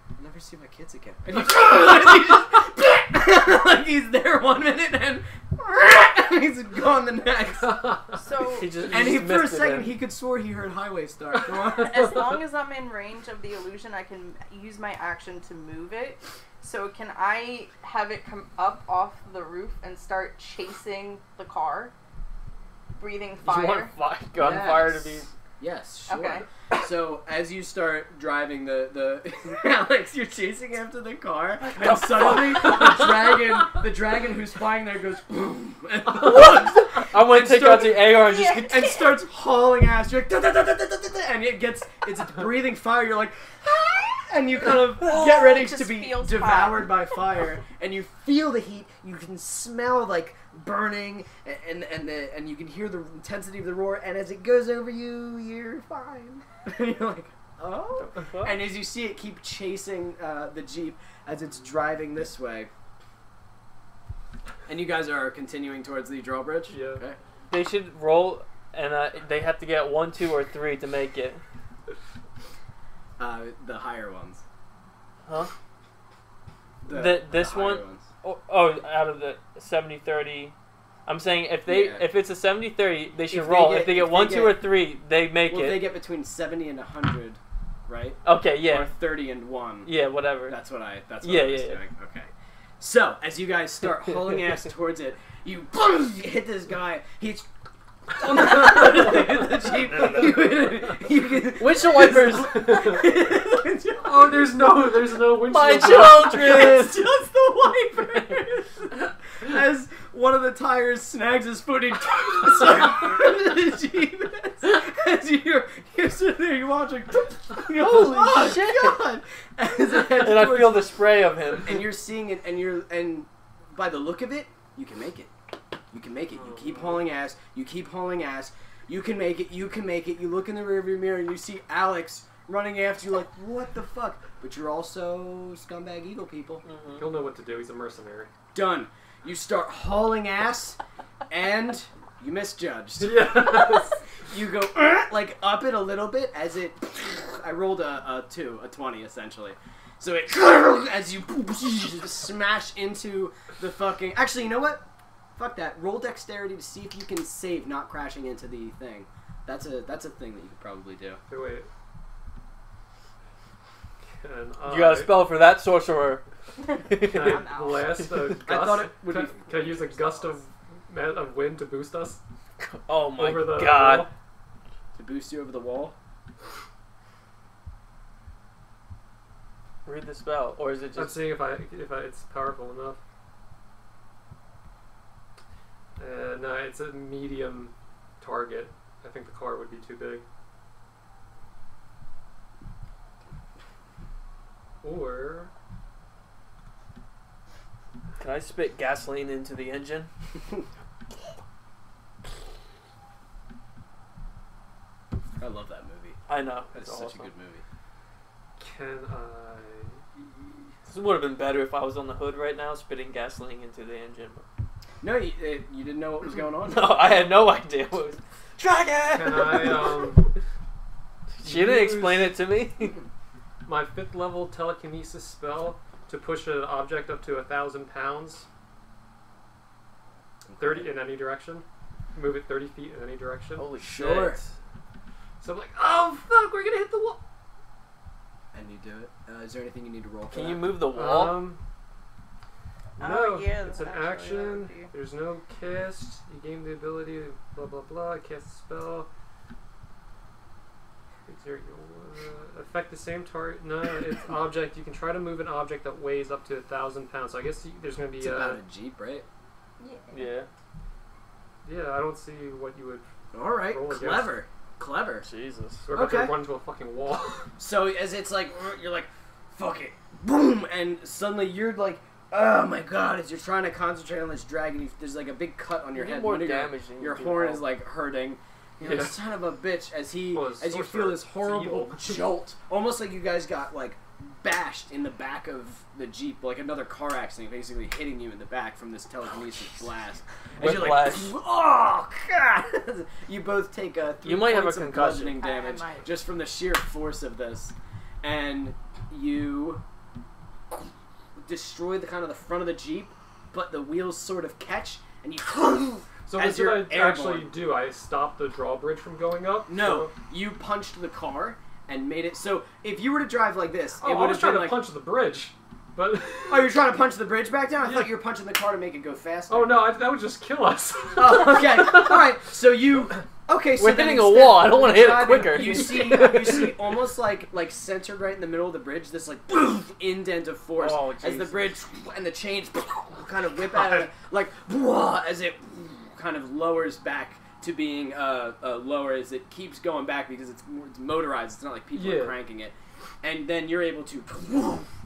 I'll never see my kids again. And like he's there 1 minute and he's gone the next. So, For a second he could swear he heard highway start. Go on. as long as I'm in range of the illusion, I can use my action to move it. So can I have it come up off the roof and start chasing the car? Breathing fire? You want gunfire to be... Yes, sure. Okay. So as you start driving the Alex, you're chasing after the car, and suddenly the dragon who's flying there goes boom. I'm gonna take out the AR and just and starts hauling ass. You're like and it's breathing fire. You're like and you kind of get ready to be devoured by fire, and you feel the heat. You can smell like burning, and you can hear the intensity of the roar. And as it goes over you, you're fine. And you're like, oh. And as you see it keep chasing the Jeep as it's driving this way, and you guys are continuing towards the drawbridge. Yeah. Okay. They should roll, and they have to get 1, 2, or 3 to make it. The higher ones. Huh? The This higher one? ones. Oh, out of the 70-30, I'm saying if Yeah. if it's a 70-30, they should If they roll. get- if they if get 1, they 2, or get- 3, they make Well, it. they get between 70 and 100, right? Okay, yeah. Or 30 and 1. Yeah, whatever. That's what I was Yeah. doing. Okay. So, as you guys start hauling ass towards it, you hit this guy. He's on the Jeep. You can, Windshield wipers! Oh, there's no windshield. My wiper. children! It's just the wipers! As one of the tires snags his footing the Jeep. As you're sitting there, you're watching. You're Holy oh, shit! God. As it heads And I towards feel the spray of him. and you're seeing it, and by the look of it, you can make it. You can make it. You keep hauling ass. You keep hauling ass. You can make it. You can make it. You look in the rearview mirror and you see Alex running after you like, what the fuck? But you're also scumbag eagle people. He'll know what to do. He's a mercenary. Done. You start hauling ass, and you misjudged. Yes. You go like up it a little bit as it. I rolled a 20 essentially. So it as you smash into the fucking. Actually, you know what? Fuck that. Roll dexterity to see if you can save not crashing into the thing. That's a thing that you could probably do. Hey, wait. Can You got a spell for that, sorcerer. Can I'm I out. blast a gust? I thought it would can, be- can I use a gust of wind to boost us Oh my over the god. wall? To boost you over the wall. Read the spell, or is it I'm just... seeing if it's powerful enough. No, it's a medium target. I think the car would be too big. Or Can I spit gasoline into the engine? I love that movie. I know. That's It's such awesome. a good movie. can I? This would have been better if I was on the hood right now spitting gasoline into the engine. No, you didn't know what was going on. No, I had no idea what was... Dragon! Can I She didn't explain it to me. my 5th level telekinesis spell to push an object up to 1,000 pounds, 30 in any direction, move it 30 feet in any direction. Holy Sure. shit. So I'm like, oh fuck, we're gonna hit the wall. And you do it. Is there anything you need to roll for Can that? you move the wall? No, Oh, yeah, it's that's an actually action. what I would do. There's no cast. You gain the ability to blah blah blah. Cast a spell. Exert your affect the same target. No, it's object. You can try to move an object that weighs up to 1,000 pounds. So I guess there's gonna be. It's about a Jeep, right? Yeah. Yeah. Yeah, I don't see what you would. All right. Roll against. Clever. Jesus. We're about Okay. to run into a fucking wall. So as it's like, you're like, fuck it. Boom! And suddenly you're like, oh my god, as you're trying to concentrate on this dragon, there's like a big cut on your You do head. more One of damage than your you do horn health. is like hurting. You're like, Yeah. son of a bitch, as Well, it's you feel sorcerer. this It's horrible evil. jolt. Almost like you guys got like bashed in the back of the Jeep, like another car accident, basically hitting you in the back from this telekinesis blast. As you're like, Whiplash. oh god! You both take 3 You might have a points of concussion. bludgeoning I damage might. just from the sheer force of this, and you destroy the kind of the front of the Jeep, but the wheels sort of catch, and you. So As what did you're I actually airborne. do? I stopped the drawbridge from going up? No, So, you punched the car and made it so if you were to drive like this, oh, it I would was have trying been to like. punch the bridge. But Oh, you're trying to punch the bridge back down? I Yeah. thought you were punching the car to make it go faster. oh no, that would just kill us. Oh, okay. All right. So you. Okay. So We're then hitting a instead wall. I don't want to hit it driving, quicker. You see almost like centered right in the middle of the bridge, this like boom, indent of force Oh, as the Jesus. bridge and the chains kind of whip out of it, like wah, as it kind of lowers back to being lower as it keeps going back because it's motorized. It's not like people Yeah. are cranking it, and then you're able to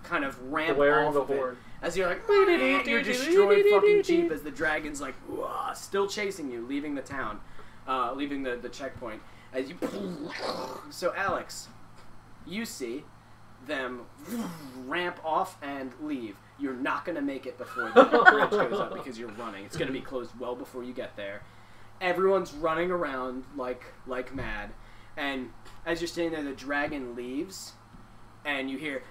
kind of ramp Blaring off the of it. horn. As you're like, you destroy fucking Jeep as the dragon's like, still chasing you, leaving the town, leaving the checkpoint. As you, so Alex, you see them ramp off and leave. You're not gonna make it before the bridge goes up because you're running. It's gonna be closed well before you get there. Everyone's running around like mad, and as you're standing there, the dragon leaves, and you hear.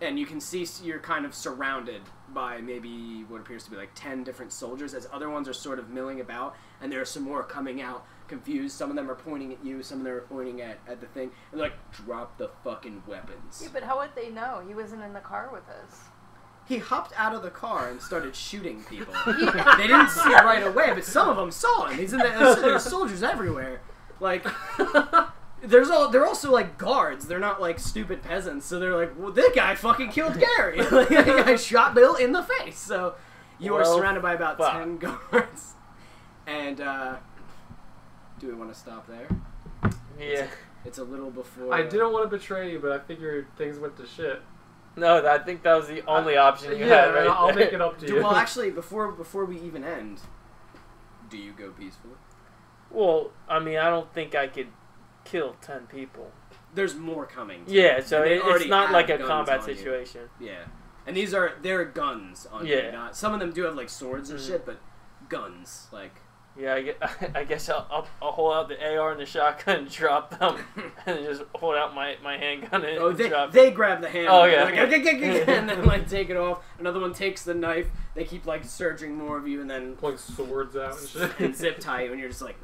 and you can see you're kind of surrounded by maybe what appears to be like 10 different soldiers, as other ones are sort of milling about, and there are some more coming out confused. Some of them are pointing at you, some of them are pointing at the thing, and they're like, drop the fucking weapons. Yeah, but how would they know? He wasn't in the car with us. He hopped out of the car and started shooting people. They didn't see it right away, but some of them saw him. There's soldiers everywhere. Like, they're also like guards. They're not like stupid peasants. So they're like, well, this guy fucking killed Gary. Like, that guy shot Bill in the face. So you are surrounded by about 10 guards. And do we want to stop there? Yeah. It's a little before. I didn't want to betray you, but I figured things went to shit. No, I think that was the only option you yeah, had right I'll there. make it up to you. Well, actually, before we even end, do you go peacefully? Well, I mean, I don't think I could kill 10 people. There's more coming. Yeah, so they it's already not have like a guns combat on you. situation. Yeah, and they're guns on you. Yeah. Not, some of them do have like swords and shit, but guns like. Yeah, I guess I'll hold out the AR and the shotgun and drop them, and just hold out my handgun and drop they grab the handgun. Oh, yeah. Like, and then like take it off. Another one takes the knife. They keep like searching more of you, and then pulling swords out and shit. and zip tie you, and you're just like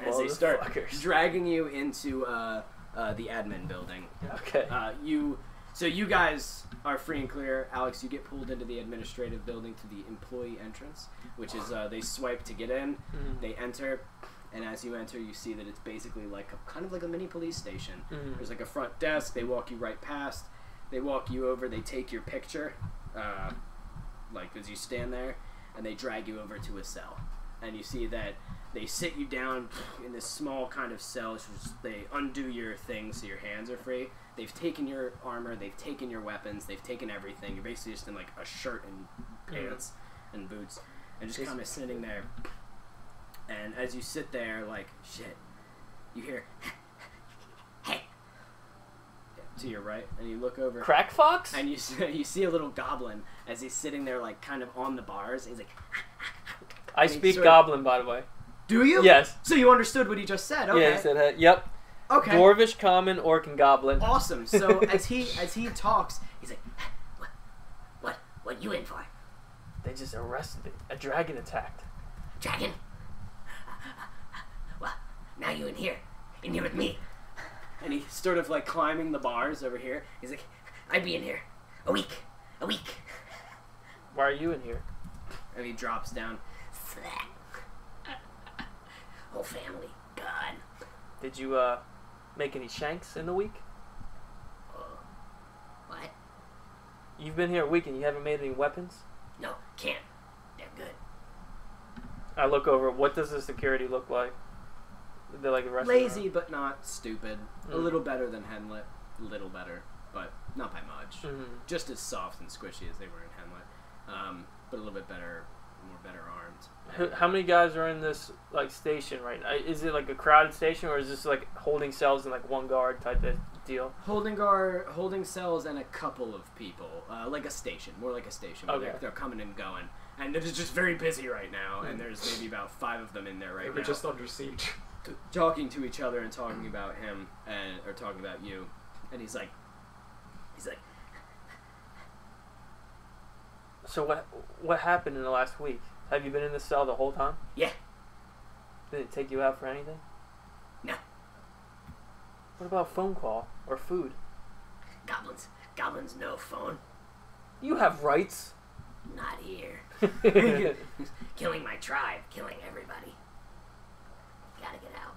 as they start fuckers. dragging you into the admin building. Okay. So you guys are free and clear. Alex, you get pulled into the administrative building to the employee entrance, which is they swipe to get in. Mm-hmm. They enter, and as you enter, you see that it's basically like kind of like a mini police station. Mm-hmm. There's like a front desk. They walk you right past. They walk you over. They take your picture, like as you stand there, and they drag you over to a cell. And you see that they sit you down in this small kind of cell. They undo your things so your hands are free. They've taken your armor. They've taken your weapons. They've taken everything. You're basically just in like a shirt and pants and boots, and just kind of sitting there. And as you sit there, like shit, you hear hey to your right, and you look over. Crack Fox? And you see a little goblin as he's sitting there, like kind of on the bars. And he's like. I speak Goblin, by the way. Do you? Yes. So you understood what he just said? Okay. Yeah, he said, yep. Okay. Dwarvish, Common, Orc, and Goblin. Awesome. So as he talks, he's like, what you in for? They just arrested it. A dragon attacked. Dragon? Well, now you in here with me. And he's sort of like climbing the bars over here. He's like, I'd be in here a week. Why are you in here? And he drops down. Whole family gone. Did you make any shanks in the week? What? You've been here a week and you haven't made any weapons? No, can't. They're good. I look over. What does the security look like? They're like the rest Lazy, but not stupid. A Mm. little better than Henlet. A little better, but not by much. Mm-hmm. Just as soft and squishy as they were in Henlet, but a little bit better, more better armed. How many guys are in this like station right now? Is it like a crowded station, or is this like holding cells and like one guard type of deal? Holding cells, and a couple of people, like a station, more like a station. Where Okay. they're coming and going, and it's just very busy right now. And there's maybe about 5 of them in there right They're now, just under siege. talking to each other and talking about him or talking about you. And he's like, So what happened in the last week? Have you been in the cell the whole time? Yeah. Did it take you out for anything? No. What about phone call or food? Goblins no phone. You have rights. Not here. Killing my tribe. Killing everybody. Gotta get out.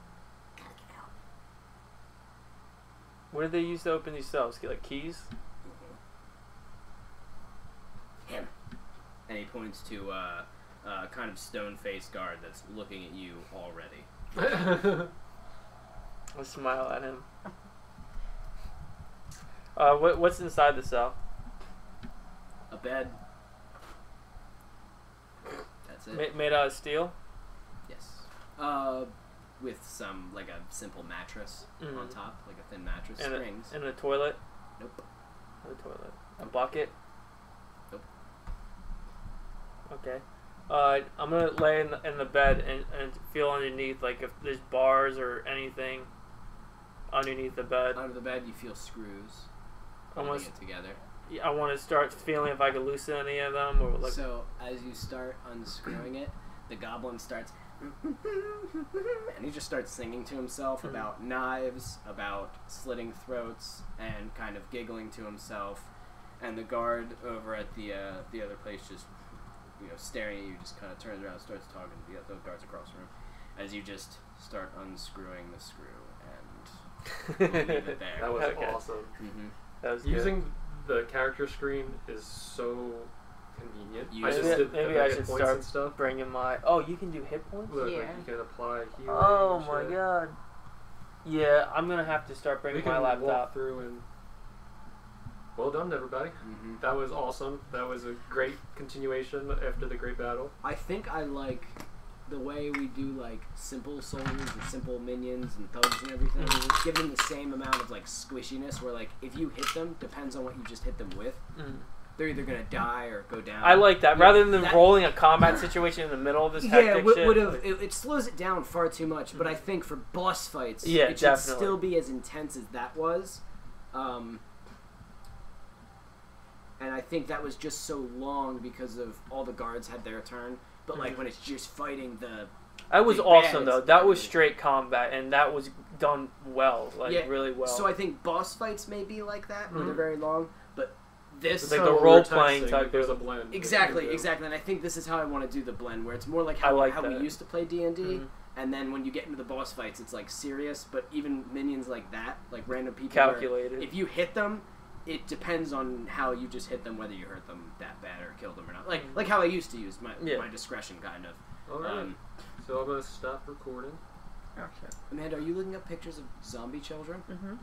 What do they use to open these cells? Like keys? Him. and he points to a kind of stone-faced guard that's looking at you already. I smile at him. What's inside the cell? A bed. That's it. Made out of steel? Yes. With some, like a simple mattress on top, like a thin mattress. Springs. And a toilet? Nope. No toilet. A bucket? Nope. Okay. I'm gonna lay in the bed and feel underneath, like if there's bars or anything underneath the bed. Under the bed, you feel screws Almost holding it together. I want to start feeling if I could loosen any of them or like. So as you start unscrewing it, the goblin starts, and he just starts singing to himself about knives, about slitting throats, and kind of giggling to himself. And the guard over at the other place just, staring at you, just kind of turns around and starts talking to the other guards across the room as you just start unscrewing the screw, and we'll leave it there. That was Okay. awesome. Mm-hmm. That was Using the character screen is so convenient. You I should- just did maybe the I hit should points start and stuff. bringing my. Oh, you can do hit points. Look, Yeah. like you can apply healing. Oh and my shit. god. Yeah, I'm gonna have to start We bringing can my walk laptop. through and. Well done, everybody. Mm-hmm. That was awesome. That was a great continuation after the great battle. I think I like the way we do like simple soldiers and simple minions and thugs and everything. Give them the same amount of like squishiness. Where like if you hit them, depends on what you just hit them with. They're either gonna die or go down. I like that. Yeah, Rather than that- rolling a combat situation in the middle of this Yeah, hectic shit. would have. It slows it down far too much. But I think for boss fights, Yeah, it should definitely. still be as intense as that was. And I think that was just so long because of all the guards had their turn. But like when it's just fighting the. That was big awesome bad, though. it's That was really- straight combat, and that was done well, like Yeah, really well. So I think boss fights may be like that, where they're very long. But this. It's like So the we were role-playing texting, type There's a of- blend. Exactly. And I think this is how I want to do the blend, where it's more like how, I like how we that. used to play D&D, Mhm. and then when you get into the boss fights, it's like serious. But even minions like that, like random people, where Calculated. if you hit them, it depends on how you just hit them, whether you hurt them that bad or killed them or not. Like how I used to use my discretion, kind of. Alright. So I'm going to stop recording. Oh, shit. Amanda, are you looking up pictures of zombie children? Mm-hmm.